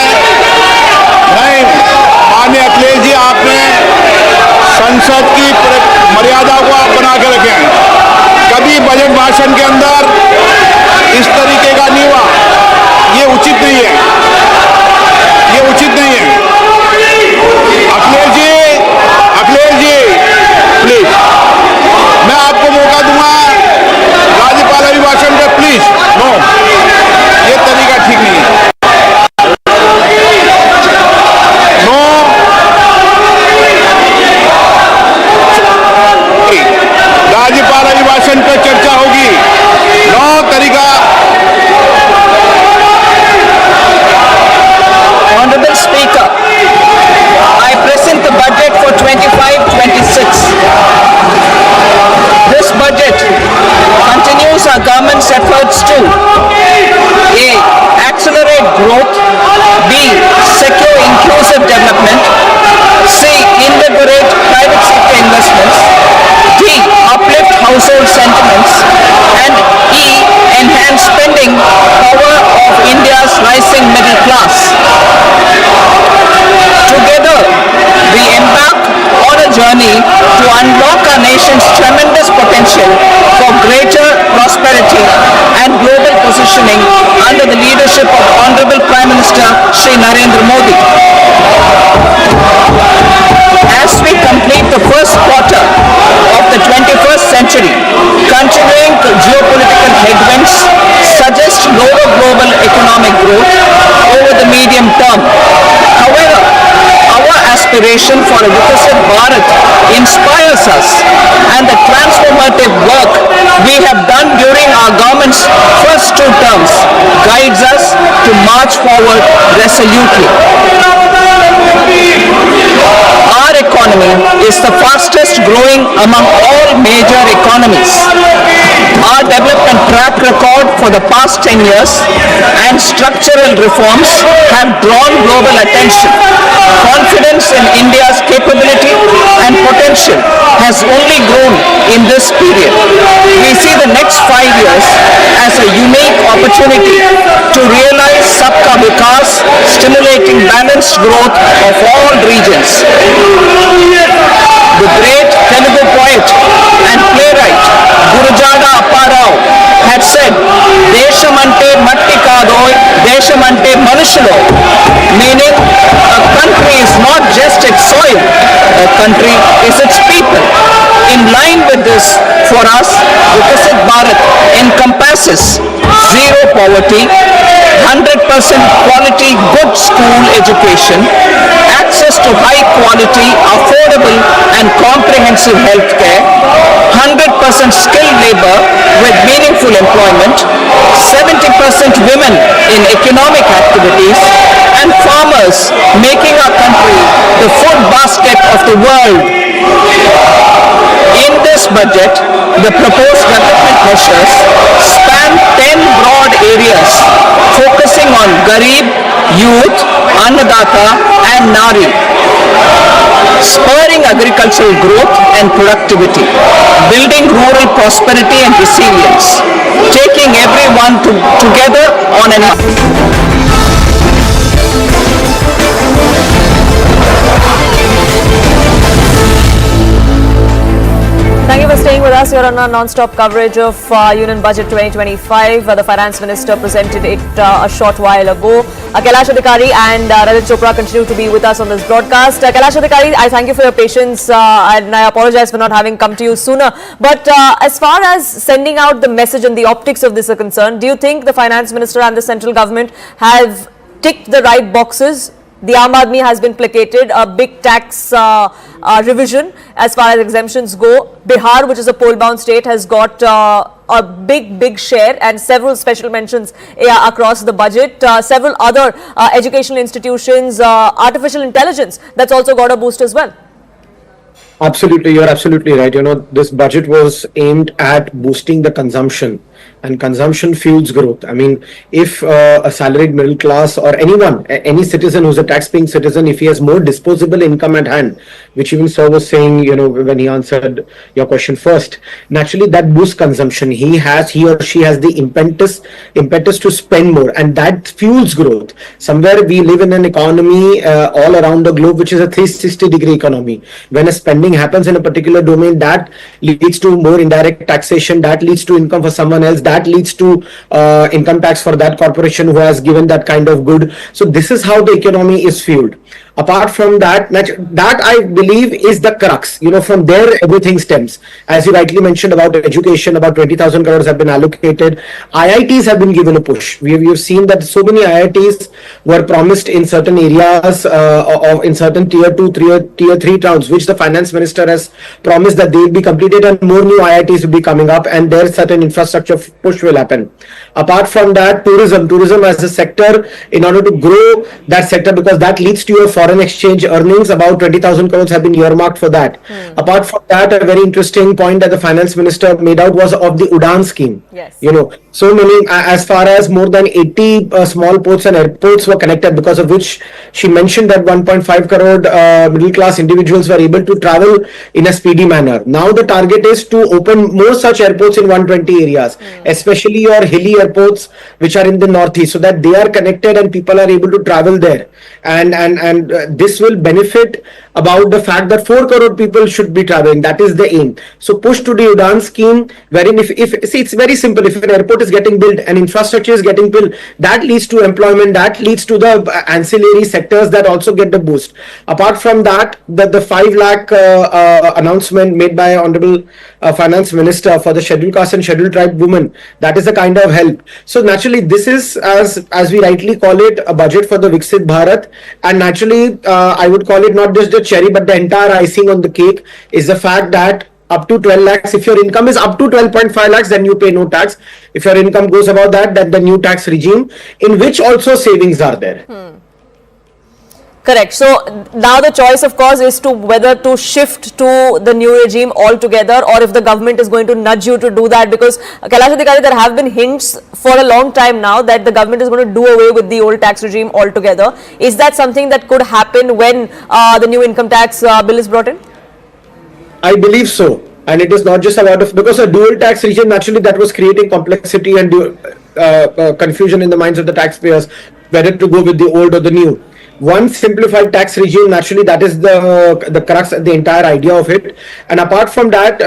[SPEAKER 17] नहीं माननीय अखिलेश जी, आपने संसद की मर्यादा को आप बना के रखें। कभी बजट भाषण के अंदर इस तरीके का नहीं हुआ, ये उचित नहीं है, ये उचित नहीं है। अखिलेश जी प्लीज, मैं आपको मौका दूंगा राज्यपाल अभिभाषण पे, प्लीज। नो, ये तरीका ठीक नहीं है। नो, राज्यपाल अभिभाषण पे चर्चा होगी। नो तरीका।
[SPEAKER 18] Honorable Speaker, I present the budget for 25-26. This budget continues our government's efforts to A. Accelerate growth, B. Secure inclusive development, C. Invigorate private sector investments, D. Uplift household sentiments, and E. Enhance spending power of India's rising middle class. Together, we embark on a journey to unlock our nation's tremendous potential for greater prosperity and global positioning under the leadership of Honorable Prime Minister Shri Narendra Modi. As we complete the first quarter of the 21st century, continuing geopolitical headwinds suggest lower global economic growth over the medium term. However, our aspiration for a Viksit Bharat inspires us, and the transformative work we have done during our government's first 2 terms guides us to march forward resolutely. Our economy is the fastest growing among all major economies. Our development track record for the past 10 years and structural reforms have drawn global attention. Confidence in India's capability and potential has only grown in this period. We see the next 5 years as a unique opportunity to realize Sabka Vikas, stimulating balanced growth of all regions. The great Telugu poet and playwright Gurujada Apparao had said, "Deshamante matti kaadoi, deshamante manushalo," meaning a country is not just its soil, a country is its people. In line with this, for us, Viksit Bharat encompasses zero poverty, 100% quality good school education, access to high quality, affordable and comprehensive health care, 100% skilled labor with meaningful employment, 70% women in economic activities, and farmers making our country the food basket of the world. In this budget, the proposed development measures span 10 broad areas, focusing on Garib, youth, Annadata and Nari, spurring agricultural growth and productivity, building rural prosperity and resilience, taking everyone together on an
[SPEAKER 20] Thank you for staying with us. You're on our non-stop coverage of Union Budget 2025. The Finance Minister presented it a short while ago. Kailash Adhikari and Rajat Chopra continue to be with us on this broadcast. Kailash Adhikari, I thank you for your patience and I apologize for not having come to you sooner. But as far as sending out the message and the optics of this are concerned, do you think the Finance Minister and the central government have ticked the right boxes? The Aam Aadmi has been placated, a big tax revision as far as exemptions go. Bihar, which is a poll-bound state, has got a big share and several special mentions across the budget. Several other educational institutions, artificial intelligence, that's also got a boost as well.
[SPEAKER 13] Absolutely, you're absolutely right. You know, this budget was aimed at boosting the consumption and consumption fuels growth. I mean, if a salaried middle class or anyone, any citizen who's a tax-paying citizen, if he has more disposable income at hand, which even sir was saying, you know, when he answered your question first, naturally that boosts consumption. He or she has the impetus to spend more, and that fuels growth. Somewhere we live in an economy all around the globe, which is a 360-degree economy. When a spending happens in a particular domain, that leads to more indirect taxation, that leads to income for someone else, that leads to income tax for that corporation who has given that kind of good. So this is how the economy is fueled. Apart from that, that I believe is the crux. You know, from there everything stems. As you rightly mentioned about education, about 20,000 crores have been allocated. IITs have been given a push. We've seen that so many IITs were promised in certain areas, in certain tier 2, tier 3 towns, which the finance minister has promised that they will be completed, and more new IITs will be coming up, and there certain infrastructure push will happen. Apart from that, tourism as a sector, in order to grow that sector, because that leads to your foreign exchange earnings, about 20,000 crores have been earmarked for that. Apart from that, a very interesting point that the finance minister made out was of the UDAN scheme.
[SPEAKER 20] Yes.
[SPEAKER 13] You know, so many, as far as more than 80 small ports and airports were connected, because of which she mentioned that 1.5 crore middle class individuals were able to travel in a speedy manner. Now the target is to open more such airports in 120 areas, especially your hilly airports which are in the northeast, so that they are connected and people are able to travel there. And this will benefit about the fact that 4 crore people should be traveling. That is the aim. So push to the UDAN scheme, wherein if see, it's very simple. If an airport is getting built and infrastructure is getting built, that leads to employment, that leads to the ancillary sectors that also get the boost. Apart from that, the 5 lakh announcement made by Honorable Finance Minister for the scheduled caste and scheduled tribe women, that is a kind of help. So naturally, this is, as we rightly call it, a budget for the Viksit Bharat, and naturally I would call it not just the cherry but the entire icing on the cake is the fact that up to 12 lakhs, if your income is up to 12.5 lakhs, then you pay no tax. If your income goes above that, then the new tax regime, in which also savings are there.
[SPEAKER 20] Correct. So now the choice, of course, is to whether to shift to the new regime altogether, or if the government is going to nudge you to do that, because Kailash Adhikari, there have been hints for a long time now that the government is going to do away with the old tax regime altogether. Is that something that could happen when the new income tax bill is brought in?
[SPEAKER 13] I believe so. And it is not just about, because a dual tax regime, naturally that was creating complexity and confusion in the minds of the taxpayers, whether to go with the old or the new. One simplified tax regime, naturally that is the crux, the entire idea of it. And apart from that,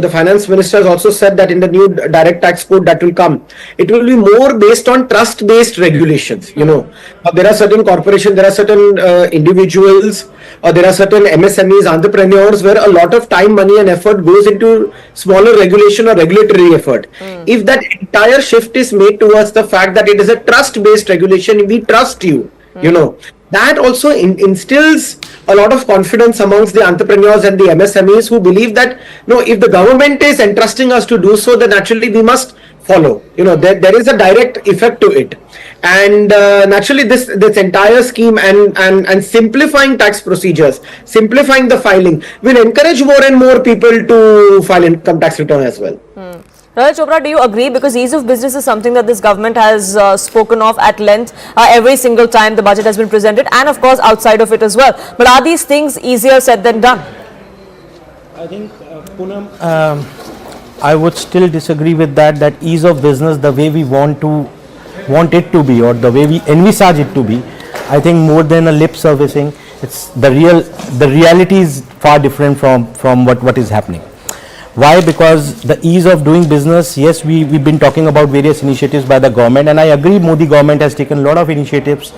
[SPEAKER 13] the finance minister has also said that in the new direct tax code that will come, it will be more based on trust-based regulations. You know, there are certain corporations, there are certain individuals, or there are certain MSMEs, entrepreneurs, where a lot of time, money and effort goes into smaller regulation or regulatory effort. If that entire shift is made towards the fact that it is a trust-based regulation, we trust you, you know, that also instills a lot of confidence amongst the entrepreneurs and the MSMEs who believe that, no, if the government is entrusting us to do so, then naturally we must follow. You know, there is a direct effect to it. And naturally this entire scheme and simplifying tax procedures, simplifying the filing, will encourage more and more people to file income tax return as well.
[SPEAKER 20] Rajat Chopra, do you agree? Because ease of business is something that this government has spoken of at length every single time the budget has been presented, and of course outside of it as well. But are these things easier said than done?
[SPEAKER 7] I think, Poonam, I would still disagree with that ease of business, the way we want it to be, or the way we envisage it to be, I think more than a lip servicing, it's the reality is far different from what is happening. Why? Because the ease of doing business, yes, we've been talking about various initiatives by the government, and I agree Modi government has taken a lot of initiatives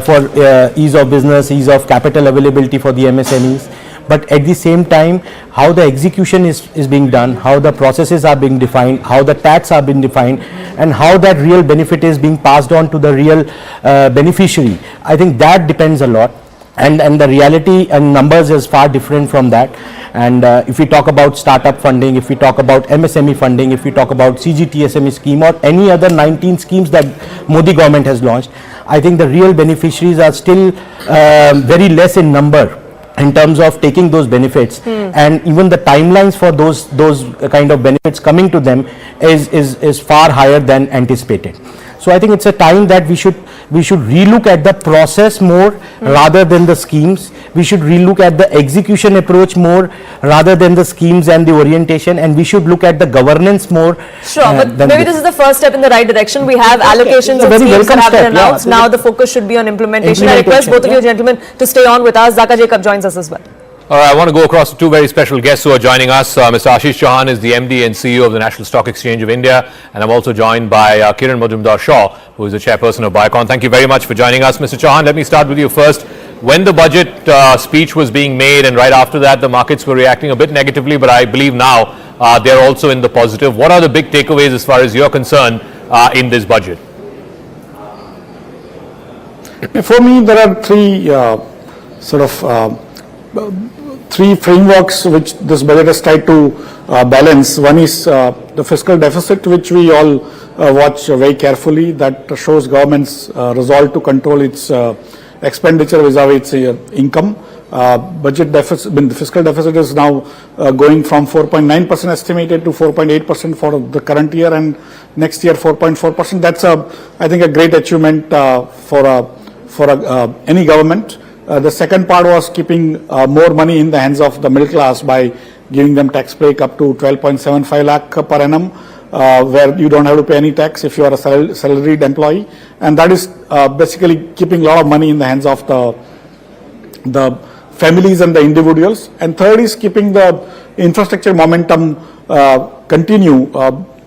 [SPEAKER 7] for ease of business, ease of capital availability for the MSMEs. But at the same time, how the execution is being done, how the processes are being defined, how the tax are being defined, and how that real benefit is being passed on to the real beneficiary, I think that depends a lot. And the reality and numbers is far different from that. And if we talk about startup funding, if we talk about MSME funding, if we talk about CGTSME scheme or any other 19 schemes that Modi government has launched, I think the real beneficiaries are still very less in number in terms of taking those benefits, and even the timelines for those kind of benefits coming to them is far higher than anticipated. So I think it's a time that we should relook at the process more rather than the schemes. We should relook at the execution approach more rather than the schemes and the orientation, and we should look at the governance more.
[SPEAKER 20] Sure, but maybe this is the first step in the right direction. We have allocations and schemes that have been announced. Now the focus should be on implementation. I request both of you gentlemen to stay on with us. Zaka Jacob joins us as well.
[SPEAKER 2] All right, I want to go across to two very special guests who are joining us. Mr. Ashish Chauhan is the MD and CEO of the National Stock Exchange of India, and I'm also joined by Kiran Majumdar-Shaw, who is the chairperson of Biocon. Thank you very much for joining us. Mr. Chauhan, let me start with you first. When the budget speech was being made and right after that, the markets were reacting a bit negatively, but I believe now they're also in the positive. What are the big takeaways as far as you're concerned in this budget?
[SPEAKER 14] For me, there are three three frameworks which this budget has tried to balance. One is the fiscal deficit, which we all watch very carefully. That shows government's resolve to control its expenditure vis-a-vis its income. Budget deficit, the fiscal deficit is now going from 4.9% estimated to 4.8% for the current year, and next year 4.4%. That's I think a great achievement for any government. The second part was keeping more money in the hands of the middle class by giving them tax break up to 12.75 lakh per annum, where you don't have to pay any tax if you are a salaried employee, and that is basically keeping a lot of money in the hands of the families and the individuals. And third is keeping the infrastructure momentum continue.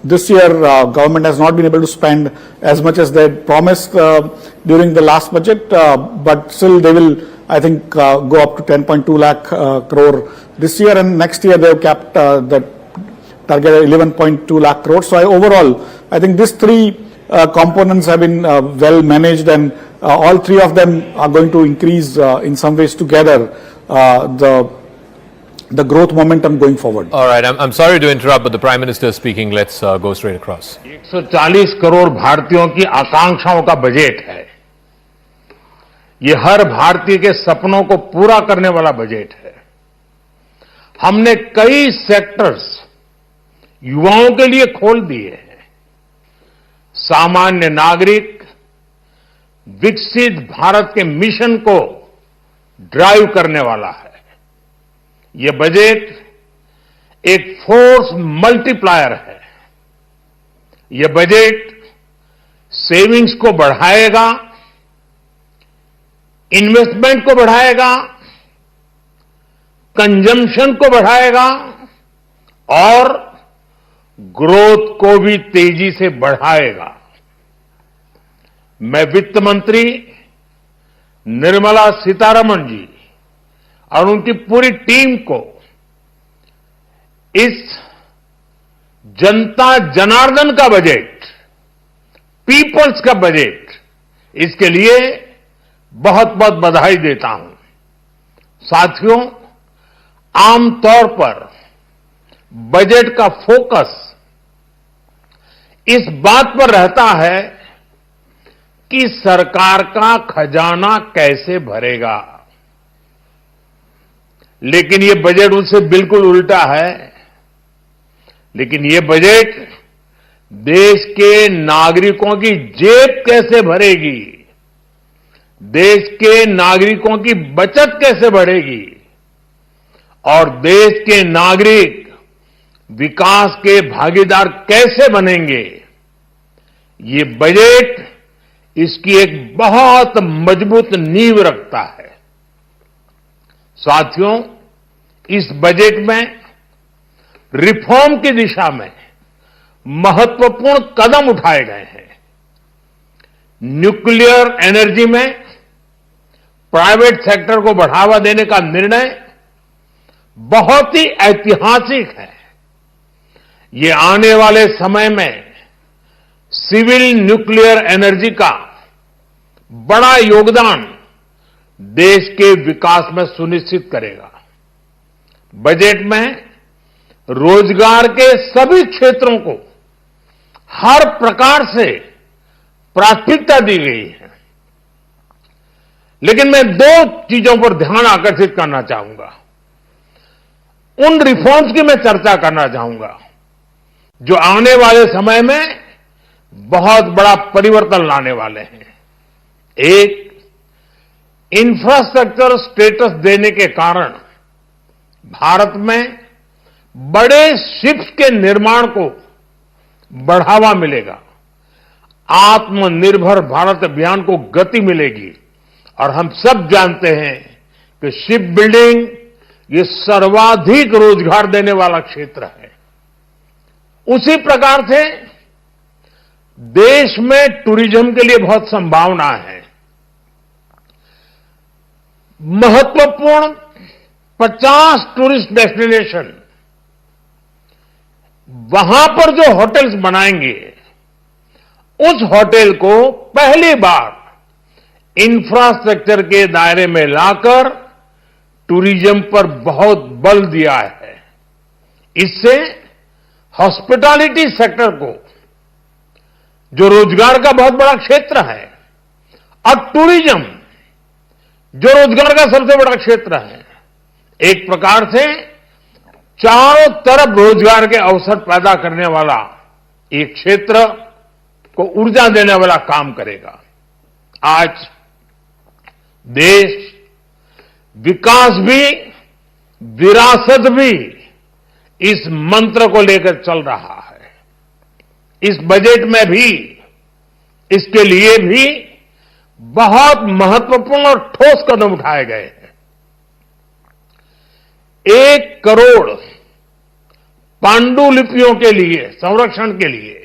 [SPEAKER 14] This year, government has not been able to spend as much as they promised during the last budget, but still they will, I think, go up to 10.2 lakh crore this year, and next year they have capped the target at 11.2 lakh crore. So overall, I think these three components have been well managed, and all three of them are going to increase in some ways together the growth momentum going forward.
[SPEAKER 2] All right, I'm sorry to interrupt, but the Prime Minister is speaking. Let's go straight across.
[SPEAKER 16] 140 crore भारतीयों की आकांक्षाओं का budget है। ये हर भारतीय के सपनों को पूरा करने वाला बजट है। हमने कई सेक्टर्स युवाओं के लिए खोल दिए हैं। सामान्य नागरिक विकसित भारत के मिशन को ड्राइव करने वाला है। ये बजट एक फोर्स मल्टीप्लायर है। ये बजट सेविंग्स को बढ़ाएगा, इन्वेस्टमेंट को बढ़ाएगा, कंजम्पशन को बढ़ाएगा और ग्रोथ को भी तेजी से बढ़ाएगा। मैं वित्त मंत्री निर्मला सीतारमण जी और उनकी पूरी टीम को इस जनता जनार्दन का बजट, पीपल्स का बजट, इसके लिए बहुत बहुत बधाई देता हूं। साथियों, आमतौर पर बजट का फोकस इस बात पर रहता है कि सरकार का खजाना कैसे भरेगा, लेकिन ये बजट उससे बिल्कुल उल्टा है। लेकिन ये बजट देश के नागरिकों की जेब कैसे भरेगी, देश के नागरिकों की बचत कैसे बढ़ेगी और देश के नागरिक विकास के भागीदार कैसे बनेंगे, ये बजट इसकी एक बहुत मजबूत नींव रखता है। साथियों, इस बजट में रिफॉर्म की दिशा में महत्वपूर्ण कदम उठाए गए हैं। न्यूक्लियर एनर्जी में प्राइवेट सेक्टर को बढ़ावा देने का निर्णय बहुत ही ऐतिहासिक है। ये आने वाले समय में सिविल न्यूक्लियर एनर्जी का बड़ा योगदान देश के विकास में सुनिश्चित करेगा। बजट में रोजगार के सभी क्षेत्रों को हर प्रकार से प्राथमिकता दी गई है। लेकिन मैं दो चीजों पर ध्यान आकर्षित करना चाहूंगा। उन रिफॉर्म्स की मैं चर्चा करना चाहूंगा जो आने वाले समय में बहुत बड़ा परिवर्तन लाने वाले हैं। एक, इंफ्रास्ट्रक्चर स्टेटस देने के कारण भारत में बड़े शिप्स के निर्माण को बढ़ावा मिलेगा, आत्मनिर्भर भारत अभियान को गति मिलेगी। और हम सब जानते हैं कि शिप बिल्डिंग ये सर्वाधिक रोजगार देने वाला क्षेत्र है। उसी प्रकार से देश में टूरिज्म के लिए बहुत संभावना है। महत्वपूर्ण 50 टूरिस्ट डेस्टिनेशन, वहां पर जो होटल्स बनाएंगे, उस होटल को पहली बार इंफ्रास्ट्रक्चर के दायरे में लाकर टूरिज्म पर बहुत बल दिया है। इससे हॉस्पिटैलिटी सेक्टर को, जो रोजगार का बहुत बड़ा क्षेत्र है, और टूरिज्म जो रोजगार का सबसे बड़ा क्षेत्र है, एक प्रकार से चारों तरफ रोजगार के अवसर पैदा करने वाला एक क्षेत्र को ऊर्जा देने वाला काम करेगा। आज देश विकास भी विरासत भी इस मंत्र को लेकर चल रहा है। इस बजट में भी इसके लिए भी बहुत महत्वपूर्ण और ठोस कदम उठाए गए हैं। 1 करोड़ पांडुलिपियों के लिए संरक्षण के लिए,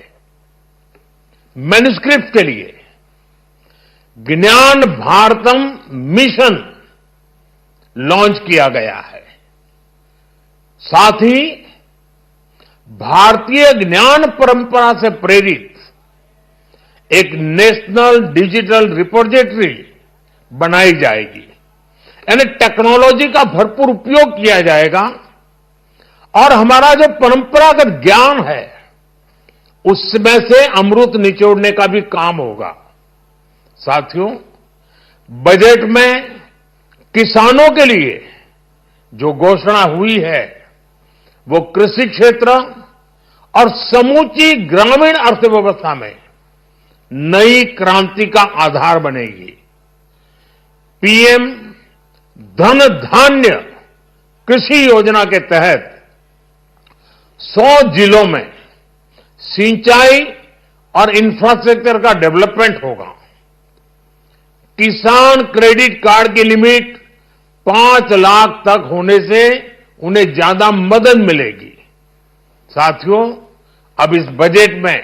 [SPEAKER 16] मैन्युस्क्रिप्ट के लिए ज्ञान भारतम मिशन लॉन्च किया गया है। साथ ही भारतीय ज्ञान परंपरा से प्रेरित एक नेशनल डिजिटल रिपोजिटरी बनाई जाएगी। यानी टेक्नोलॉजी का भरपूर उपयोग किया जाएगा और हमारा जो परंपरागत ज्ञान है उसमें से अमृत निचोड़ने का भी काम होगा। साथियों, बजट में किसानों के लिए जो घोषणा हुई है वो कृषि क्षेत्र और समूची ग्रामीण अर्थव्यवस्था में नई क्रांति का आधार बनेगी। पीएम धन धान्य कृषि योजना के तहत 100 जिलों में सिंचाई और इंफ्रास्ट्रक्चर का डेवलपमेंट होगा। किसान क्रेडिट कार्ड की लिमिट 5 लाख तक होने से उन्हें ज्यादा मदद मिलेगी। साथियों, अब इस बजट में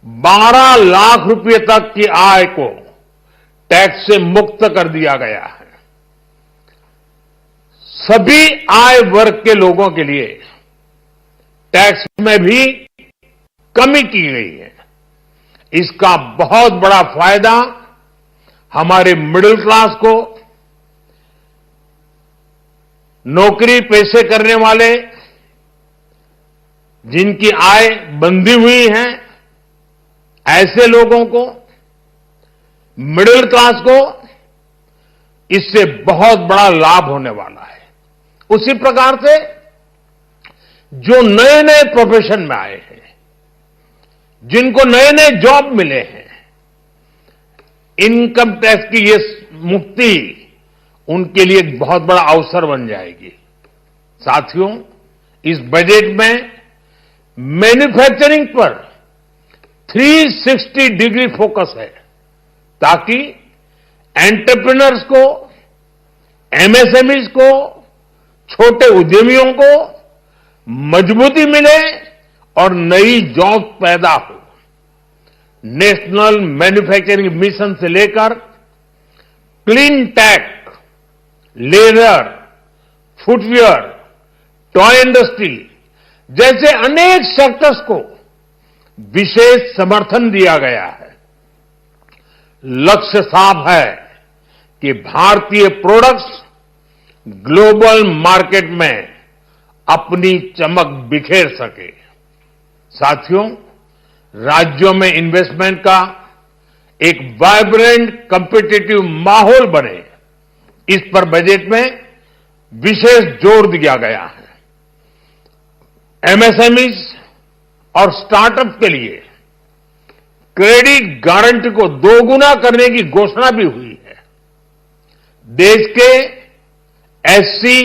[SPEAKER 16] 12 लाख रुपए तक की आय को टैक्स से मुक्त कर दिया गया है। सभी आय वर्ग के लोगों के लिए टैक्स में भी कमी की गई है। इसका बहुत बड़ा फायदा हमारे मिडिल क्लास को, नौकरी पेशे करने वाले जिनकी आय बंधी हुई है, ऐसे लोगों को, मिडिल क्लास को इससे बहुत बड़ा लाभ होने वाला है। उसी प्रकार से जो नए नए प्रोफेशन में आए हैं, जिनको नए नए जॉब मिले हैं, इनकम टैक्स की ये मुक्ति उनके लिए एक बहुत बड़ा अवसर बन जाएगी। साथियों, इस बजट में मैन्युफैक्चरिंग पर 360 डिग्री फोकस है ताकि एंटरप्रेन्योर्स को, एमएसएमईज को, छोटे उद्यमियों को मजबूती मिले और नई जॉब पैदा हो। नेशनल मैन्युफैक्चरिंग मिशन से लेकर clean tech, leather, footwear, toy industry जैसे अनेक सेक्टर्स को विशेष समर्थन दिया गया है। लक्ष्य साफ है कि भारतीय प्रोडक्ट्स ग्लोबल मार्केट में अपनी चमक बिखेर सके। साथियों, राज्यों में इन्वेस्टमेंट का एक वाइब्रेंट कॉम्पिटिटिव माहौल बने, इस पर बजट में विशेष जोर दिया गया है। एमएसएमईज और स्टार्टअप के लिए क्रेडिट गारंटी को दोगुना करने की घोषणा भी हुई है। देश के एससी,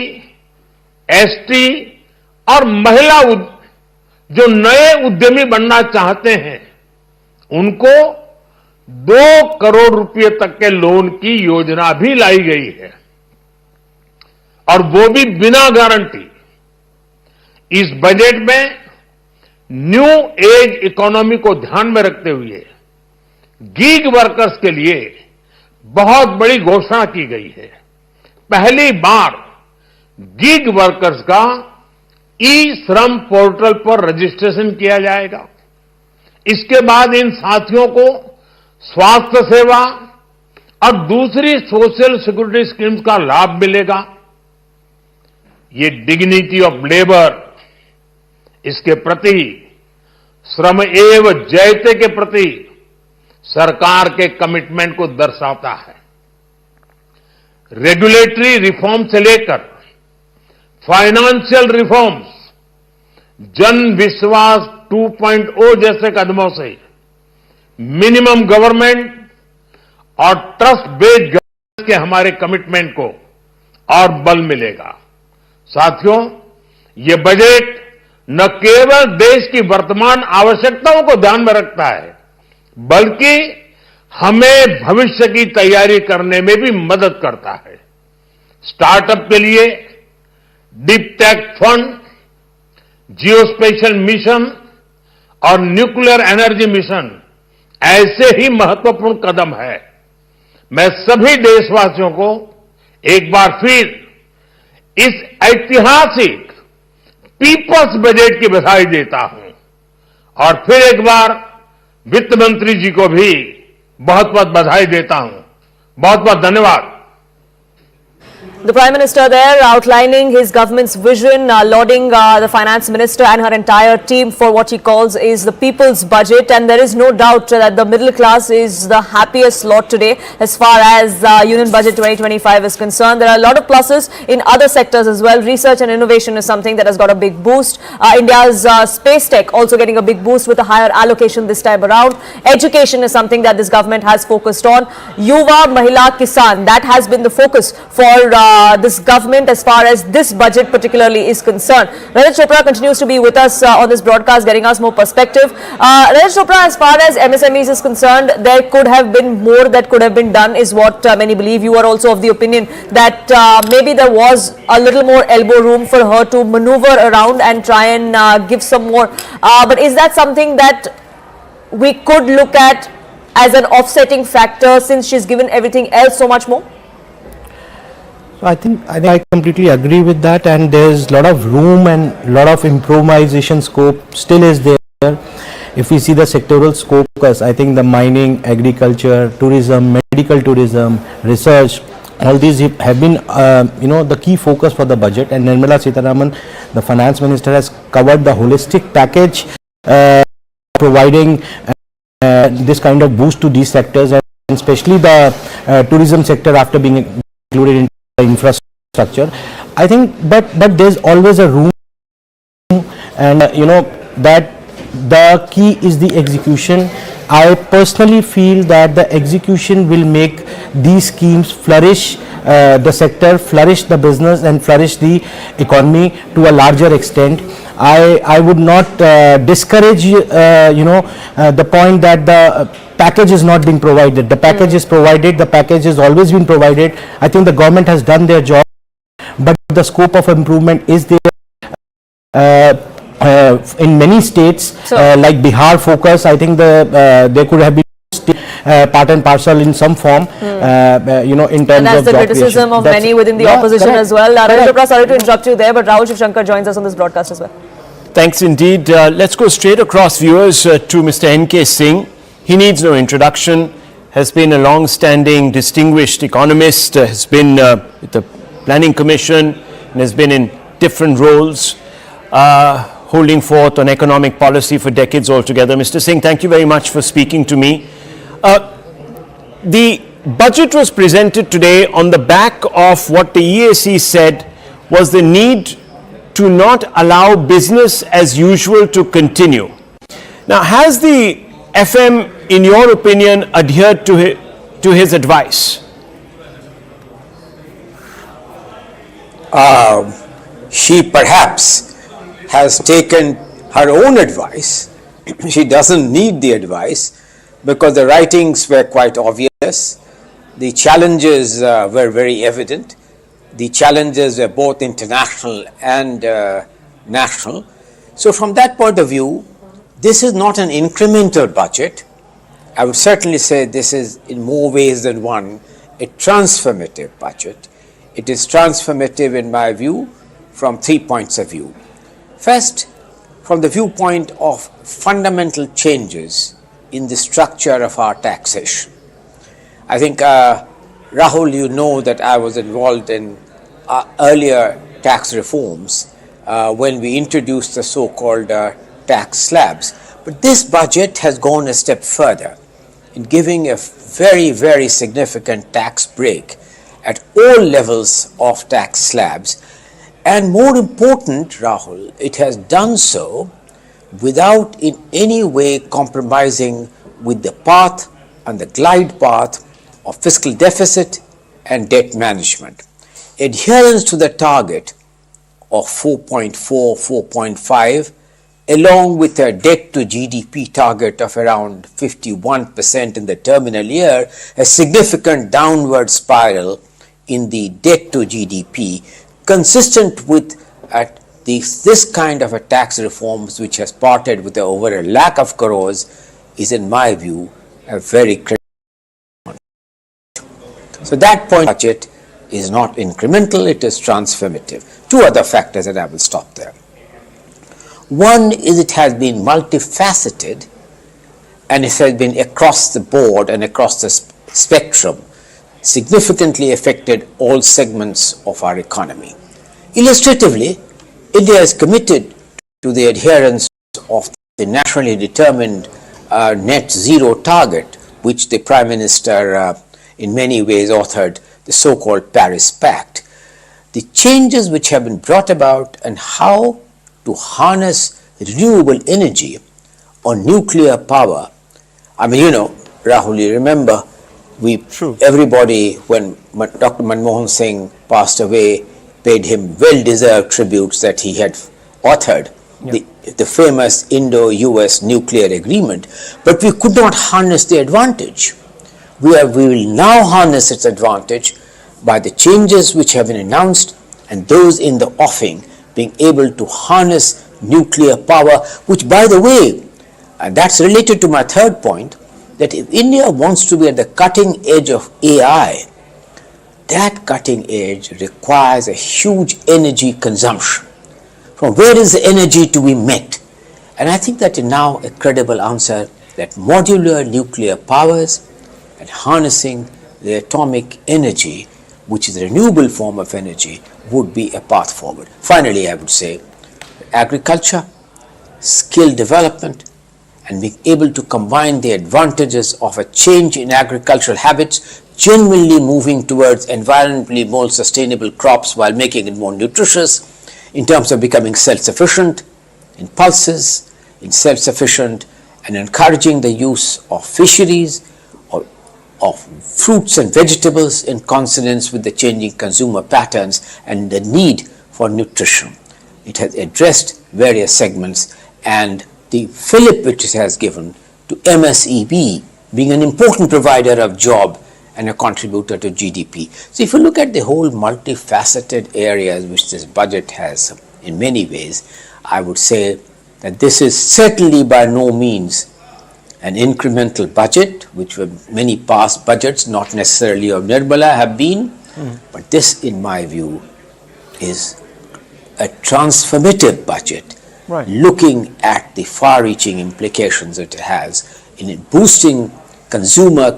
[SPEAKER 16] एसटी और महिला जो नए उद्यमी बनना चाहते हैं, उनको 2 करोड़ रुपए तक के लोन की योजना भी लाई गई है, और वो भी बिना गारंटी। इस बजट में न्यू एज इकोनॉमी को ध्यान में रखते हुए गीग वर्कर्स के लिए बहुत बड़ी घोषणा की गई है। पहली बार गीग वर्कर्स का ई श्रम पोर्टल पर रजिस्ट्रेशन किया जाएगा। इसके बाद इन साथियों को स्वास्थ्य सेवा और दूसरी सोशल सिक्योरिटी स्कीम्स का लाभ मिलेगा। ये डिग्निटी ऑफ लेबर, इसके प्रति श्रम एव जयते के प्रति सरकार के कमिटमेंट को दर्शाता है। रेगुलेटरी रिफॉर्म से लेकर फाइनेंशियल रिफॉर्म्स, जन विश्वास 2.0 जैसे कदमों से मिनिमम गवर्नमेंट और ट्रस्ट बेस्ड गवर्नेंस के हमारे कमिटमेंट को और बल मिलेगा। साथियों, ये बजट न केवल देश की वर्तमान आवश्यकताओं को ध्यान में रखता है, बल्कि हमें भविष्य की तैयारी करने में भी मदद करता है। स्टार्टअप के लिए deep tech fund, geospatial mission और न्यूक्लियर एनर्जी मिशन ऐसे ही महत्वपूर्ण कदम है। मैं सभी देशवासियों को एक बार फिर इस ऐतिहासिक पीपल्स बजट की बधाई देता हूं, और फिर एक बार वित्त मंत्री जी को भी बहुत बहुत बधाई देता हूं। बहुत बहुत धन्यवाद।
[SPEAKER 20] The Prime Minister there outlining his government's vision, lauding the Finance Minister and her entire team for what he calls is the people's budget, and there is no doubt that the middle class is the happiest lot today as far as Union Budget 2025 is concerned. There are a lot of pluses in other sectors as well. Research and innovation is something that has got a big boost. India's space tech also getting a big boost with a higher allocation this time around. Education is something that this government has focused on. Yuva, Mahila, Kisan, that has been the focus for this government as far as this budget particularly is concerned. Rajat Chopra continues to be with us on this broadcast, getting us more perspective. Rajat Chopra, as far as MSMEs is concerned, there could have been more that could have been done is what many believe. You are also of the opinion that maybe there was a little more elbow room for her to maneuver around and try and give some more. But is that something that we could look at as an offsetting factor since she's given everything else so much more?
[SPEAKER 7] So I think I completely agree with that, and there's a lot of room and a lot of improvisation scope still is there. If we see the sectoral scope, I think the mining, agriculture, tourism, medical tourism, research, all these have been the key focus for the budget, and Nirmala Sitharaman, the Finance Minister, has covered the holistic package, providing this kind of boost to these sectors, and especially the tourism sector after being included in infrastructure. I think, but there's always a room, and that the key is the execution. I personally feel that the execution will make these schemes flourish, the sector flourish, the business, and flourish the economy to a larger extent. I would not discourage the point that the package is not being provided. The package is provided. The package has always been provided. I think the government has done their job, but the scope of improvement is there. In many states, like Bihar focus, I think there could have been part and parcel in some form, in terms
[SPEAKER 20] and that's
[SPEAKER 7] of
[SPEAKER 20] the
[SPEAKER 7] job
[SPEAKER 20] criticism
[SPEAKER 7] creation.
[SPEAKER 20] of many within the opposition
[SPEAKER 7] correct,
[SPEAKER 20] as well. Rajat
[SPEAKER 7] correct.
[SPEAKER 20] Chopra, sorry to interrupt you there, but Rahul Shivshankar joins us on this broadcast as well.
[SPEAKER 6] Thanks indeed. Let's go straight across, viewers, to Mr. N.K. Singh. He needs no introduction, has been a long-standing distinguished economist, has been with the Planning Commission, and has been in different roles, holding forth on economic policy for decades altogether. Mr. Singh, thank you very much for speaking to me. The budget was presented today on the back of what the EAC said was the need to not allow business as usual to continue. Now, has the FM, in your opinion, adhered to his advice?
[SPEAKER 5] She perhaps has taken her own advice. She doesn't need the advice because the writings were quite obvious. The challenges were very evident. The challenges were both international and national. So from that point of view, this is not an incremental budget. I would certainly say this is in more ways than one a transformative budget. It is transformative in my view from 3 points of view. First, from the viewpoint of fundamental changes in the structure of our taxation. I think, Rahul, you know that I was involved in earlier tax reforms when we introduced the so-called tax slabs. But this budget has gone a step further in giving a very, very significant tax break at all levels of tax slabs. And more important, Rahul, it has done so without in any way compromising with the path and the glide path of fiscal deficit and debt management. Adherence to the target of 4.4, 4.5, along with a debt to GDP target of around 51% in the terminal year, a significant downward spiral in the debt to GDP, consistent with this kind of a tax reforms which has parted with over a lakh of crores, is in my view a very critical one. So that point budget is not incremental, it is transformative. Two other factors, and I will stop there. One is it has been multifaceted and it has been across the board and across the spectrum, significantly affected all segments of our economy. Illustratively, India is committed to the adherence of the nationally determined net zero target, which the Prime Minister in many ways authored, the so-called Paris Pact. The changes which have been brought about and how to harness renewable energy or nuclear power. I mean, you know, Rahul, you remember, everybody, when Dr. Manmohan Singh passed away, paid him well-deserved tributes that he had authored the famous Indo-US nuclear agreement, but we could not harness the advantage. We will now harness its advantage by the changes which have been announced and those in the offing, being able to harness nuclear power, which, by the way, and that's related to my third point, that if India wants to be at the cutting edge of AI, that cutting edge requires a huge energy consumption. From where is the energy to be met? And I think that is now a credible answer that modular nuclear powers and harnessing the atomic energy, which is a renewable form of energy, would be a path forward. Finally, I would say agriculture, skill development, and being able to combine the advantages of a change in agricultural habits, genuinely moving towards environmentally more sustainable crops while making it more nutritious, in terms of becoming self-sufficient in pulses, in self-sufficient and encouraging the use of fisheries, or of fruits and vegetables in consonance with the changing consumer patterns and the need for nutrition. It has addressed various segments, and the fillip which it has given to MSEB, being an important provider of job and a contributor to GDP. So if you look at the whole multifaceted areas which this budget has in many ways, I would say that this is certainly by no means an incremental budget, which were many past budgets, not necessarily of Nirmala, have been, but this in my view is a transformative budget, looking at the far-reaching implications it has in boosting consumer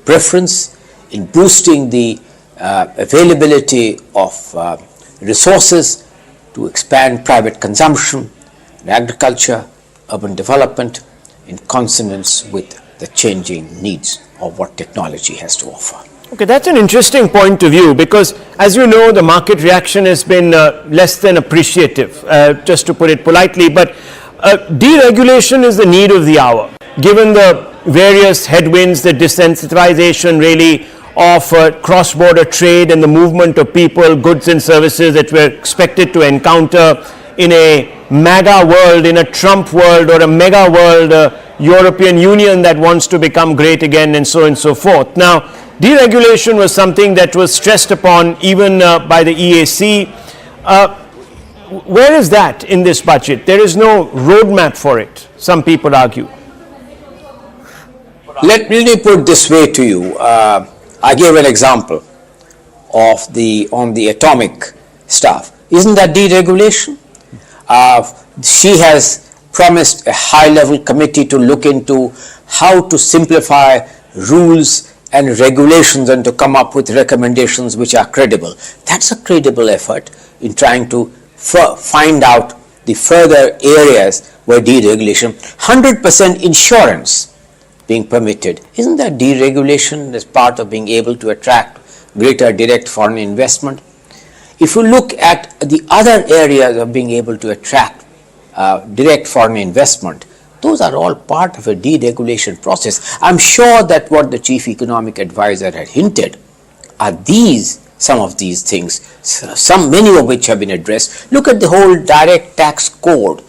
[SPEAKER 5] preference, in boosting the availability of resources to expand private consumption, and agriculture, urban development, in consonance with the changing needs of what technology has to offer.
[SPEAKER 6] Okay, that's an interesting point of view because, as you know, the market reaction has been less than appreciative, just to put it politely. But deregulation is the need of the hour, given the various headwinds, the desensitization really of cross-border trade and the movement of people, goods and services that we're expected to encounter in a MAGA world, in a Trump world or a mega world, European Union that wants to become great again, and so on and so forth. Now, deregulation was something that was stressed upon even by the EAC. Where is that in this budget? There is no roadmap for it, some people argue.
[SPEAKER 5] Let me put this way to you. I gave an example of on the atomic stuff. Isn't that deregulation? She has promised a high-level committee to look into how to simplify rules and regulations and to come up with recommendations which are credible. That's a credible effort in trying to find out the further areas where deregulation, 100% insurance being permitted. Isn't that deregulation as part of being able to attract greater direct foreign investment? If you look at the other areas of being able to attract direct foreign investment, those are all part of a deregulation process. I'm sure that what the chief economic advisor had hinted are some of these things, many of which have been addressed. Look at the whole direct tax code,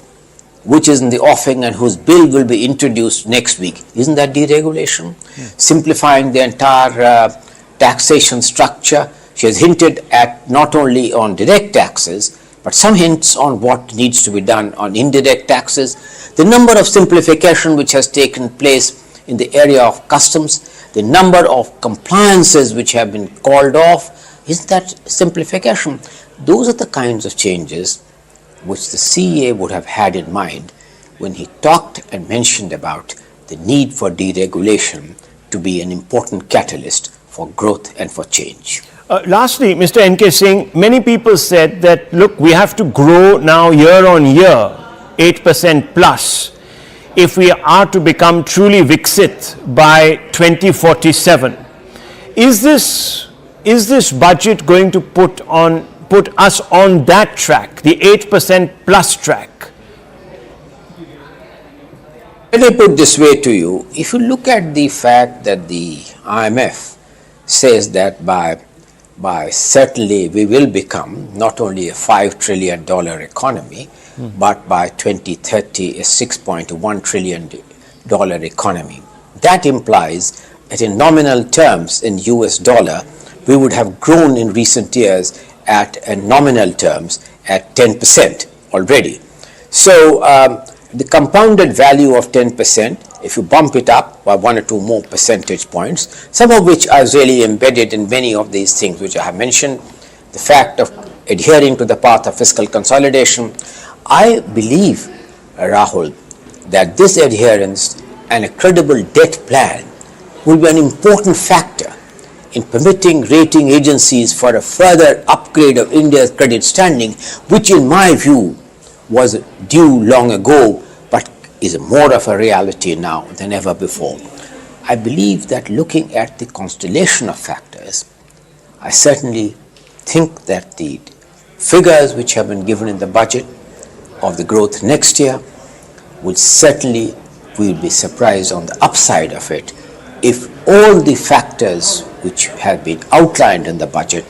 [SPEAKER 5] which is in the offing and whose bill will be introduced next week. Isn't that deregulation? Yeah. Simplifying the entire taxation structure. She has hinted at not only on direct taxes, but some hints on what needs to be done on indirect taxes. The number of simplification which has taken place in the area of customs, the number of compliances which have been called off, isn't that simplification? Those are the kinds of changes which the CEA would have had in mind when he talked and mentioned about the need for deregulation to be an important catalyst for growth and for change.
[SPEAKER 6] Lastly, Mr. N.K. Singh, many people said that, look, we have to grow now year on year, 8% plus, if we are to become truly Viksit by 2047. Is this budget going to put us on that track, the 8% plus track?
[SPEAKER 5] Let me put this way to you. If you look at the fact that the IMF says that by certainly we will become not only a $5 trillion economy, but by 2030 a $6.1 trillion economy. That implies that in nominal terms in US dollar, we would have grown in recent years at nominal terms at 10% already. So the compounded value of 10%, if you bump it up by 1 or 2 more percentage points, some of which are really embedded in many of these things which I have mentioned, the fact of adhering to the path of fiscal consolidation, I believe, Rahul, that this adherence and a credible debt plan will be an important factor in permitting rating agencies for a further upgrade of India's credit standing, which in my view was due long ago, but is more of a reality now than ever before. I believe that looking at the constellation of factors, I certainly think that the figures which have been given in the budget of the growth next year will certainly, we will be surprised on the upside of it if all the factors which have been outlined in the budget,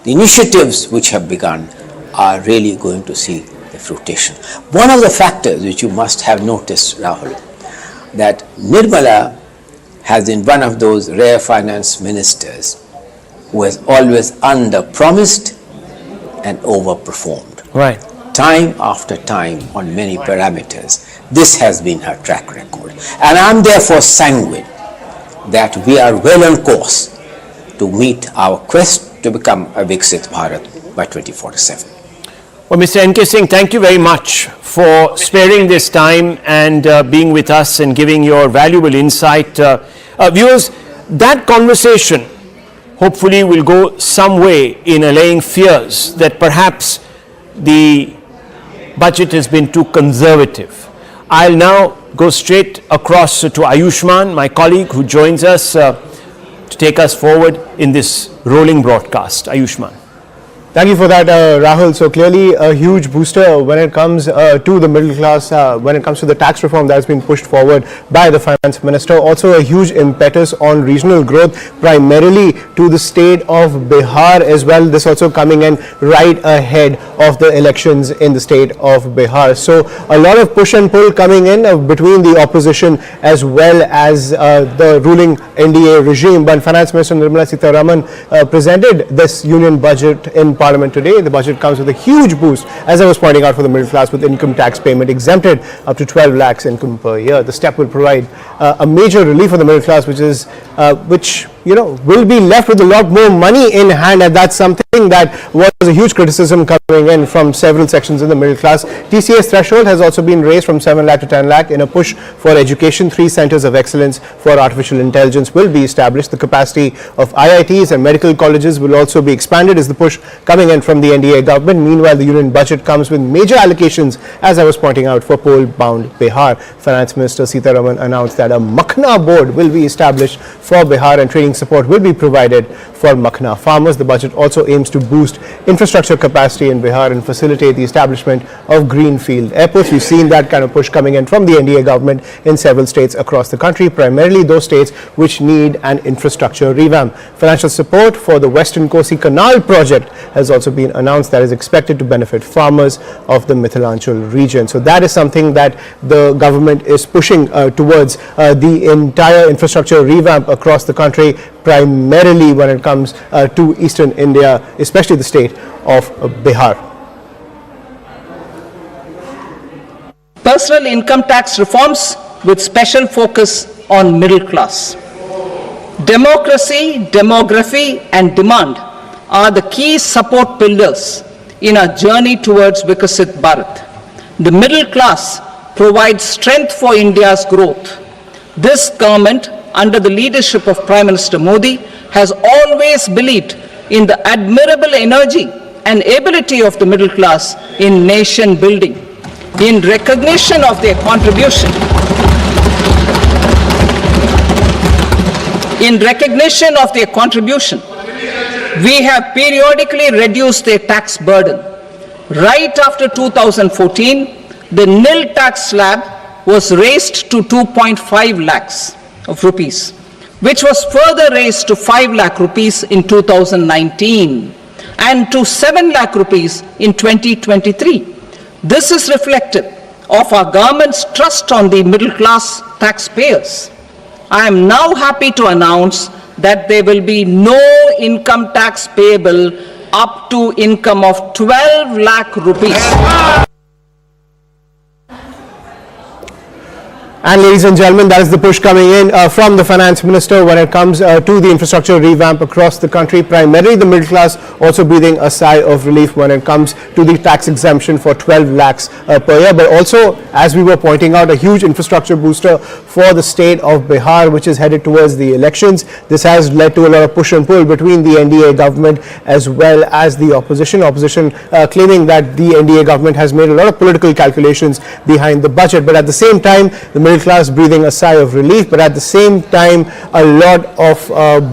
[SPEAKER 5] the initiatives which have begun, are really going to see the fruition. One of the factors which you must have noticed, Rahul, that Nirmala has been one of those rare finance ministers who has always under-promised and over-performed.
[SPEAKER 6] Right.
[SPEAKER 5] Time after time on many parameters. This has been her track record. And I'm therefore sanguine that we are well on course to meet our quest to become a Viksit Bharat by 2047.
[SPEAKER 6] Well, Mr. N.K. Singh, thank you very much for sparing this time and being with us and giving your valuable insight. Viewers, that conversation hopefully will go some way in allaying fears that perhaps the budget has been too conservative. I'll now go straight across to Ayushman, my colleague who joins us to take us forward in this rolling broadcast. Ayushman.
[SPEAKER 4] Thank you for that, Rahul. So clearly a huge booster when it comes to the middle class, when it comes to the tax reform that has been pushed forward by the Finance Minister. Also a huge impetus on regional growth, primarily to the state of Bihar as well. This also coming in right ahead of the elections in the state of Bihar. So a lot of push and pull coming in between the opposition as well as the ruling NDA regime. But Finance Minister Nirmala Sitharaman presented this union budget in Parliament today. The budget comes with a huge boost, as I was pointing out, for the middle class, with income tax payment exempted up to 12 lakhs income per year. The step will provide a major relief for the middle class, which will be left with a lot more money in hand, and that's something that was a huge criticism coming in from several sections in the middle class. TCS threshold has also been raised from 7 lakh to 10 lakh in a push for education. 3 centers of excellence for artificial intelligence will be established. The capacity of IITs and medical colleges will also be expanded, is the push coming in from the NDA government. Meanwhile, the union budget comes with major allocations, as I was pointing out, for coal-bound Bihar. Finance Minister Sitharaman announced that a Makhna board will be established for Bihar and training support will be provided for Makhna farmers. The budget also aims to boost infrastructure capacity in Bihar and facilitate the establishment of greenfield airports. We've seen that kind of push coming in from the NDA government in several states across the country, primarily those states which need an infrastructure revamp. Financial support for the Western Kosi Canal project has also been announced that is expected to benefit farmers of the Mithilanchal region. So that is something that the government is pushing towards the entire infrastructure revamp across the country, primarily when it comes to eastern India, especially the state of Bihar.
[SPEAKER 18] Personal income tax reforms with special focus on middle class. Democracy, demography and demand are the key support pillars in our journey towards Viksit Bharat. The middle class provides strength for India's growth. This government, under the leadership of Prime Minister Modi, has always believed in the admirable energy and ability of the middle class in nation building. In recognition of their contribution, we have periodically reduced their tax burden. Right after 2014, the nil tax slab was raised to 2.5 lakhs of rupees, which was further raised to 5 lakh rupees in 2019 and to 7 lakh rupees in 2023. This is reflective of our government's trust on the middle class taxpayers. I am now happy to announce that there will be no income tax payable up to income of 12 lakh rupees.
[SPEAKER 4] And ladies and gentlemen, that is the push coming in from the Finance Minister when it comes to the infrastructure revamp across the country, primarily the middle class also breathing a sigh of relief when it comes to the tax exemption for 12 lakhs per year. But also, as we were pointing out, a huge infrastructure booster for the state of Bihar, which is headed towards the elections. This has led to a lot of push and pull between the NDA government as well as the opposition. Opposition claiming that the NDA government has made a lot of political calculations behind the budget. But at the same time, the middle class breathing a sigh of relief, but at the same time a lot of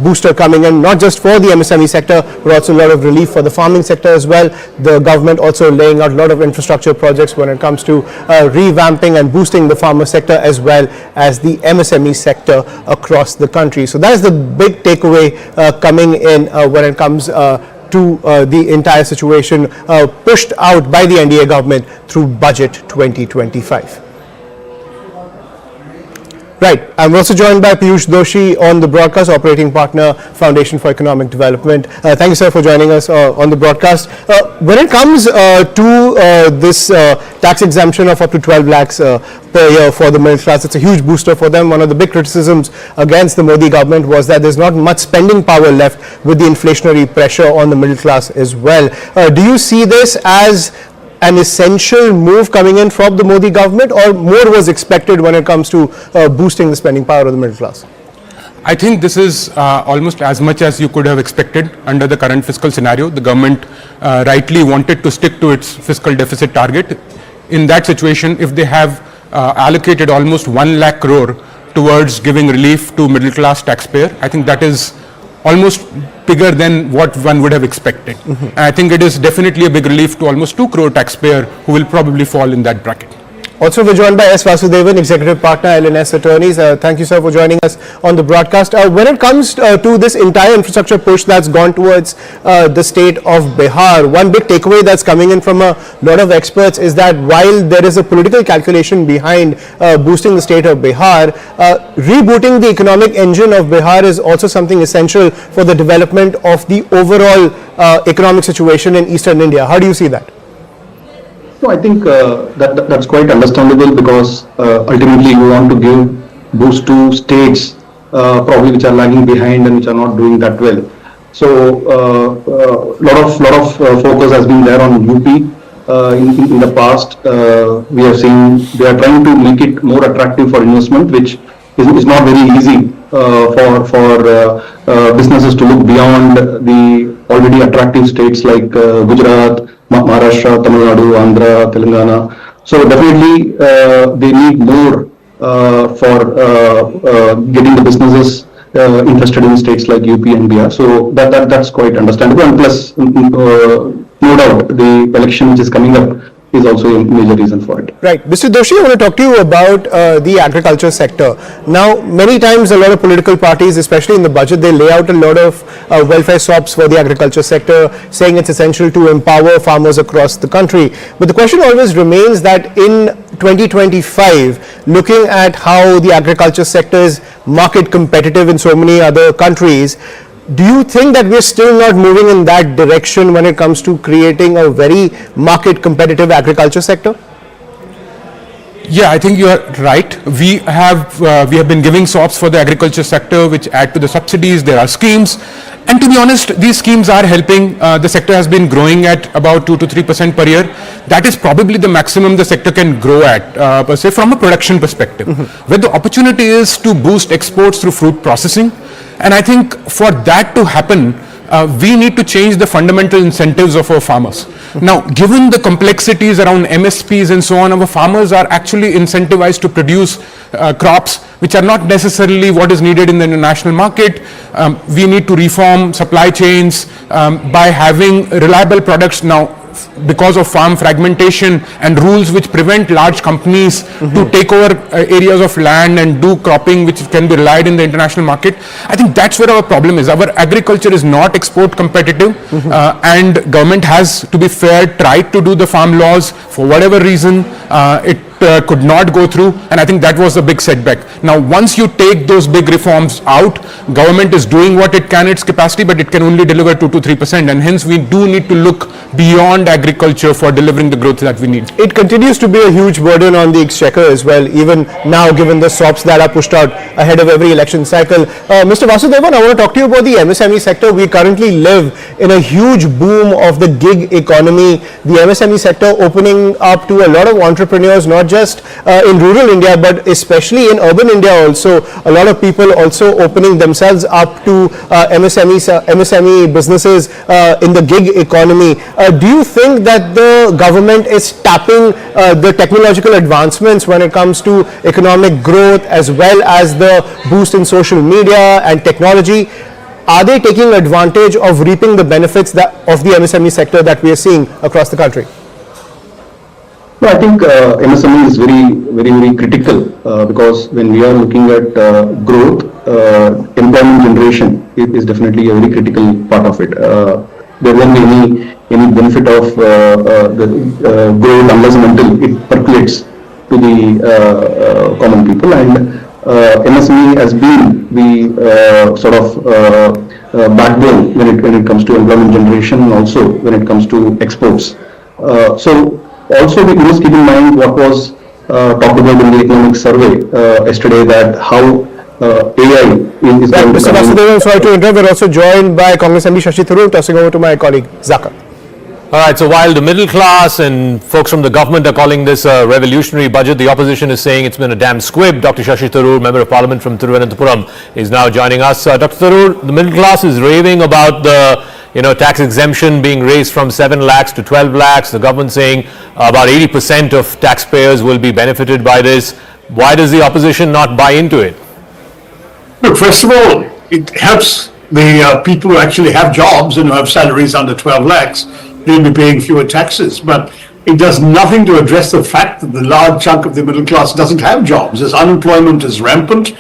[SPEAKER 4] booster coming in, not just for the MSME sector, but also a lot of relief for the farming sector as well. The government also laying out a lot of infrastructure projects when it comes to revamping and boosting the farmer sector as well as the MSME sector across the country. So that is the big takeaway coming in when it comes to the entire situation pushed out by the NDA government through Budget 2025. Right. I'm also joined by Piyush Doshi on the broadcast, operating partner, Foundation for Economic Development. Thank you, sir, for joining us on the broadcast. When it comes to this tax exemption of up to 12 lakhs per year for the middle class, it's a huge booster for them. One of the big criticisms against the Modi government was that there's not much spending power left with the inflationary pressure on the middle class as well. Do you see this as an essential move coming in from the Modi government, or more was expected when it comes to boosting the spending power of the middle class?
[SPEAKER 21] I think this is almost as much as you could have expected under the current fiscal scenario. The government rightly wanted to stick to its fiscal deficit target. In that situation, if they have allocated almost 1 lakh crore towards giving relief to middle class taxpayer. I think that is almost bigger than what one would have expected. And I think it is definitely a big relief to almost 2 crore taxpayer who will probably fall in that bracket.
[SPEAKER 4] Also, we're joined by S. Vasudevan, Executive Partner, LNS Attorneys. Thank you, sir, for joining us on the broadcast. When it comes to this entire infrastructure push that's gone towards the state of Bihar, one big takeaway that's coming in from a lot of experts is that while there is a political calculation behind boosting the state of Bihar, rebooting the economic engine of Bihar is also something essential for the development of the overall economic situation in eastern India. How do you see that?
[SPEAKER 3] No, I think that's quite understandable, because ultimately you want to give boost to states probably which are lagging behind and which are not doing that well. So lot of focus has been there on UP in the past. We have seen they are trying to make it more attractive for investment, which is not very easy for businesses to look beyond the already attractive states like Gujarat, Maharashtra, Tamil Nadu, Andhra, Telangana. So definitely they need more for getting the businesses interested in states like UP and Bihar. So that's quite understandable. And plus, no doubt, the election which is coming up is also a major reason for it.
[SPEAKER 4] Right. Mr. Doshi, I want to talk to you about the agriculture sector. Now, many times a lot of political parties, especially in the budget, they lay out a lot of welfare sops for the agriculture sector, saying it's essential to empower farmers across the country. But the question always remains that in 2025, looking at how the agriculture sector is market competitive in so many other countries, do you think that we're still not moving in that direction when it comes to creating a very market competitive agriculture sector?
[SPEAKER 21] Yeah, I think you are right. We have been giving SOPs for the agriculture sector, which add to the subsidies. There are schemes, and to be honest, these schemes are helping. The sector has been growing at about 2 to 3% per year. That is probably the maximum the sector can grow at, per se, from a production perspective. Where the opportunity is to boost exports through fruit processing, and I think for that to happen, we need to change the fundamental incentives of our farmers. Now, given the complexities around MSPs and so on, our farmers are actually incentivized to produce crops which are not necessarily what is needed in the international market. We need to reform supply chains by having reliable products. Now, because of farm fragmentation and rules which prevent large companies to take over areas of land and do cropping which can be relied in the international market, I think that's where our problem is. Our agriculture is not export competitive, and government has, to be fair, tried to do the farm laws. For whatever reason, it could not go through, and I think that was a big setback. Now, once you take those big reforms out, government is doing what it can, its capacity, but it can only deliver 2 to 3%, and hence we do need to look beyond agriculture for delivering the growth that we need.
[SPEAKER 4] It continues to be a huge burden on the exchequer as well, even now, given the SOPs that are pushed out ahead of every election cycle. Mr. Vasudevan, I want to talk to you about the MSME sector. We currently live in a huge boom of the gig economy, the MSME sector opening up to a lot of entrepreneurs, not just in rural India, but especially in urban India also. A lot of people also opening themselves up to MSME businesses in the gig economy. Do you think that the government is tapping the technological advancements when it comes to economic growth as well as the boost in social media and technology? Are they taking advantage of reaping the benefits of the MSME sector that we are seeing across the country?
[SPEAKER 3] No, I think MSME is very critical because when we are looking at growth, employment generation is definitely a very critical part of it. There won't be any benefit of the growth unless and until it percolates to the common people, and MSME has been the sort of backbone when it comes to employment generation, and also when it comes to exports. So also we must keep in mind what was talked about in the economic survey yesterday, that how AI is going to
[SPEAKER 4] Mr. Vasudevan, sorry to interrupt, we're also joined by Congress MP Shashi Tharoor, tossing over to my colleague Zaka.
[SPEAKER 2] All right, so while the middle class and folks from the government are calling this a revolutionary budget, the opposition is saying it's been a damn squib. Dr. Shashi Tharoor, Member of Parliament from Thiruvananthapuram, is now joining us. Dr. Tharoor, the middle class is raving about the tax exemption being raised from 7 lakhs to 12 lakhs. The government saying about 80% of taxpayers will be benefited by this. Why does the opposition not buy into it?
[SPEAKER 1] Look, first of all, it helps the people who actually have jobs and who have salaries under 12 lakhs. They'll be paying fewer taxes. But it does nothing to address the fact that the large chunk of the middle class doesn't have jobs. As unemployment is rampant,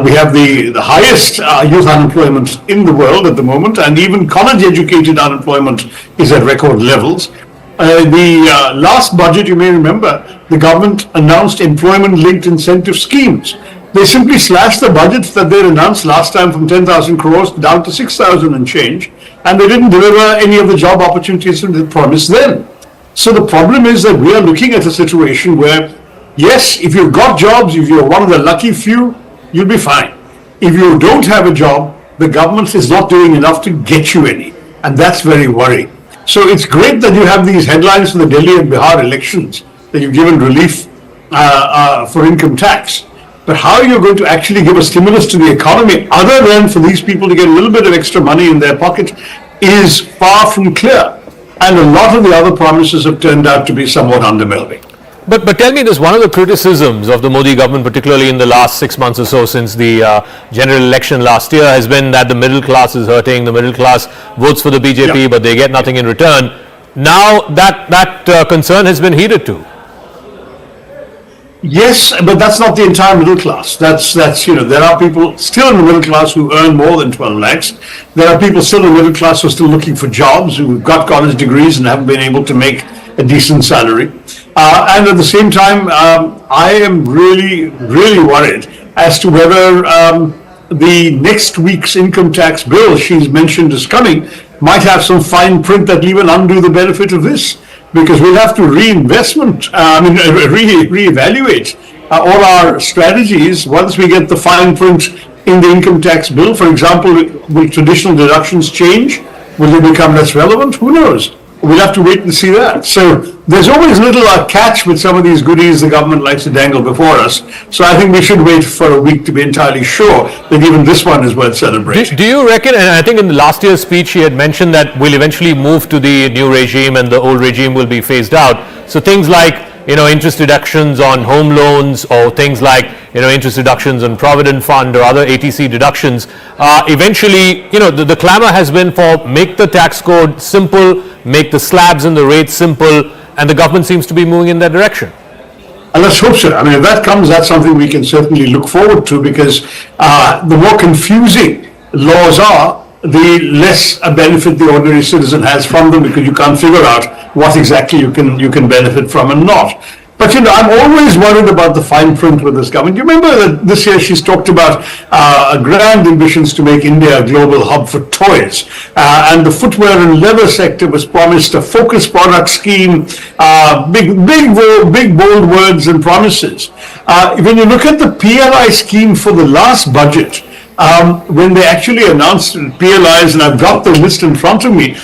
[SPEAKER 1] we have the highest youth unemployment in the world at the moment, and even college-educated unemployment is at record levels. The last budget, you may remember, the government announced employment-linked incentive schemes. They simply slashed the budgets that they announced last time from 10,000 crores down to 6,000 and change, and they didn't deliver any of the job opportunities that they promised then. So the problem is that we are looking at a situation where, yes, if you've got jobs, if you're one of the lucky few, you'll be fine. If you don't have a job, the government is not doing enough to get you any, and that's very worrying. So it's great that you have these headlines for the Delhi and Bihar elections, that you've given relief for income tax. But how are you going to actually give a stimulus to the economy other than for these people to get a little bit of extra money in their pocket is far from clear. And a lot of the other promises have turned out to be somewhat underwhelming.
[SPEAKER 2] But tell me this, one of the criticisms of the Modi government, particularly in the last 6 months or so since the general election last year, has been that the middle class is hurting. The middle class votes for the BJP, but they get nothing in return. Now that concern has been heeded to.
[SPEAKER 1] Yes, but that's not the entire middle class. That's there are people still in the middle class who earn more than 12 lakhs. There are people still in the middle class who are still looking for jobs, who've got college degrees and haven't been able to make a decent salary. And at the same time, I am really, really worried as to whether the next week's income tax bill she's mentioned is coming might have some fine print that will even undo the benefit of this. Because we'll have to reevaluate all our strategies once we get the fine print in the income tax bill. For example, will traditional deductions change? Will they become less relevant? Who knows? We'll have to wait and see that. So there's always a little catch with some of these goodies the government likes to dangle before us. So I think we should wait for a week to be entirely sure that even this one is worth celebrating.
[SPEAKER 2] Do you reckon, and I think in the last year's speech he had mentioned that we'll eventually move to the new regime and the old regime will be phased out. So things like, interest deductions on home loans or things like, interest deductions on Provident Fund or other ATC deductions, eventually, the clamor has been for make the tax code simple, make the slabs and the rates simple, and the government seems to be moving in that direction.
[SPEAKER 1] And let's hope so. I mean, if that comes, that's something we can certainly look forward to, because the more confusing laws are, the less a benefit the ordinary citizen has from them, because you can't figure out what exactly you can benefit from and not. But I'm always worried about the fine print with this government. You remember that this year she's talked about grand ambitions to make India a global hub for toys. And the footwear and leather sector was promised a focus product scheme, big bold words and promises. When you look at the PLI scheme for the last budget, when they actually announced PLIs, and I've got the list in front of me,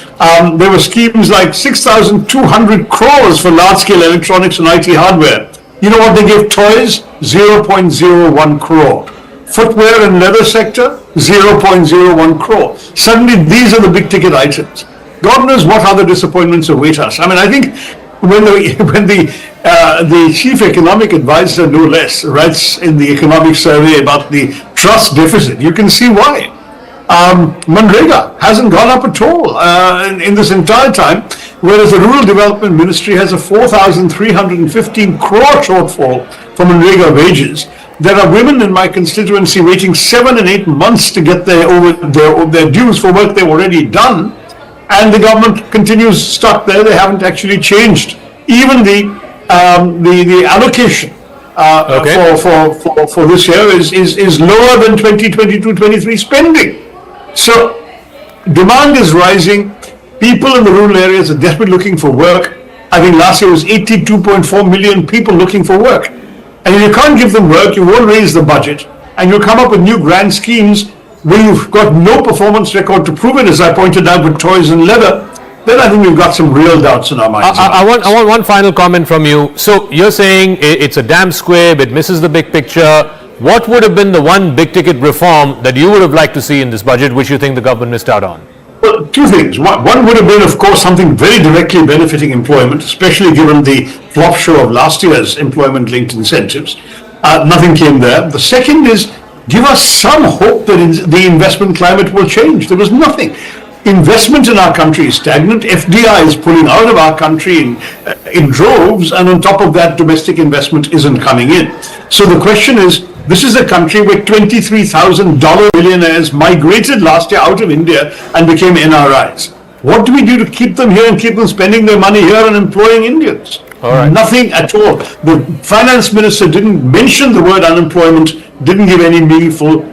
[SPEAKER 1] there were schemes like 6,200 crores for large-scale electronics and IT hardware. You know what they gave toys? 0.01 crore. Footwear and leather sector, 0.01 crore. Suddenly, these are the big-ticket items. God knows what other disappointments await us. I mean, I think when the chief economic advisor, no less, writes in the economic survey about the trust deficit, you can see why. Manrega hasn't gone up at all in this entire time, whereas the Rural Development Ministry has a 4,315 crore shortfall for Manrega wages. There are women in my constituency waiting 7 and 8 months to get their dues for work they've already done, and the government continues stuck there. They haven't actually changed. Even the allocation for this year is lower than 2022-23 spending. So demand is rising. People in the rural areas are desperately looking for work. I think last year was 82.4 million people looking for work. And if you can't give them work, you won't raise the budget, and you'll come up with new grand schemes where you've got no performance record to prove it, as I pointed out with toys and leather. Then I think we've got some real doubts in our minds.
[SPEAKER 2] I want one final comment from you. So you're saying it's a damn squib, it misses the big picture. What would have been the one big ticket reform that you would have liked to see in this budget, which you think the government missed out on?
[SPEAKER 1] Well, two things. One would have been, of course, something very directly benefiting employment, especially given the flop show of last year's employment-linked incentives. Nothing came there. The second is, give us some hope that the investment climate will change. There was nothing. Investment in our country is stagnant. FDI is pulling out of our country in droves, and on top of that, domestic investment isn't coming in. So the question is, this is a country where $23,000 millionaires migrated last year out of India and became NRIs. What do we do to keep them here and keep them spending their money here and employing Indians?
[SPEAKER 2] All right.
[SPEAKER 1] Nothing at all. The finance minister didn't mention the word unemployment, didn't give any meaningful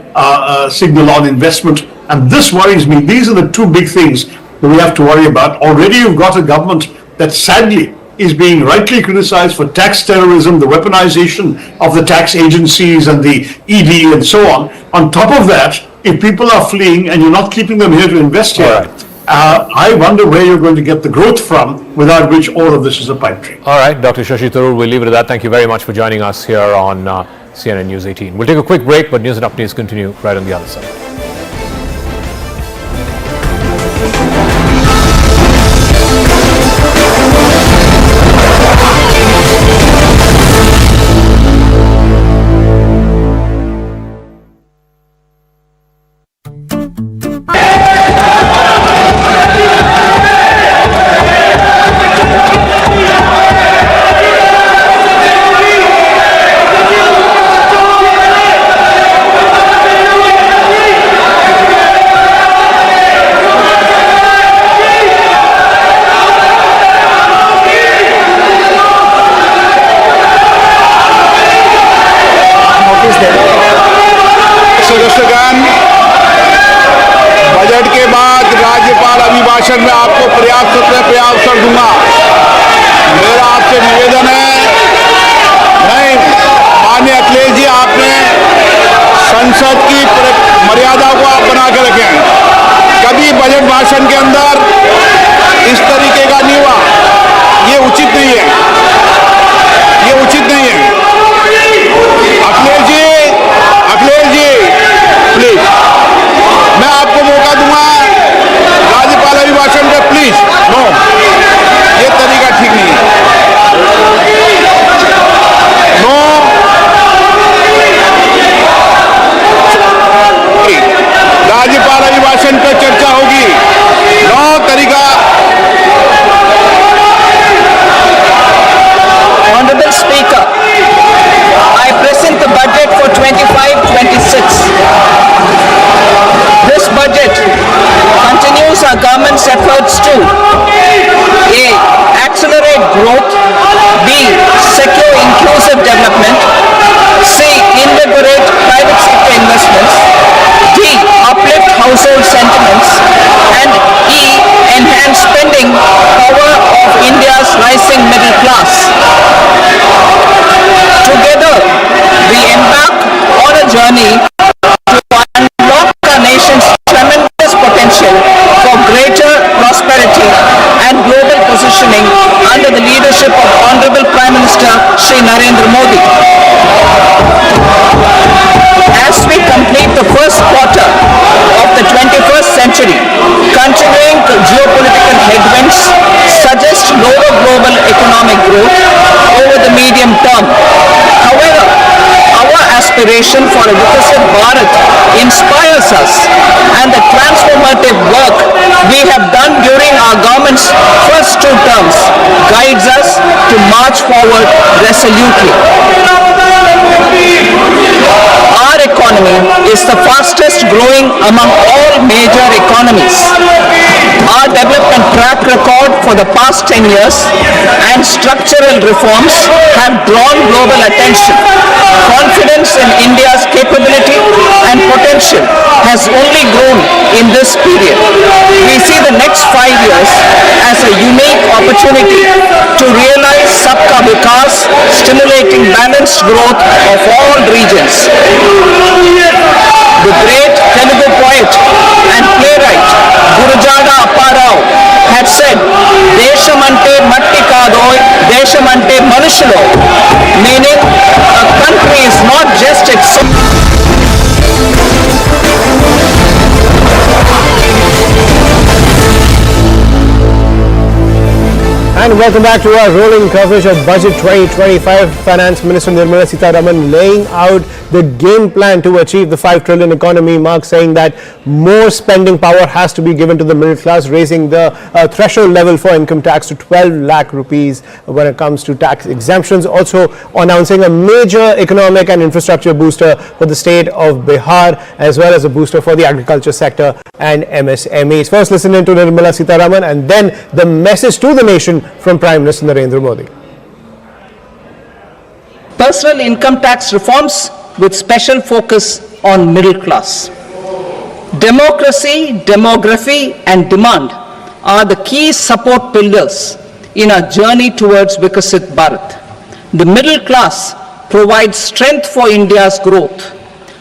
[SPEAKER 1] signal on investment. And this worries me. These are the two big things that we have to worry about. Already you've got a government that sadly is being rightly criticized for tax terrorism, the weaponization of the tax agencies and the ED and so on. On top of that, if people are fleeing and you're not keeping them here to invest here, I wonder where you're going to get the growth from, without which all of this is a pipe dream.
[SPEAKER 2] All right, Dr. Shashi Tharoor, we'll leave it at that. Thank you very much for joining us here on CNN News 18. We'll take a quick break, but news and updates continue right on the other side.
[SPEAKER 17] Budget के बाद राज्यपाल अभिभाषण में आपको पर्याप्त सत्र पे अवसर दूंगा। मेरा आपसे निवेदन है, नहीं माननीय अखिलेश जी, आपने संसद की मर्यादा को आप बना के रखें। कभी बजट भाषण के अंदर इस तरीके का नहीं हुआ, ये उचित नहीं है, ये उचित नहीं है। अखिलेश जी प्लीज, मैं आपको मौका दूंगा राज्यपाल अभिभाषण पे, प्लीज। नो, ये तरीका ठीक नहीं है। नो, राज्यपाल अभिभाषण पे चर्चा होगी। नो तरीका।
[SPEAKER 18] Honorable Speaker, I present the budget for 25-26. This budget continues our government's efforts to A. Accelerate growth, B. Secure inclusive development, C. Invigorate private sector investments, D. Uplift household sentiments, and E. Enhance spending power of India's rising middle class. Together, we embark on a journey to unlock our nation's tremendous potential for greater prosperity and global positioning under the leadership of Honorable Prime Minister Shri Narendra Modi. As we complete the first quarter of the 21st century, continuing geopolitical headwinds suggest lower global economic growth over the medium term. However, our aspiration for a Viksit Bharat inspires us, and the transformative work we have done during our government's first 2 terms guides us to march forward resolutely. Our economy is the fastest growing among all major economies. Our development track record for the past 10 years and structural reforms have drawn global attention. Confidence in India's capability and potential has only grown in this period. We see the next 5 years as a unique opportunity to realize Sabka Vikas, stimulating balanced growth of all regions. The great Telugu poet and playwright Gurujada Apparao had said, "Deshamante matti kadoy, deshamante manushalo," meaning a country is not just its
[SPEAKER 4] And welcome back to our rolling coverage of Budget 2025. Finance Minister Nirmala Sitharaman laying out the game plan to achieve the 5 trillion economy mark, saying that more spending power has to be given to the middle class, raising the threshold level for income tax to 12 lakh rupees when it comes to tax exemptions. Also announcing a major economic and infrastructure booster for the state of Bihar, as well as a booster for the agriculture sector and MSMEs. First, listen in to Nirmala Sitharaman and then the message to the nation from Prime Minister Narendra Modi.
[SPEAKER 18] Personal income tax reforms with special focus on middle class. Democracy, demography and demand are the key support pillars in our journey towards Viksit Bharat. The middle class provides strength for India's growth.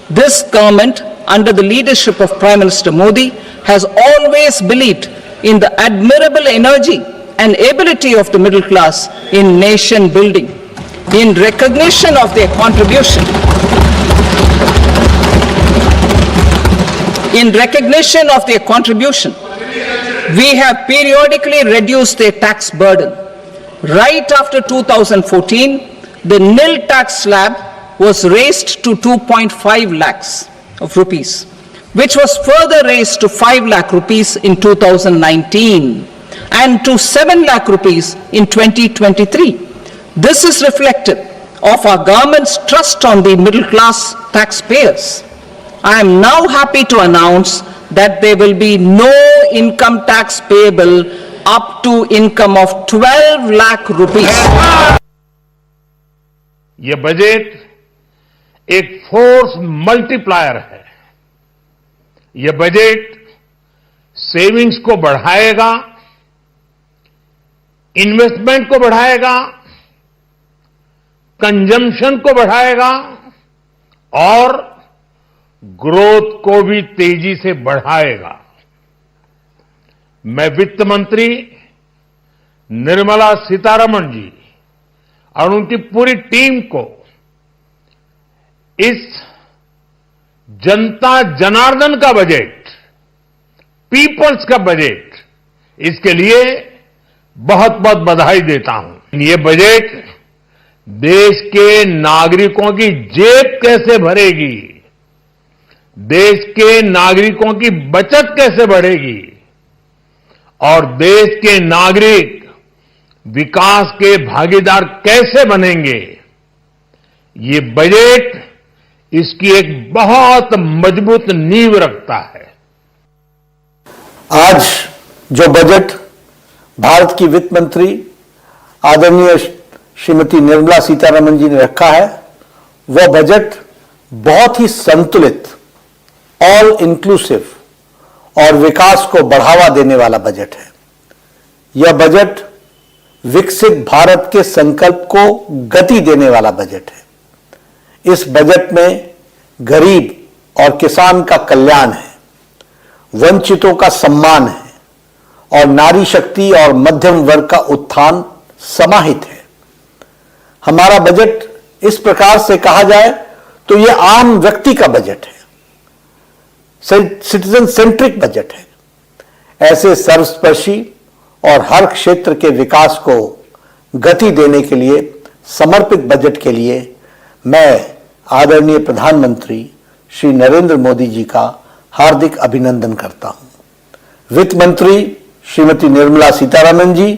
[SPEAKER 18] This government, under the leadership of Prime Minister Modi, has always believed in the admirable energy and ability of the middle class in nation building. In recognition of their contribution, we have periodically reduced their tax burden. Right after 2014, the nil tax slab was raised to 2.5 lakhs of rupees, which was further raised to 5 lakh rupees in 2019 and to 7 lakh rupees in 2023. This is reflective of our government's trust on the middle class taxpayers. I am now happy to announce that there will be no income tax payable up to income of 12 lakh rupees.
[SPEAKER 16] ये budget एक force multiplier है। ये budget savings को बढ़ाएगा, investment को बढ़ाएगा, consumption को बढ़ाएगा और ग्रोथ को भी तेजी से बढ़ाएगा। मैं वित्त मंत्री निर्मला सीतारमण जी और उनकी पूरी टीम को इस जनता जनार्दन का बजट, पीपल्स का बजट, इसके लिए बहुत बहुत बधाई देता हूं। ये बजट देश के नागरिकों की जेब कैसे भरेगी, देश के नागरिकों की बचत कैसे बढ़ेगी और देश के नागरिक विकास के भागीदार कैसे बनेंगे, ये बजट इसकी एक बहुत मजबूत नींव रखता है।
[SPEAKER 11] आज जो बजट भारत की वित्त मंत्री आदरणीय श्रीमती निर्मला सीतारमण जी ने रखा है, वह बजट बहुत ही संतुलित, ऑल इंक्लूसिव और विकास को बढ़ावा देने वाला बजट है। यह बजट विकसित भारत के संकल्प को गति देने वाला बजट है। इस बजट में गरीब और किसान का कल्याण है, वंचितों का सम्मान है और नारी शक्ति और मध्यम वर्ग का उत्थान समाहित है। हमारा बजट इस प्रकार से कहा जाए तो यह आम व्यक्ति का बजट है, सिटीजन सेंट्रिक बजट है। ऐसे सर्वस्पर्शी और हर क्षेत्र के विकास को गति देने के लिए समर्पित बजट के लिए मैं आदरणीय प्रधानमंत्री श्री नरेंद्र मोदी जी का हार्दिक अभिनंदन करता हूं। वित्त मंत्री श्रीमती निर्मला सीतारमण जी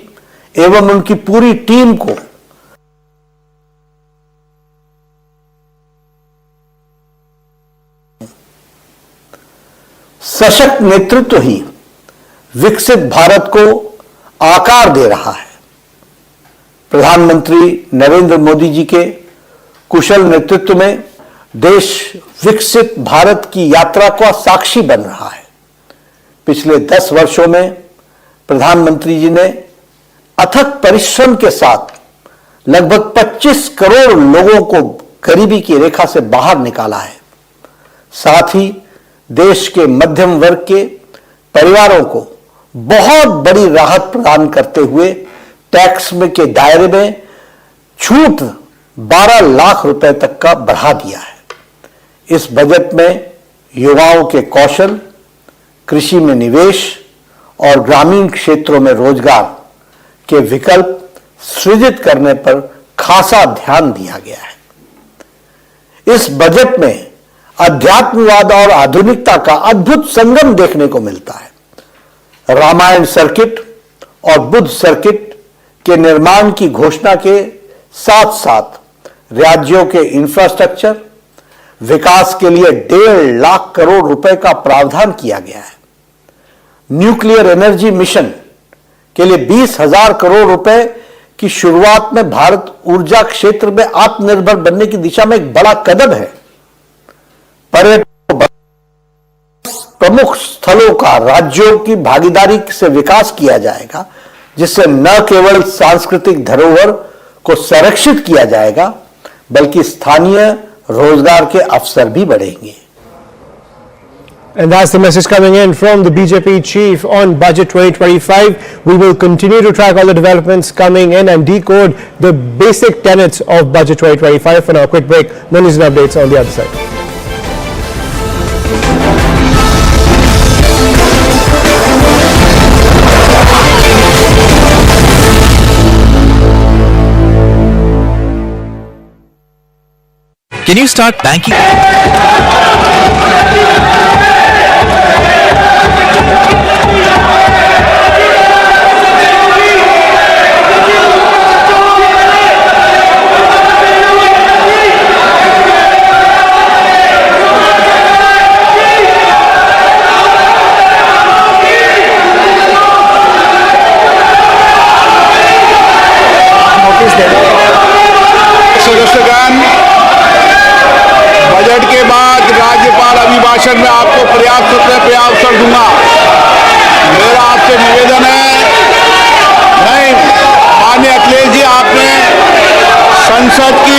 [SPEAKER 11] एवं उनकी पूरी टीम को सशक्त नेतृत्व ही विकसित भारत को आकार दे रहा है। प्रधानमंत्री नरेंद्र मोदी जी के कुशल नेतृत्व में देश विकसित भारत की यात्रा का साक्षी बन रहा है। पिछले 10 वर्षों में प्रधानमंत्री जी ने अथक परिश्रम के साथ लगभग 25 करोड़ लोगों को गरीबी की रेखा से बाहर निकाला है। साथ ही देश के मध्यम वर्ग के परिवारों को बहुत बड़ी राहत प्रदान करते हुए टैक्स में के दायरे में छूट 12 लाख रुपए तक का बढ़ा दिया है। इस बजट में युवाओं के कौशल, कृषि में निवेश और ग्रामीण क्षेत्रों में रोजगार के विकल्प सृजित करने पर खासा ध्यान दिया गया है। इस बजट में अध्यात्मवाद और आधुनिकता का अद्भुत संगम देखने को मिलता है। रामायण सर्किट और बुद्ध सर्किट के निर्माण की घोषणा के साथ साथ राज्यों के इंफ्रास्ट्रक्चर विकास के लिए 1.5 लाख करोड़ रुपए का प्रावधान किया गया है। न्यूक्लियर एनर्जी मिशन के लिए 20,000 करोड़ रुपए की शुरुआत में भारत ऊर्जा क्षेत्र में आत्मनिर्भर बनने की दिशा में एक बड़ा कदम है। पर्यटन प्रमुख स्थलों का राज्यों की भागीदारी से विकास किया जाएगा, जिससे न केवल सांस्कृतिक धरोहर को संरक्षित किया जाएगा बल्कि स्थानीय रोजगार के अवसर भी बढ़ेंगे।
[SPEAKER 4] And that's the message coming in from the BJP chief on Budget 2025. We will continue to track all the developments coming in and decode the basic tenets of Budget 2025. For now, a quick break. More news and updates on the other side.
[SPEAKER 15] Can you start banking?
[SPEAKER 17] Budget के बाद राज्यपाल अभिभाषण में आपको पर्याप्त सत्र पे अवसर दूंगा। मेरा आपसे निवेदन है, नहीं माननीय अखिलेश जी, आपने संसद की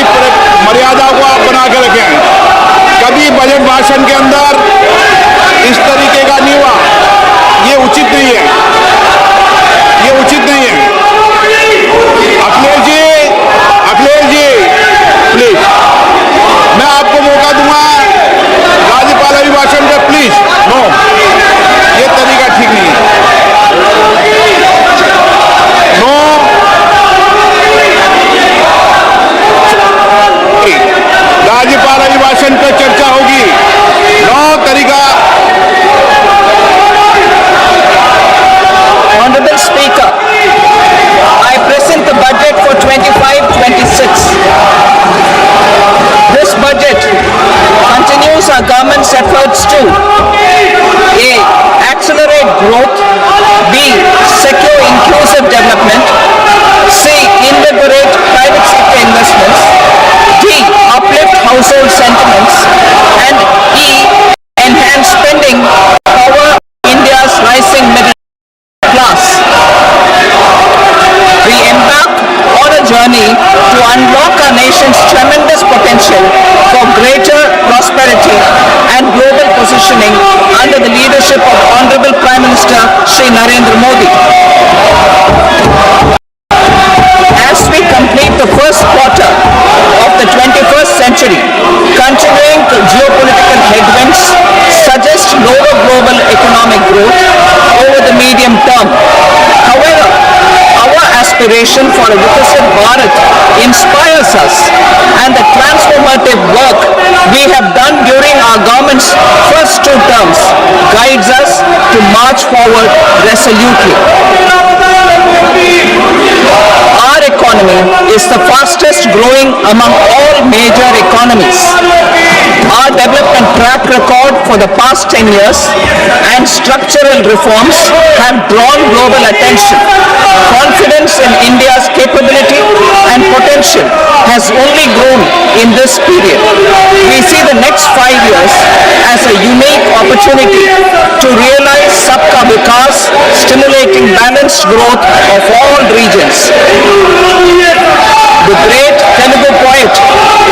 [SPEAKER 17] मर्यादा को आप बना के रखें। कभी बजट भाषण के अंदर इस तरीके का नहीं हुआ, ये उचित नहीं है, ये उचित नहीं है। अखिलेश जी प्लीज, मैं आपको मौका दूंगा राज्यपाल अभिभाषण पे, प्लीज। नो, ये तरीका ठीक नहीं है। नो, राज्यपाल अभिभाषण पे चर्चा होगी। नो तरीका।
[SPEAKER 18] Honorable Speaker, I present the budget for 25-26. This budget continues our government's efforts to A. Accelerate growth, B. Secure inclusive development, C. Invigorate private sector investments, D. Uplift household sentiments, and E. Enhance spending power India's rising middle class. We embark on a journey to unlock our nation's tremendous potential for greater prosperity and global positioning under the leadership of Honorable Prime Minister Shri Narendra Modi. As we complete the first quarter of the 21st century, continuing geopolitical headwinds suggest lower global economic growth over the medium term. However, our aspiration for a Viksit Bharat inspires us, and the transformative work we have done during our government's first 2 terms guides us to march forward resolutely. Our economy is the fastest growing among all major economies. Our development track record for the past 10 years and structural reforms have drawn global attention. Confidence in India's capability and potential has only grown in this period. We see the next 5 years as a unique opportunity to realize Sabka Vikas, stimulating balanced growth of all regions. The great Telugu poet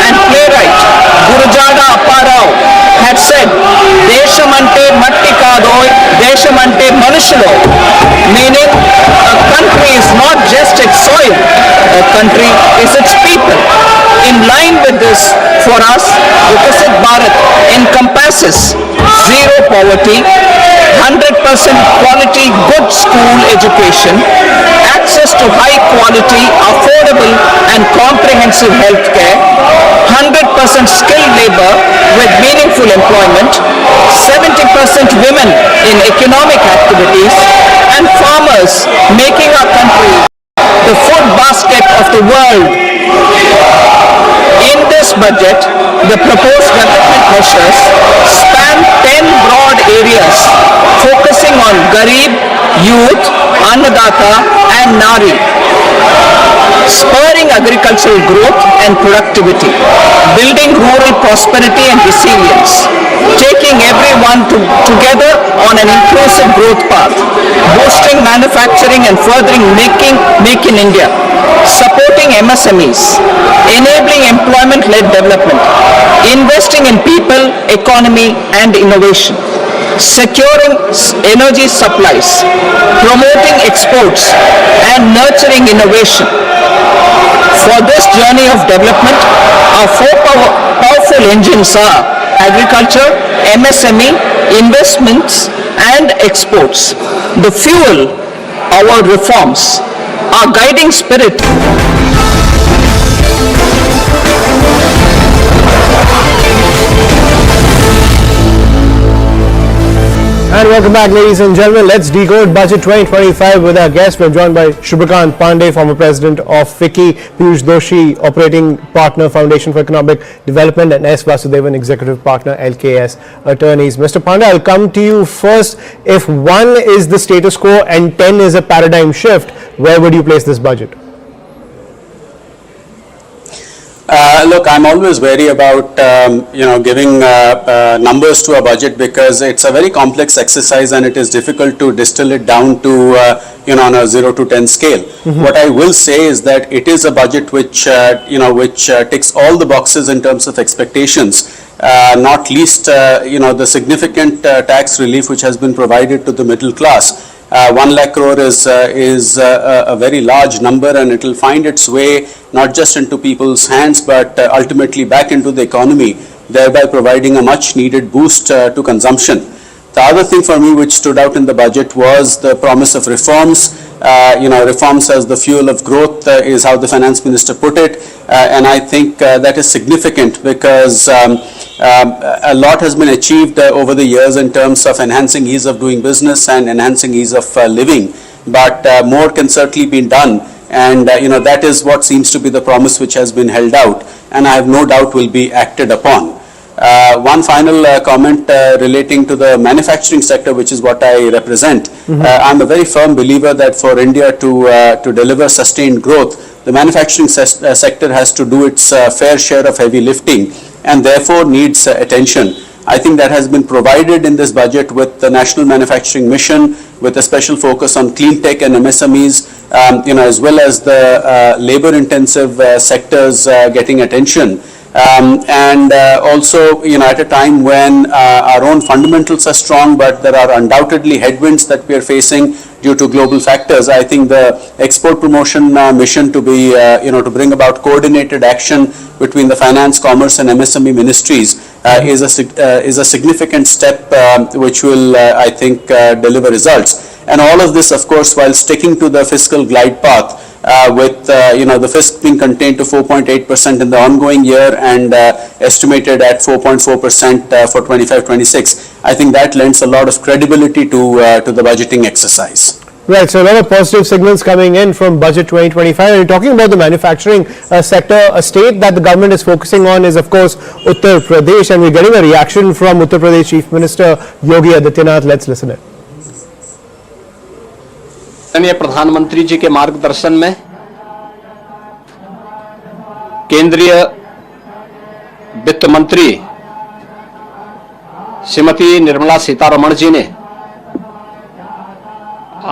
[SPEAKER 18] and playwright Gurujada Apparao had said, "Deshamante matti kadoy, deshamante manushalo," meaning a country is not just its soil, a country is its people. In line with this, for us, Viksit Bharat encompasses zero poverty, 100% quality good school education, access to high quality, affordable and comprehensive health care, 100% skilled labor with meaningful employment, 70% women in economic activities, and farmers making our country the food basket of the world. In this budget, the proposed development measures span 10 broad areas focusing on Garib, Youth, Annadata and Nari, spurring agricultural growth and productivity, building rural prosperity and resilience, taking everyone together on an inclusive growth path, boosting manufacturing and furthering Make in India, supporting MSMEs, enabling employment-led development, investing in people, economy and innovation, securing energy supplies, promoting exports and nurturing innovation. For this journey of development, our four powerful engines are agriculture, MSME, investments and exports. The fuel, our reforms, our guiding spirit.
[SPEAKER 4] And welcome back, ladies and gentlemen. Let's decode Budget 2025 with our guests. We're joined by Shubhakant Pandey, former president of Ficci, Piyush Doshi, operating partner, Foundation for Economic Development, and S. Vasudevan, executive partner, LKS Attorneys. Mr. Pandey, I'll come to you first. If 1 is the status quo and 10 is a paradigm shift, where would you place this budget?
[SPEAKER 19] Look, I'm always wary about giving numbers to a budget because it's a very complex exercise and it is difficult to distill it down to on a 0 to 10 scale. What I will say is that it is a budget which ticks all the boxes in terms of expectations. Not least the significant tax relief which has been provided to the middle class. 1 lakh crore is a very large number, and it will find its way not just into people's hands but ultimately back into the economy, thereby providing a much needed boost to consumption. The other thing for me which stood out in the budget was the promise of reforms. Reforms as the fuel of growth is how the finance minister put it, and I think that is significant because a lot has been achieved over the years in terms of enhancing ease of doing business and enhancing ease of living, but more can certainly be done, and that is what seems to be the promise which has been held out, and I have no doubt will be acted upon. One final comment relating to the manufacturing sector, which is what I represent. I'm a very firm believer that for India to deliver sustained growth, the manufacturing sector has to do its fair share of heavy lifting and therefore needs attention. I think that has been provided in this budget with the National Manufacturing Mission, with a special focus on clean tech and MSMEs, as well as the labor-intensive sectors getting attention. Also, at a time when our own fundamentals are strong, but there are undoubtedly headwinds that we are facing due to global factors. I think the export promotion mission to be, to bring about coordinated action between the finance, commerce, and MSME ministries is a significant step which will, I think, deliver results. And all of this, of course, while sticking to the fiscal glide path. With the fisc being contained to 4.8% in the ongoing year and estimated at 4.4% for 25-26. I think that lends a lot of credibility to the budgeting exercise.
[SPEAKER 4] Right, so a lot of positive signals coming in from Budget 2025. You're talking about the manufacturing sector. A state that the government is focusing on is, of course, Uttar Pradesh, and we're getting a reaction from Uttar Pradesh Chief Minister Yogi Adityanath. Let's listen in.
[SPEAKER 22] प्रधानमंत्री जी के मार्गदर्शन में केंद्रीय वित्त मंत्री श्रीमती निर्मला सीतारमण जी ने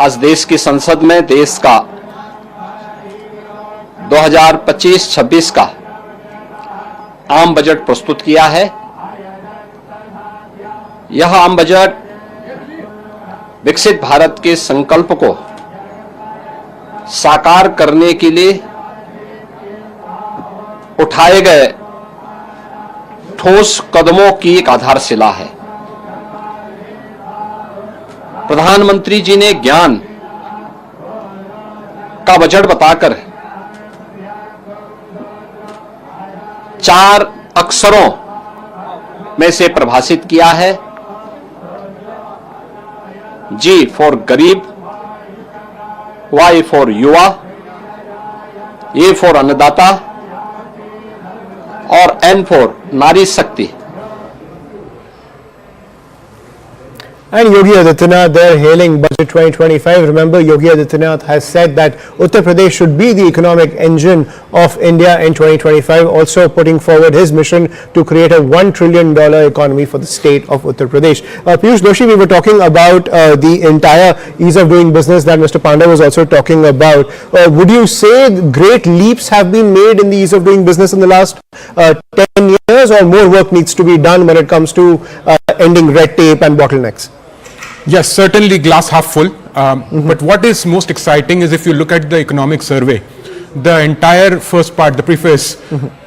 [SPEAKER 22] आज देश की संसद में देश का 2025-26 का आम बजट प्रस्तुत किया है। यह आम बजट विकसित भारत के संकल्प को साकार करने के लिए उठाए गए ठोस कदमों की एक आधारशिला है। प्रधानमंत्री जी ने ज्ञान का बजट बताकर 4 अक्षरों में से परिभाषित किया है। G फॉर गरीब, Y फॉर युवा, A फॉर अन्नदाता और N फॉर नारी शक्ति।
[SPEAKER 4] And Yogi Adityanath, they're hailing Budget 2025. Remember, Yogi Adityanath has said that Uttar Pradesh should be the economic engine of India in 2025, also putting forward his mission to create a $1 trillion economy for the state of Uttar Pradesh. Piyush Doshi, we were talking about the entire ease of doing business that Mr. Panda was also talking about. Would you say great leaps have been made in the ease of doing business in the last 10 years, or more work needs to be done when it comes to ending red tape and bottlenecks?
[SPEAKER 21] Yes, certainly glass half full. But what is most exciting is if you look at the economic survey, the entire first part, the preface,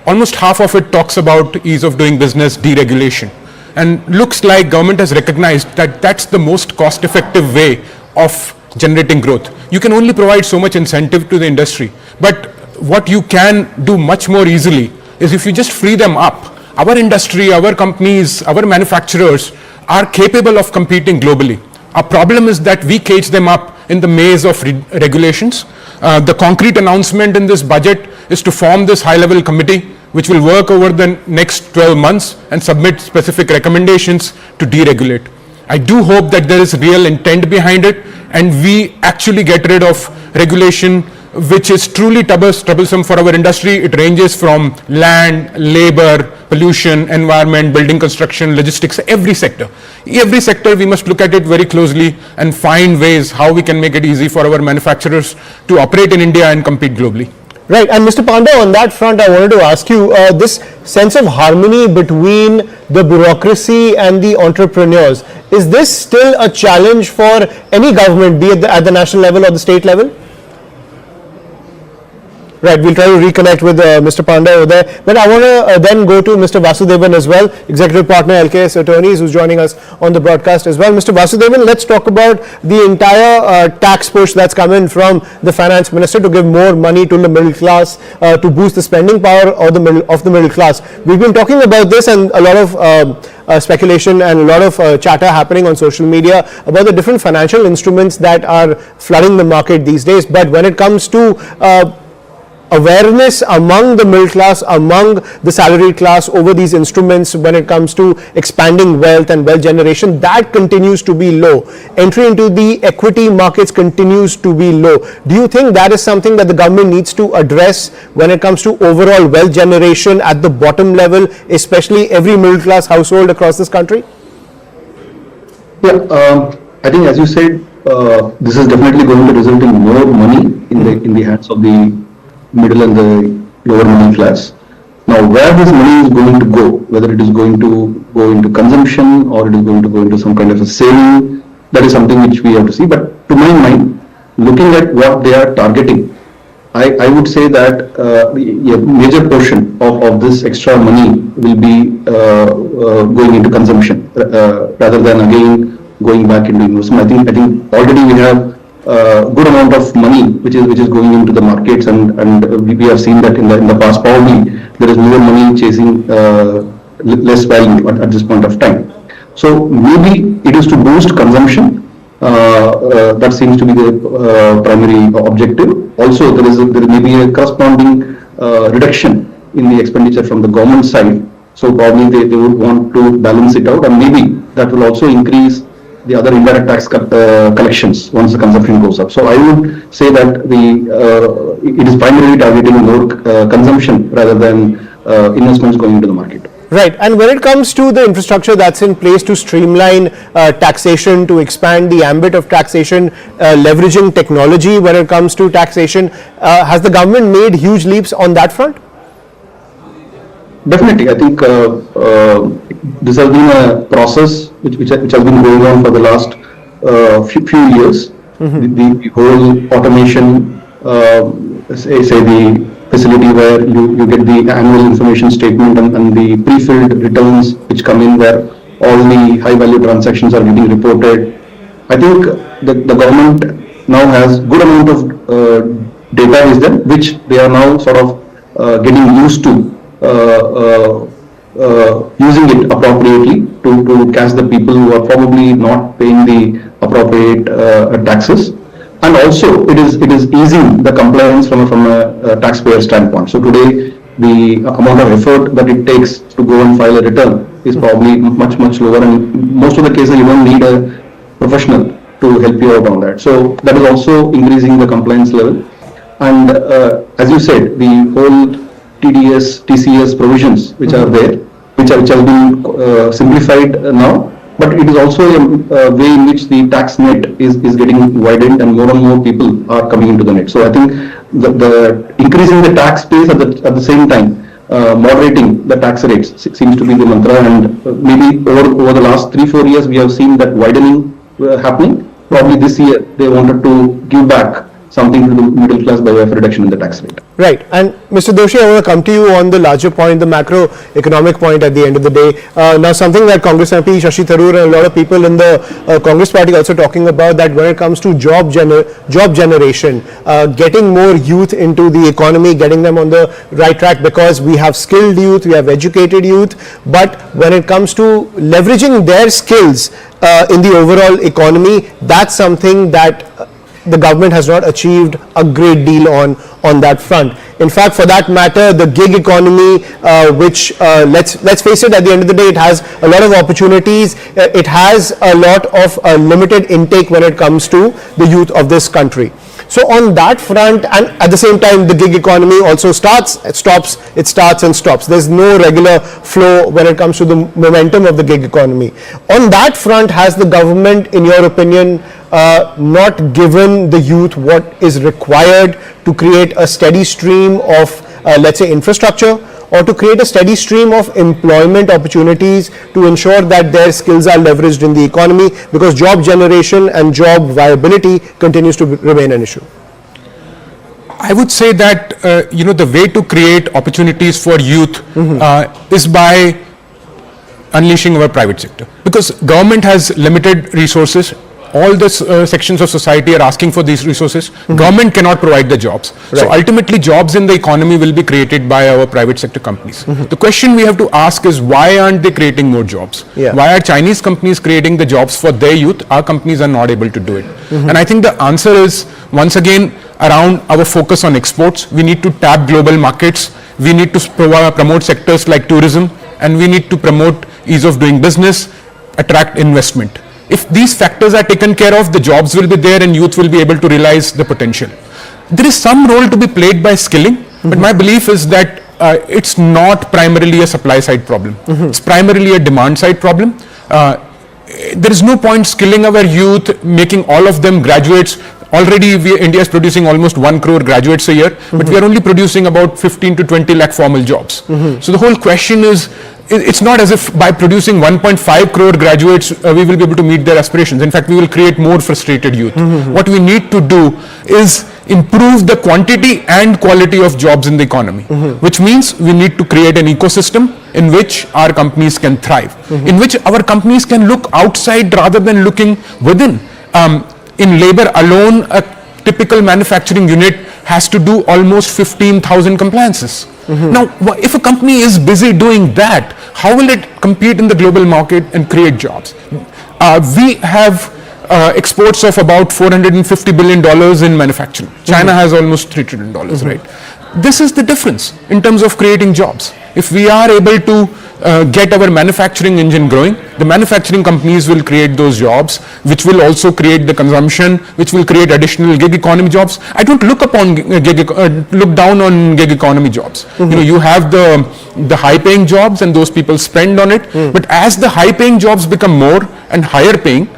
[SPEAKER 21] almost half of it talks about ease of doing business, deregulation. And looks like government has recognized that that's the most cost-effective way of generating growth. You can only provide so much incentive to the industry. But what you can do much more easily is if you just free them up. Our industry, our companies, our manufacturers are capable of competing globally. Our problem is that we cage them up in the maze of regulations. The concrete announcement in this budget is to form this high-level committee which will work over the next 12 months and submit specific recommendations to deregulate. I do hope that there is real intent behind it and we actually get rid of regulation which is truly troublesome for our industry. It ranges from land, labor, pollution, environment, building construction, logistics, every sector. Every sector we must look at it very closely and find ways how we can make it easy for our manufacturers to operate in India and compete globally.
[SPEAKER 4] Right, and Mr. Panda, on that front, I wanted to ask you, this sense of harmony between the bureaucracy and the entrepreneurs, is this still a challenge for any government, be it at the national level or the state level? Right, we'll try to reconnect with Mr. Panda over there. But I want to then go to Mr. Vasudevan as well, Executive Partner, LKS Attorneys, who's joining us on the broadcast as well. Mr. Vasudevan, let's talk about the entire tax push that's come in from the Finance Minister to give more money to the middle class, to boost the spending power of the middle class. We've been talking about this and a lot of speculation and a lot of chatter happening on social media about the different financial instruments that are flooding the market these days. But when it comes to awareness among the middle class, among the salaried class over these instruments when it comes to expanding wealth and wealth generation, that continues to be low. Entry into the equity markets continues to be low. Do you think that is something that the government needs to address when it comes to overall wealth generation at the bottom level, especially every middle class household across this country?
[SPEAKER 3] Yeah, I think as you said, this is definitely going to result in more money in the hands of the middle and the lower middle class. Now, where this money is going to go, whether it is going to go into consumption or it is going to go into some kind of a saving, that is something which we have to see. But to my mind, looking at what they are targeting, I would say that a major portion of this extra money will be going into consumption rather than again going back into investment. I think already we have good amount of money which is going into the markets, and we have seen that in the past. Probably there is more money chasing less value at this point of time. So maybe it is to boost consumption. That seems to be the primary objective. Also, there may be a corresponding reduction in the expenditure from the government side. So probably they would want to balance it out, and maybe that will also increase the other indirect tax collections once the consumption goes up. So I would say that it is primarily targeting more consumption rather than investments going into the market.
[SPEAKER 4] Right, and when it comes to the infrastructure that's in place to streamline taxation, to expand the ambit of taxation, leveraging technology when it comes to taxation, has the government made huge leaps on that front?
[SPEAKER 3] Definitely, I think this has been a process which has been going on for the last few years. The whole automation, say the facility where you get the annual information statement and the pre-filled returns which come in, where all the high value transactions are getting reported. I think the government now has good amount of data is there, which they are now sort of getting used to using it appropriately to catch the people who are probably not paying the appropriate taxes. And also it is easing the compliance from a taxpayer standpoint. So today the amount of effort that it takes to go and file a return is probably much lower, and most of the cases you don't need a professional to help you out on that. So that is also increasing the compliance level. And as you said, the whole TDS, TCS provisions which are there, which have been simplified now, but it is also a way in which the tax net is getting widened and more people are coming into the net. So I think the increasing the tax base at the same time, moderating the tax rates seems to be the mantra, and maybe over the last 3-4 years we have seen that widening happening. Probably this year they wanted to give back something to the middle class by way of reduction in the tax rate.
[SPEAKER 4] Right. And Mr. Doshi, I want to come to you on the larger point, the macroeconomic point at the end of the day. Now, something that Congress MP Shashi Tharoor and a lot of people in the Congress party also talking about, that when it comes to job generation, getting more youth into the economy, getting them on the right track, because we have skilled youth, we have educated youth, but when it comes to leveraging their skills in the overall economy, that's something that the government has not achieved a great deal on that front. In fact, for that matter, the gig economy, which let's face it, at the end of the day, it has a lot of opportunities. It has a lot of limited intake when it comes to the youth of this country. So on that front, and at the same time, the gig economy also starts, stops, it starts and stops. There's no regular flow when it comes to the momentum of the gig economy. On that front, has the government, in your opinion, not given the youth what is required to create a steady stream of, let's say, infrastructure, or to create a steady stream of employment opportunities to ensure that their skills are leveraged in the economy, because job generation and job viability continues to remain an issue?
[SPEAKER 21] I would say that the way to create opportunities for youth is by unleashing our private sector, because government has limited resources. All the sections of society are asking for these resources. Government cannot provide the jobs. Right. So ultimately, jobs in the economy will be created by our private sector companies. The question we have to ask is, why aren't they creating more jobs? Yeah. Why are Chinese companies creating the jobs for their youth? Our companies are not able to do it. And I think the answer is, once again, around our focus on exports. We need to tap global markets. We need to promote sectors like tourism, and we need to promote ease of doing business, attract investment. If these factors are taken care of, the jobs will be there and youth will be able to realize the potential. There is some role to be played by skilling, but my belief is that it's not primarily a supply side problem. It's primarily a demand side problem. There is no point skilling our youth, making all of them graduates. Already India is producing almost 1 crore graduates a year, but we are only producing about 15 to 20 lakh formal jobs. So the whole question is, it's not as if by producing 1.5 crore graduates, we will be able to meet their aspirations. In fact, we will create more frustrated youth. What we need to do is improve the quantity and quality of jobs in the economy, which means we need to create an ecosystem in which our companies can thrive, in which our companies can look outside rather than looking within. In labor alone, a typical manufacturing unit has to do almost 15,000 compliances. Now, if a company is busy doing that, how will it compete in the global market and create jobs? We have exports of about $450 billion in manufacturing. China has almost $3 trillion, right? This is the difference in terms of creating jobs. If we are able to get our manufacturing engine growing, the manufacturing companies will create those jobs, which will also create the consumption, which will create additional gig economy jobs. I don't look down on gig economy jobs. You have the high paying jobs and those people spend on it. But as the high paying jobs become more and higher paying,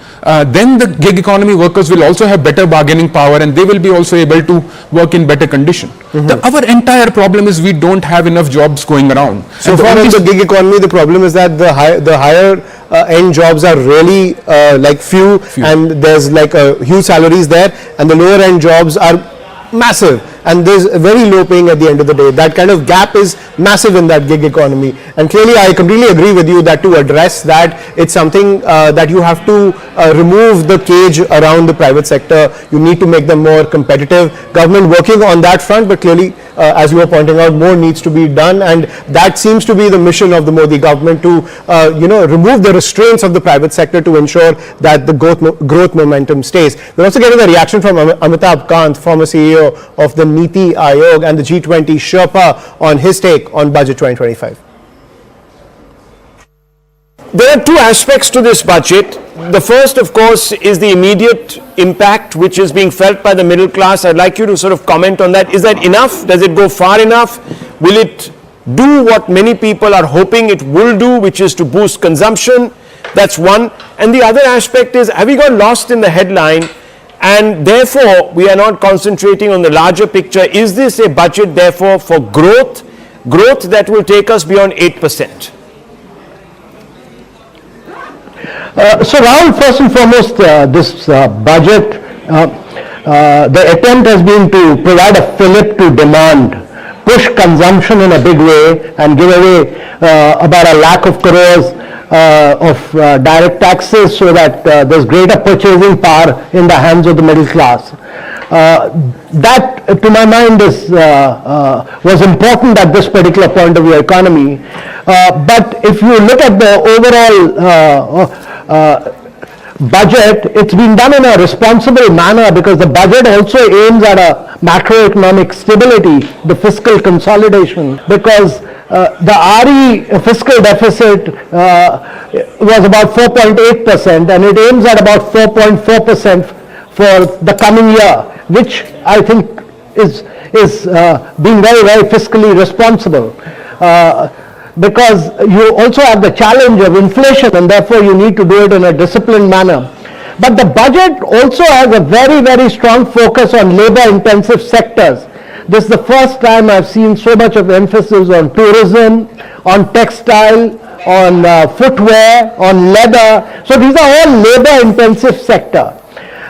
[SPEAKER 21] then the gig economy workers will also have better bargaining power and they will be also able to work in better condition. Our entire problem is we don't have enough jobs going around.
[SPEAKER 4] So far in the gig economy, the problem is that the higher end jobs are really like few, and there's like huge salaries there, and the lower end jobs are massive, and there's very low paying at the end of the day. That kind of gap is massive in that gig economy. And clearly I completely agree with you that to address that, it's something that you have to remove the cage around the private sector. You need to make them more competitive. Government working on that front, but clearly as you were pointing out, more needs to be done, and that seems to be the mission of the Modi government, to remove the restraints of the private sector to ensure that the growth momentum stays. We're also getting a reaction from Amitabh Kant, former CEO of the Niti Aayog and the G20 Sherpa, on his take on Budget 2025.
[SPEAKER 6] There are two aspects to this budget. The first, of course, is the immediate impact which is being felt by the middle class. I'd like you to sort of comment on that. Is that enough? Does it go far enough? Will it do what many people are hoping it will do, which is to boost consumption? That's one. And the other aspect is, have we got lost in the headline, and therefore we are not concentrating on the larger picture? Is this a budget therefore for growth that will take us beyond 8%?
[SPEAKER 11] So Rahul, first and foremost, this budget, the attempt has been to provide a fillip to demand, push consumption in a big way, and give away about 1 lakh of crores of direct taxes, so that there's greater purchasing power in the hands of the middle class. That, to my mind, was important at this particular point of your economy. But if you look at the overall budget, it's been done in a responsible manner, because the budget also aims at a macroeconomic stability, the fiscal consolidation, because the RE fiscal deficit was about 4.8%, and it aims at about 4.4% for the coming year, which I think is being very, very fiscally responsible. Because you also have the challenge of inflation, and therefore you need to do it in a disciplined manner. But the budget also has a very, very strong focus on labor-intensive sectors. This is the first time I've seen so much of emphasis on tourism, on textile, on footwear, on leather. So these are all labor-intensive sector.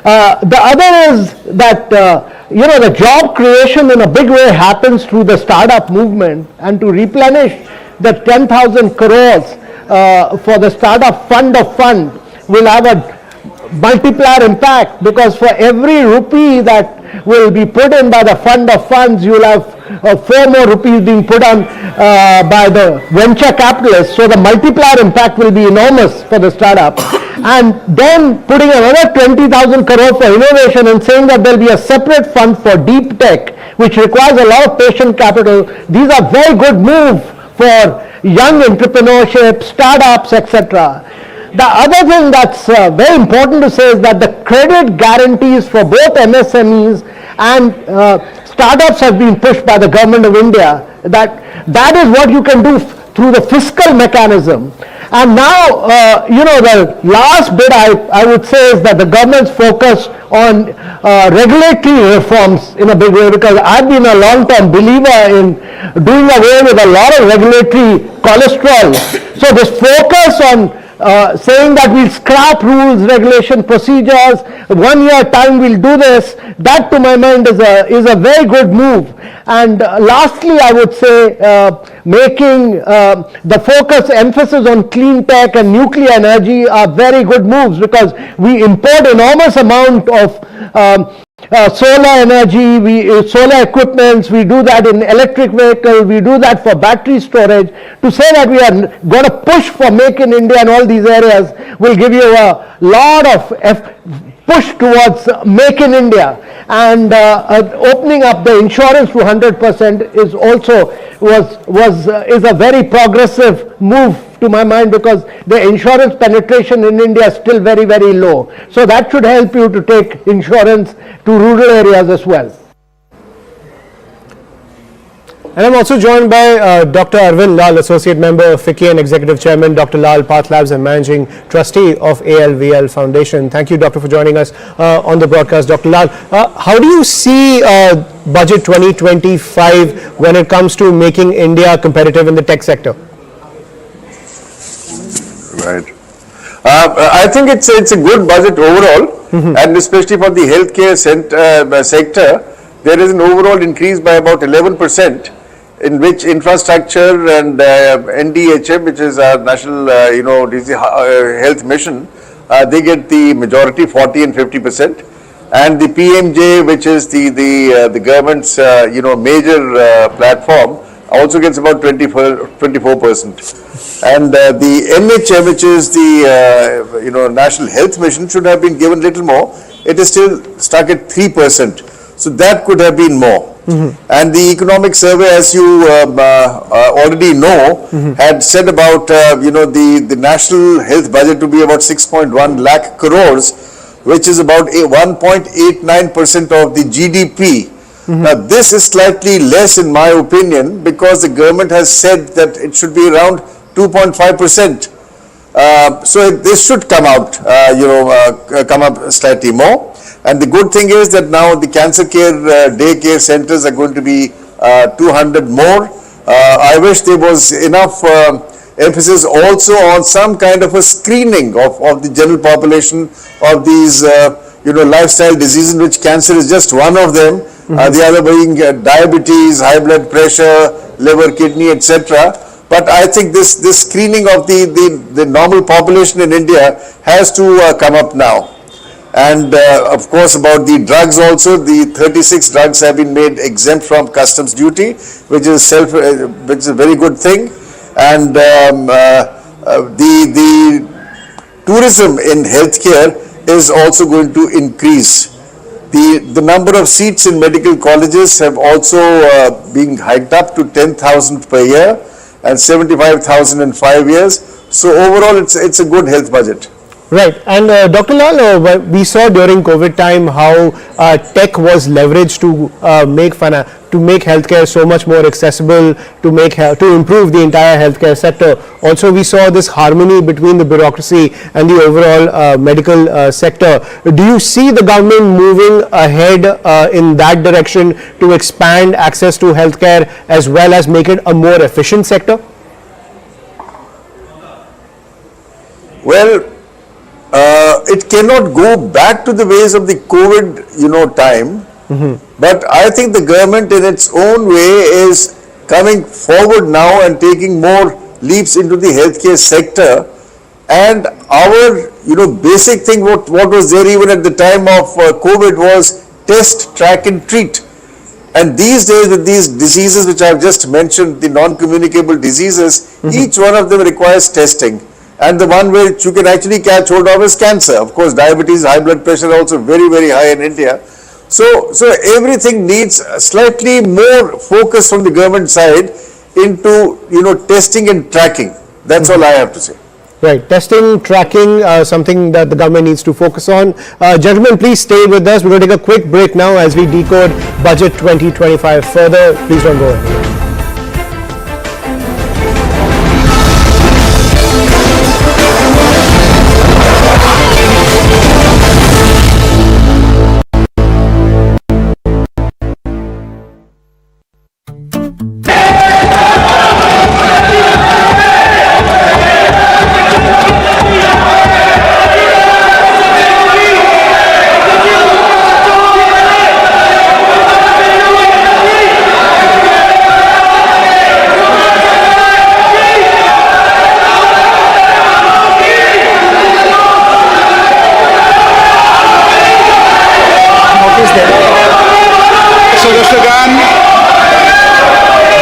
[SPEAKER 11] The other is that the job creation in a big way happens through the startup movement, and to replenish the 10,000 crores for the startup fund of fund will have a multiplier impact, because for every rupee that will be put in by the fund of funds, you will have 4 more rupees being put on by the venture capitalists. So the multiplier impact will be enormous for the startup. And then putting another 20,000 crore for innovation, and saying that there will be a separate fund for deep tech, which requires a lot of patient capital. These are very good moves for young entrepreneurship, startups, etc. The other thing that's very important to say is that the credit guarantees for both MSMEs and startups have been pushed by the government of India. That is what you can do through the fiscal mechanism. And now, the last bit I would say is that the government's focus on regulatory reforms in a big way, because I've been a long-term believer in doing away with a lot of regulatory cholesterol. So this focus on saying that we'll scrap rules, regulation, procedures, 1 year time we'll do this, that to my mind is a very good move. And lastly, I would say making the focus, emphasis on clean tech and nuclear energy are very good moves, because we import enormous amount of solar energy, solar equipments, we do that in electric vehicles, we do that for battery storage. To say that we are going to push for Make in India and all these areas will give you a lot of push towards Make in India. And opening up the insurance to 100% is also is a very progressive move to my mind, because the insurance penetration in India is still very, very low. So that should help you to take insurance to rural areas as well.
[SPEAKER 4] And I'm also joined by Dr. Arvind Lal, Associate Member of Ficci and Executive Chairman, Dr. Lal, Path Labs and Managing Trustee of ALVL Foundation. Thank you, Doctor, for joining us on the broadcast. Dr. Lal, how do you see Budget 2025 when it comes to making India competitive in the tech sector?
[SPEAKER 8] Right. I think it's a good budget overall, and especially for the healthcare sector. there is an overall increase by about 11%, in which infrastructure and NDHM, which is our national, health mission, they get the majority, 40 and 50%. And the PMJ, which is the government's, major platform, also gets about 24%. And the NHM, which is the, National Health Mission, should have been given little more. It is still stuck at 3%. So that could have been more. And the economic survey, as you already know, had said about, the national health budget to be about 6.1 lakh crores, which is about 1.89% of the GDP. Now, this is slightly less in my opinion, because the government has said that it should be around 2.5%. So this should come out, come up slightly more. And the good thing is that now the cancer care daycare centers are going to be 200 more. I wish there was enough emphasis also on some kind of a screening of the general population of these, lifestyle diseases, which cancer is just one of them. The other being diabetes, high blood pressure, liver, kidney, etc. But I think this screening of the normal population in India has to come up now. And of course, about the drugs also, the 36 drugs have been made exempt from customs duty, which is a very good thing. And the tourism in healthcare is also going to increase. The number of seats in medical colleges have also been hiked up to 10,000 per year and 75,000 in 5 years. So overall, it's a good health budget.
[SPEAKER 4] Right, and Dr. Lal, we saw during COVID time how tech was leveraged to make healthcare so much more accessible, to improve the entire healthcare sector. Also, we saw this harmony between the bureaucracy and the overall medical sector. Do you see the government moving ahead in that direction to expand access to healthcare as well as make it a more efficient sector?
[SPEAKER 8] Well, it cannot go back to the ways of the COVID, time. But I think the government in its own way is coming forward now and taking more leaps into the healthcare sector. And our, basic thing, what was there even at the time of COVID was test, track and treat. And these days with these diseases which I have just mentioned, the non-communicable diseases, each one of them requires testing. And the one which you can actually catch hold of is cancer. Of course, diabetes, high blood pressure also very, very high in India. So everything needs slightly more focus from the government side into, testing and tracking. That's all I have to say.
[SPEAKER 4] Right, testing, tracking, something that the government needs to focus on. Gentlemen, please stay with us. We're going to take a quick break now as we decode Budget 2025 further. Please don't go away.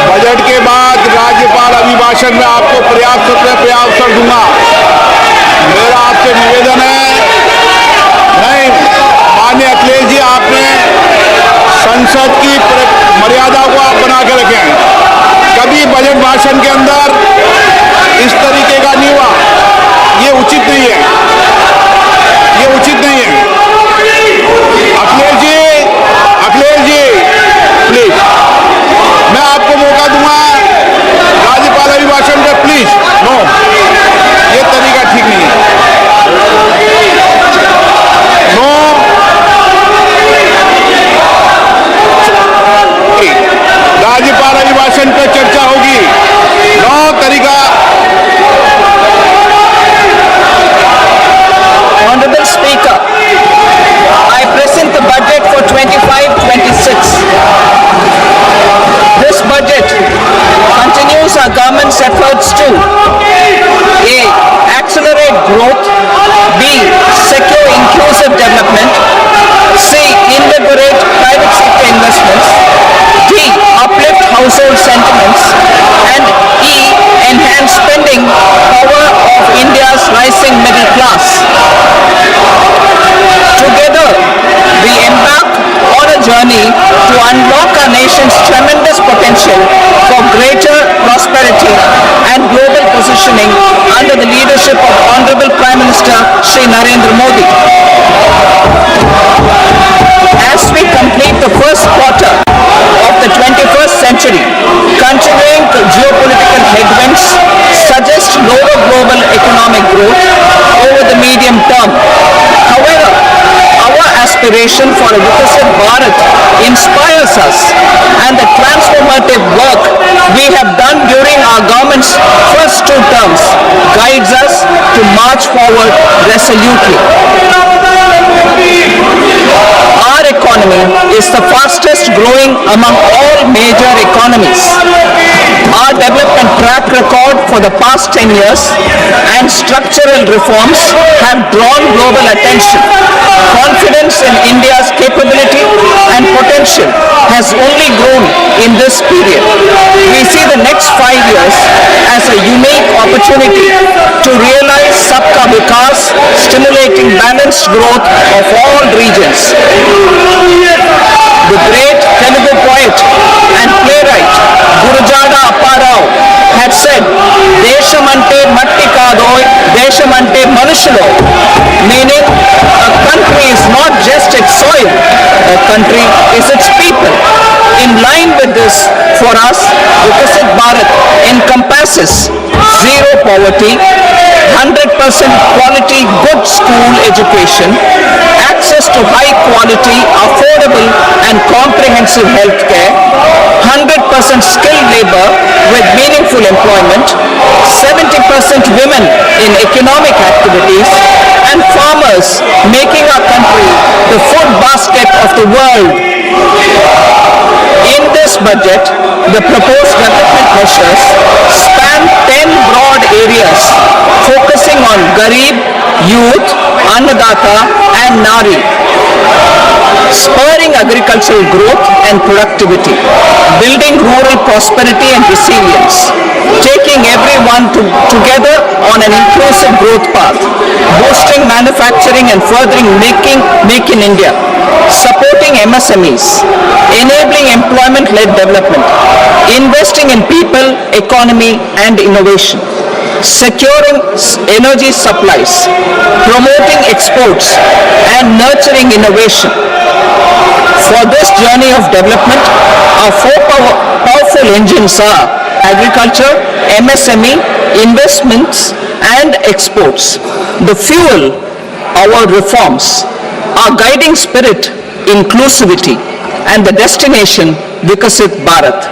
[SPEAKER 17] Budget के बाद राज्यपाल अभिभाषण में आपको पर्याप्त सत्र पे अवसर दूंगा। मेरा आपसे निवेदन है, नहीं माननीय अखिलेश जी, आपने संसद की मर्यादा को आप बना के रखें। कभी बजट भाषण के अंदर इस तरीके का नहीं हुआ, ये उचित नहीं है, ये उचित नहीं है। अखिलेश जी प्लीज, मैं आपको मौका दूंगा राज्यपाल अभिभाषण पे, प्लीज। नो, ये तरीका ठीक नहीं है। नो, राज्यपाल अभिभाषण पे चर्चा होगी। 9
[SPEAKER 18] our government's efforts to A. Accelerate growth, B. Secure inclusive development, C. Invigorate private sector investments, D. Uplift household sentiments, and E. Enhance spending power of India's rising middle class. Together, we embark on a journey to unlock our nation's tremendous potential for greater prosperity and global positioning under the leadership of Honorable Prime Minister Shri Narendra Modi. As we complete the first quarter of the 21st century, continuing geopolitical headwinds suggest lower global economic growth over the medium term. However, our aspiration for a Viksit Bharat inspires us, and the transformative work we have done during our government's first 2 terms guides us to march forward resolutely. Our economy is the fastest growing among all major economies. Our development track record for the past 10 years and structural reforms have drawn global attention. Confidence in India's capability and potential has only grown in this period. We see the next 5 years as a unique opportunity to realize Sabka Vikas, stimulating balanced growth of all regions. The great Telugu poet and playwright Gurujada Apparao had said, "Deshamante matti kadoy, deshamante manushalo," meaning a country is not just its soil, a country is its people. In line with this, for us, Viksit Bharat encompasses zero poverty, 100% quality good school education, access to high quality, affordable and comprehensive health care, 100% skilled labor with meaningful employment, 70% women in economic activities, and farmers making our country the food basket of the world. In this budget, the proposed development measures span 10 broad areas, focusing on Garib, Youth, Annadata and Nari, spurring agricultural growth and productivity, building rural prosperity and resilience, taking everyone together on an inclusive growth path, boosting manufacturing and furthering Make in India, supporting MSMEs, enabling employment-led development, investing in people, economy and innovation, securing energy supplies, promoting exports and nurturing innovation. For this journey of development, our 4 powerful engines are agriculture, MSME, investments and exports. The fuel, our reforms, our guiding spirit, inclusivity, and the destination, Viksit Bharat.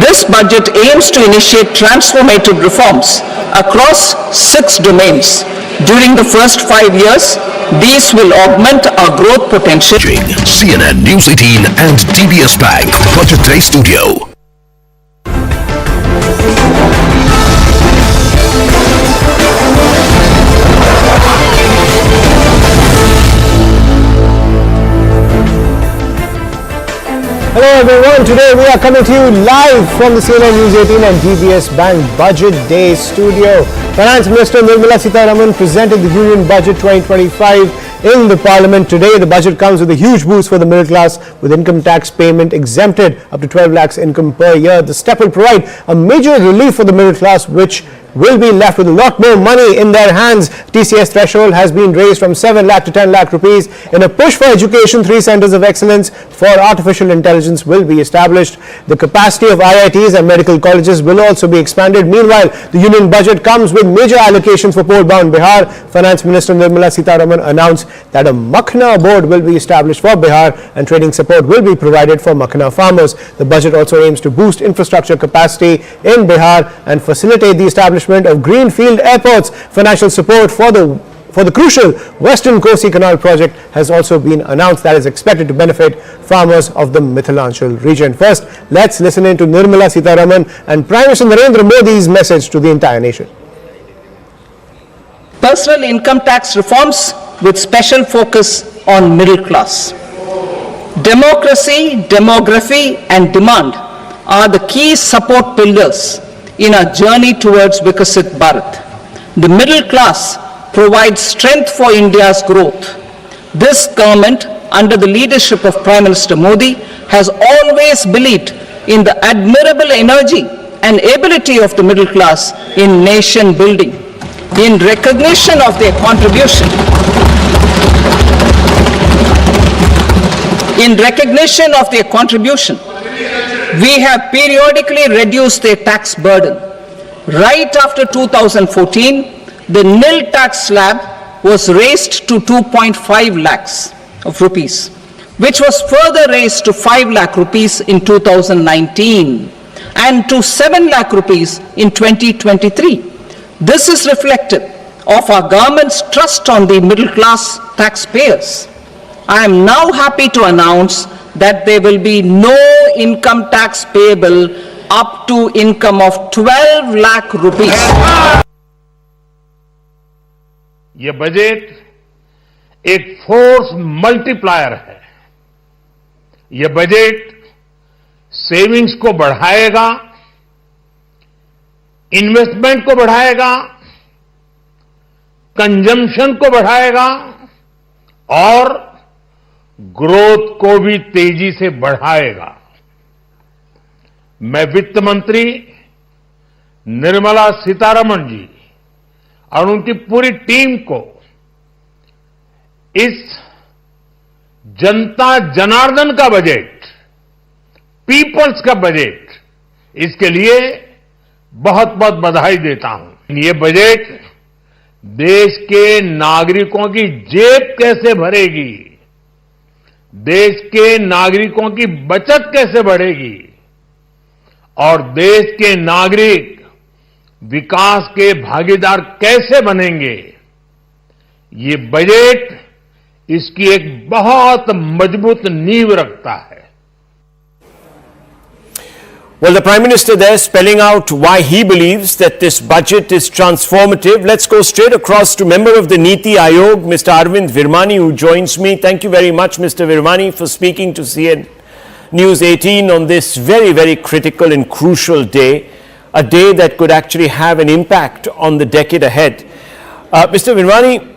[SPEAKER 18] This budget aims to initiate transformative reforms across 6 domains. During the first 5 years, these will augment our growth potential.
[SPEAKER 9] CNN News 18 and TBS Bank Budgetary Studio.
[SPEAKER 4] Hello everyone, today we are coming to you live from the CNN News 18 and TBS Bank Budget Day Studio. Finance Minister Nirmala Sitharaman presented the Union Budget 2025 in the Parliament today. The budget comes with a huge boost for the middle class, with income tax payment exempted up to 12 lakhs income per year. The step will provide a major relief for the middle class, which will be left with a lot more money in their hands. TCS threshold has been raised from 7 lakh to 10 lakh rupees. In a push for education, 3 centers of excellence for artificial intelligence will be established. The capacity of IITs and medical colleges will also be expanded. Meanwhile, the union budget comes with major allocations for poor-bound Bihar. Finance Minister Nirmala Sitharaman announced that a Makhna board will be established for Bihar and trading support will be provided for Makhna farmers. The budget also aims to boost infrastructure capacity in Bihar and facilitate the establishment of greenfield airports. Financial support for the for the crucial Western Kosi Canal project has also been announced that is expected to benefit farmers of the Mithilanchal region. First, let's listen in to Nirmala Sitharaman and Prime Minister Narendra Modi's message to the entire nation.
[SPEAKER 18] Personal income tax reforms with special focus on middle class. Democracy, demography and demand are the key support pillars in our journey towards Viksit Bharat. The middle class provides strength for India's growth. This government, under the leadership of Prime Minister Modi, has always believed in the admirable energy and ability of the middle class in nation building. In recognition of their contribution, we have periodically reduced their tax burden. Right after 2014, the nil tax slab was raised to 2.5 lakhs of rupees, which was further raised to 5 lakh rupees in 2019 and to 7 lakh rupees in 2023. This is reflective of our government's trust on the middle class taxpayers. I am now happy to announce that there will be no income tax payable up to income of 12 lakh rupees.
[SPEAKER 16] ये budget एक force multiplier है. ये budget savings को बढ़ाएगा, investment को बढ़ाएगा, consumption को बढ़ाएगा और ग्रोथ को भी तेजी से बढ़ाएगा. मैं वित्त मंत्री निर्मला सीतारमण जी और उनकी पूरी टीम को इस जनता जनार्दन का बजट, पीपल्स का बजट, इसके लिए बहुत बहुत बधाई देता हूं. ये बजट देश के नागरिकों की जेब कैसे भरेगी, देश के नागरिकों की बचत कैसे बढ़ेगी और देश के नागरिक विकास के भागीदार कैसे बनेंगे, ये बजट इसकी एक बहुत मजबूत नींव रखता है.
[SPEAKER 6] Well, the Prime Minister there spelling out why he believes that this budget is transformative. Let's go straight across to member of the Niti Aayog, Mr. Arvind Virmani, who joins me. Thank you very much, Mr. Virmani, for speaking to CNN News 18 on this very, very critical and crucial day, a day that could actually have an impact on the decade ahead. Mr. Virmani,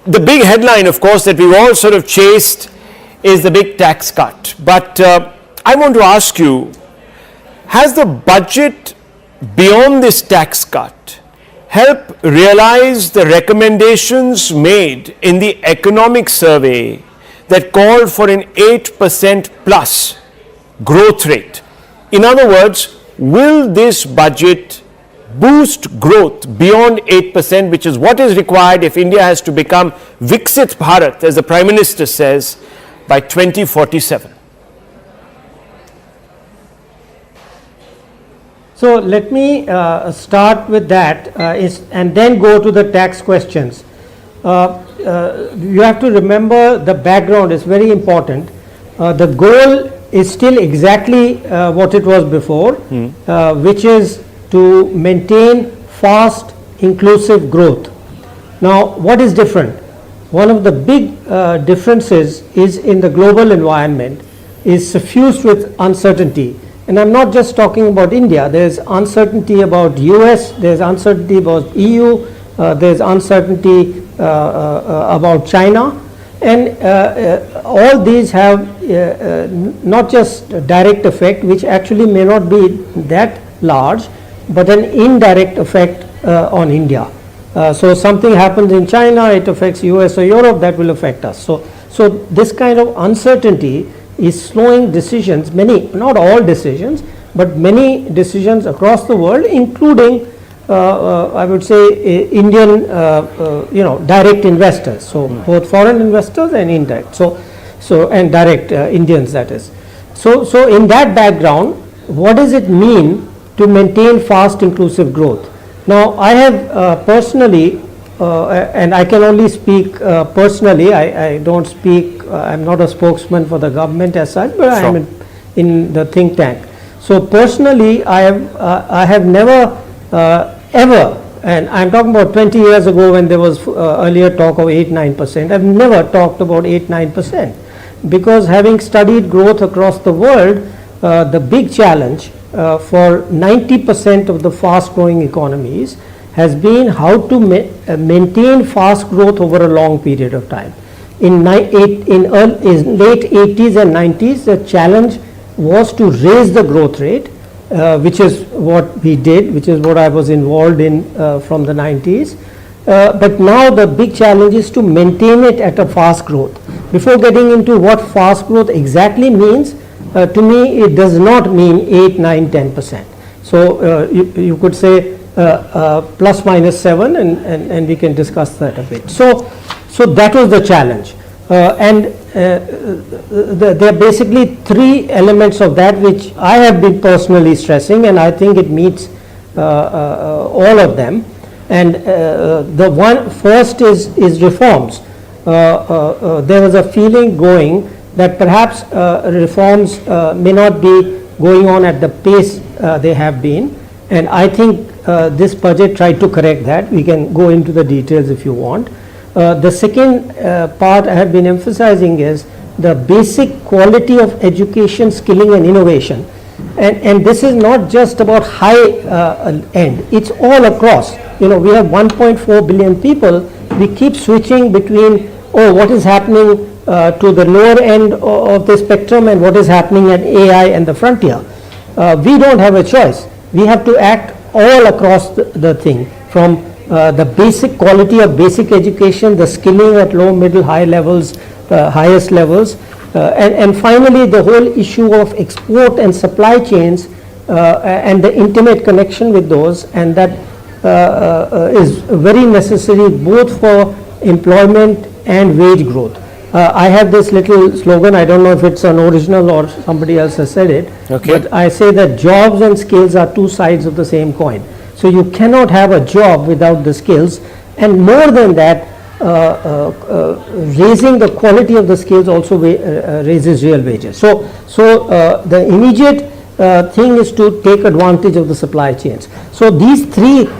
[SPEAKER 6] the big headline, of course, that we've all sort of chased is the big tax cut. But I want to ask you, has the budget beyond this tax cut help realize the recommendations made in the economic survey that called for an 8% plus growth rate? In other words, will this budget boost growth beyond 8%, which is what is required if India has to become Viksit Bharat, as the Prime Minister says, by 2047?
[SPEAKER 10] So let me start with that and then go to the tax questions. You have to remember the background is very important. The goal is still exactly what it was before, which is to maintain fast, inclusive growth. Now, what is different? One of the big differences is in the global environment is suffused with uncertainty. And I'm not just talking about India. There's uncertainty about US, there's uncertainty about EU, there's uncertainty about China. And all these have not just direct effect, which actually may not be that large, but an indirect effect on India. So something happens in China, it affects US or Europe, that will affect us. So this kind of uncertainty is slowing decisions, many, not all decisions, but many decisions across the world, including I would say Indian direct investors, so both foreign investors and indirect, so and direct Indians, that is. So in that background, what does it mean to maintain fast inclusive growth? Now I have personally and I can only speak personally. I don't speak. I'm not a spokesman for the government as such, but I am in the think tank. So personally, I have never ever, and I'm talking about 20 years ago when there was earlier talk of 8-9%. I've never talked about 8-9%, because having studied growth across the world, the big challenge for 90% of the fast-growing economies has been how to maintain fast growth over a long period of time. In late 80s and 90s, the challenge was to raise the growth rate, which is what we did, which is what I was involved in from the 90s. But now the big challenge is to maintain it at a fast growth. Before getting into what fast growth exactly means, to me it does not mean 8, 9, 10%. So you could say plus minus 7, and we can discuss that a bit. So that was the challenge, and there are basically three elements of that which I have been personally stressing, and I think it meets all of them. And the one first is reforms. There was a feeling going that perhaps reforms may not be going on at the pace they have been, and I think this budget tried to correct that. We can go into the details if you want. The second part I have been emphasizing is the basic quality of education, skilling and innovation. And this is not just about high end, it's all across. You know, we have 1.4 billion people. We keep switching between, what is happening to the lower end of the spectrum and what is happening at AI and the frontier. We don't have a choice. We have to act all across the thing, from the basic quality of basic education, the skilling at low, middle, high levels, highest levels, and finally the whole issue of export and supply chains and the intimate connection with those, and that is very necessary both for employment and wage growth. I have this little slogan, I don't know if it's an original or somebody else has said it, but I say that jobs and skills are two sides of the same coin. So you cannot have a job without the skills, and more than that, raising the quality of the skills also raises real wages. So the immediate thing is to take advantage of the supply chains. So these three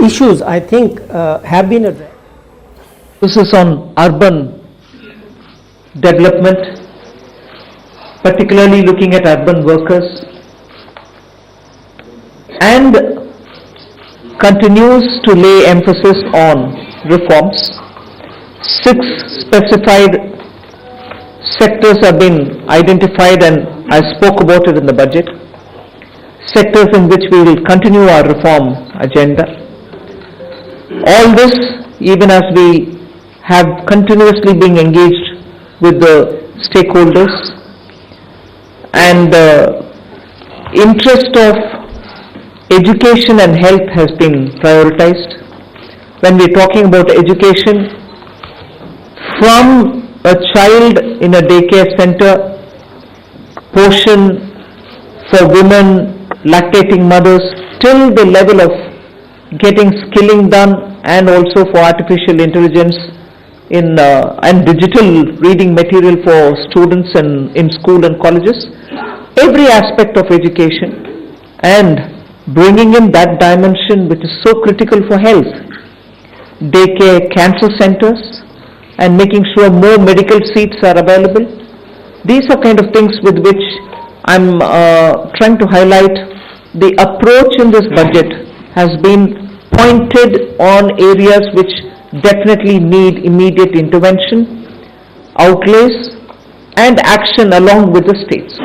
[SPEAKER 10] issues, I think, have been addressed.
[SPEAKER 12] This is on urban development, particularly looking at urban workers, and continues to lay emphasis on reforms. 6 specified sectors have been identified, and I spoke about it in the budget. Sectors in which we will continue our reform agenda. All this, even as we have continuously been engaged with the stakeholders, and the interest of education and health has been prioritized. When we are talking about education, from a child in a daycare center, portion for women, lactating mothers, till the level of getting skilling done, and also for artificial intelligence and digital reading material for students in school and colleges. Every aspect of education, and bringing in that dimension which is so critical for health, daycare, cancer centers, and making sure more medical seats are available. These are kind of things with which I'm trying to highlight. The approach in this budget has been pointed on areas which definitely need immediate intervention, outlays, and action along with the states.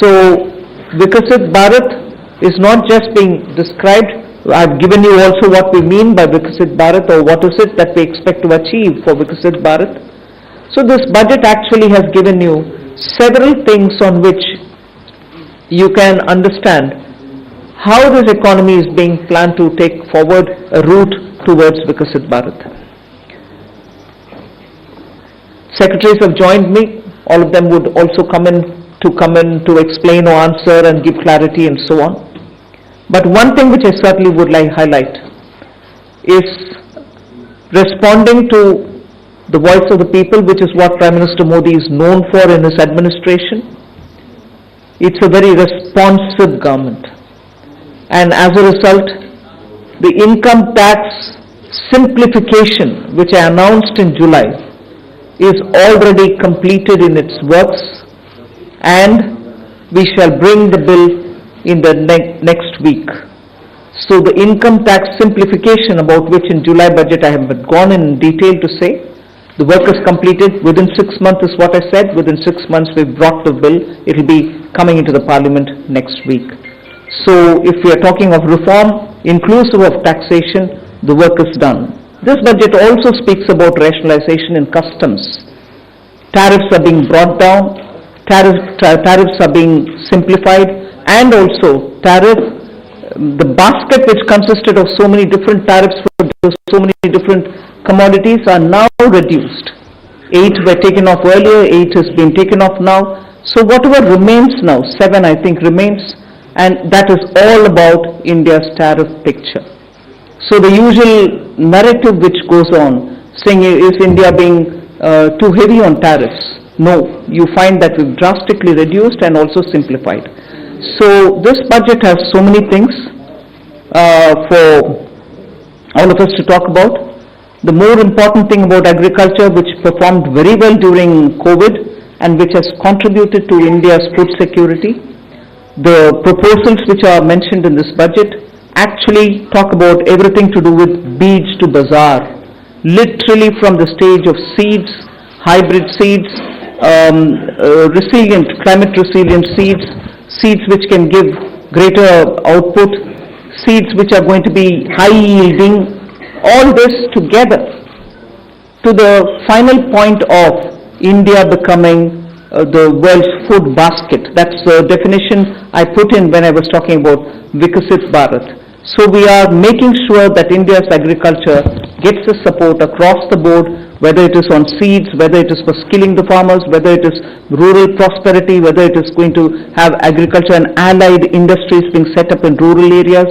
[SPEAKER 12] So Viksit Bharat is not just being described. I've given you also what we mean by Viksit Bharat, or what is it that we expect to achieve for Viksit Bharat. So this budget actually has given you several things on which you can understand how this economy is being planned to take forward a route towards Viksit Bharat. Secretaries have joined me. All of them would also come in to explain or answer and give clarity and so on. But one thing which I certainly would like to highlight is responding to the voice of the people, which is what Prime Minister Modi is known for in his administration. It's a very responsive government. And as a result, the income tax simplification, which I announced in July, is already completed in its works, and we shall bring the bill in the next week. So the income tax simplification, about which in July budget I have gone in detail to say, the work is completed within 6 months is what I said. Within 6 months we've brought the bill. It will be coming into the parliament next week. So if we are talking of reform inclusive of taxation, the work is done. This budget also speaks about rationalization in customs. Tariffs are being brought down, tariffs are being simplified, and also the basket which consisted of so many different tariffs for so many different commodities are now reduced. 8 were taken off earlier, 8 has been taken off now. So whatever remains now, 7 I think remains, and that is all about India's tariff picture. So the usual narrative which goes on, saying is India being too heavy on tariffs? No, you find that we've drastically reduced and also simplified. So this budget has so many things for all of us to talk about. The more important thing about agriculture, which performed very well during COVID and which has contributed to India's food security, the proposals which are mentioned in this budget actually talk about everything to do with beej to bazaar, literally from the stage of seeds, hybrid seeds, climate resilient seeds, seeds which can give greater output, seeds which are going to be high yielding, all this together to the final point of India becoming the world's food basket. That's the definition I put in when I was talking about Viksit Bharat. So we are making sure that India's agriculture gets the support across the board, whether it is on seeds, whether it is for skilling the farmers, whether it is rural prosperity, whether it is going to have agriculture and allied industries being set up in rural areas,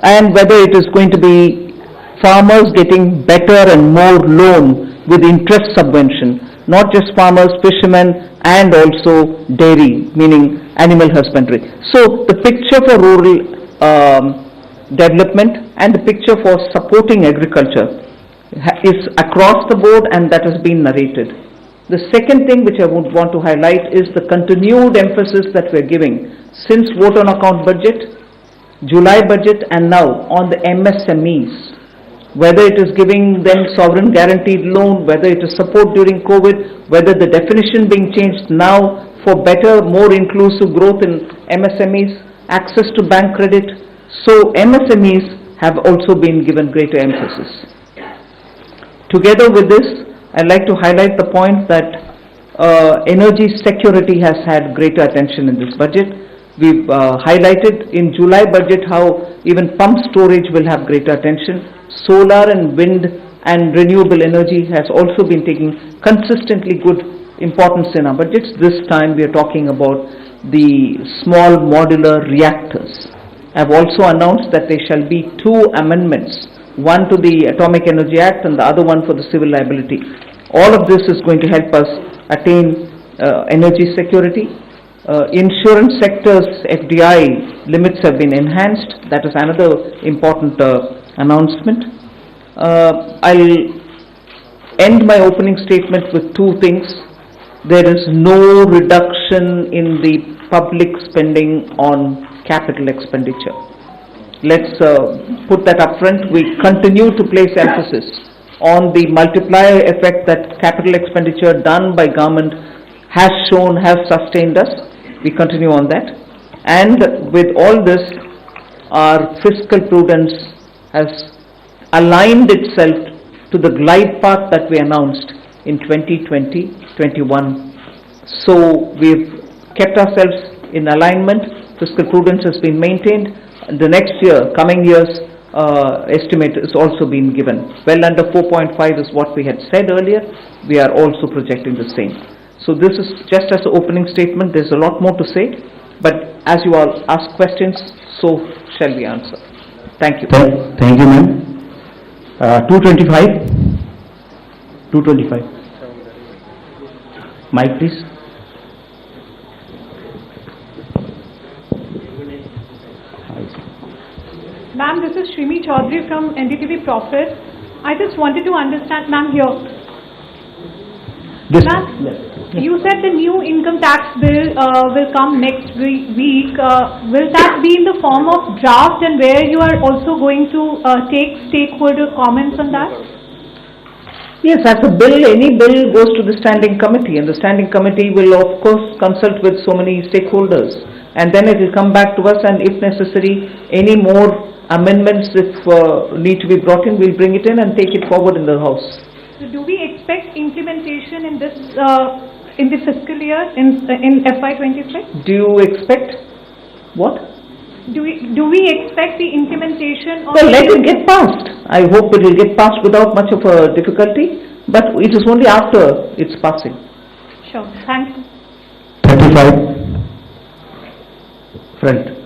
[SPEAKER 12] and whether it is going to be farmers getting better and more loan with interest subvention, not just farmers, fishermen, and also dairy, meaning animal husbandry. So the picture for rural development and the picture for supporting agriculture is across the board, and that has been narrated. The second thing which I would want to highlight is the continued emphasis that we are giving since vote on account budget, July budget, and now on the MSMEs. Whether it is giving them sovereign guaranteed loan, whether it is support during COVID, whether the definition being changed now for better, more inclusive growth in MSMEs, access to bank credit. So MSMEs have also been given greater emphasis. Together with this, I'd like to highlight the point that energy security has had greater attention in this budget. We've highlighted in July budget how even pump storage will have greater attention. Solar and wind and renewable energy has also been taking consistently good importance in our budgets. This time we are talking about the small modular reactors. I've also announced that there shall be 2 amendments, one to the Atomic Energy Act and the other one for the civil liability. All of this is going to help us attain energy security. Insurance sector's FDI limits have been enhanced. That is another important announcement. I'll end my opening statement with 2 things. There is no reduction in the public spending on capital expenditure. Let's put that up front. We continue to place emphasis on the multiplier effect that capital expenditure done by government has shown, has sustained us. We continue on that. And with all this, our fiscal prudence has aligned itself to the glide path that we announced in 2020-21. So we've kept ourselves in alignment. Fiscal prudence has been maintained. The next year, coming years, estimate has also been given. Well under 4.5 is what we had said earlier. We are also projecting the same. So this is just as an opening statement. There's a lot more to say, but as you all ask questions, so shall we answer. Thank you.
[SPEAKER 13] Thank you, ma'am. 225.
[SPEAKER 12] 225. Mic, please.
[SPEAKER 13] Ma'am, this is Shrimi Chaudhary from NDTV Profit. I just wanted to understand, ma'am, here. Ma'am, you said the new income tax bill will come next week. Will that be in the form of draft, and where you are also going to take stakeholder comments on that?
[SPEAKER 12] Yes, as a bill, any bill goes to the standing committee, and the standing committee will of course consult with so many stakeholders, and then it will come back to us, and if necessary, any more amendments if need to be brought in, we'll bring it in and take it forward in the House.
[SPEAKER 13] So do we expect implementation in this in the fiscal year in FY26?
[SPEAKER 12] Do you expect what?
[SPEAKER 13] Do we expect the implementation of?
[SPEAKER 12] Well, let it get passed. I hope it will get passed without much of a difficulty, but it is only after its passing.
[SPEAKER 13] Sure. Thank you.
[SPEAKER 12] 35. Front.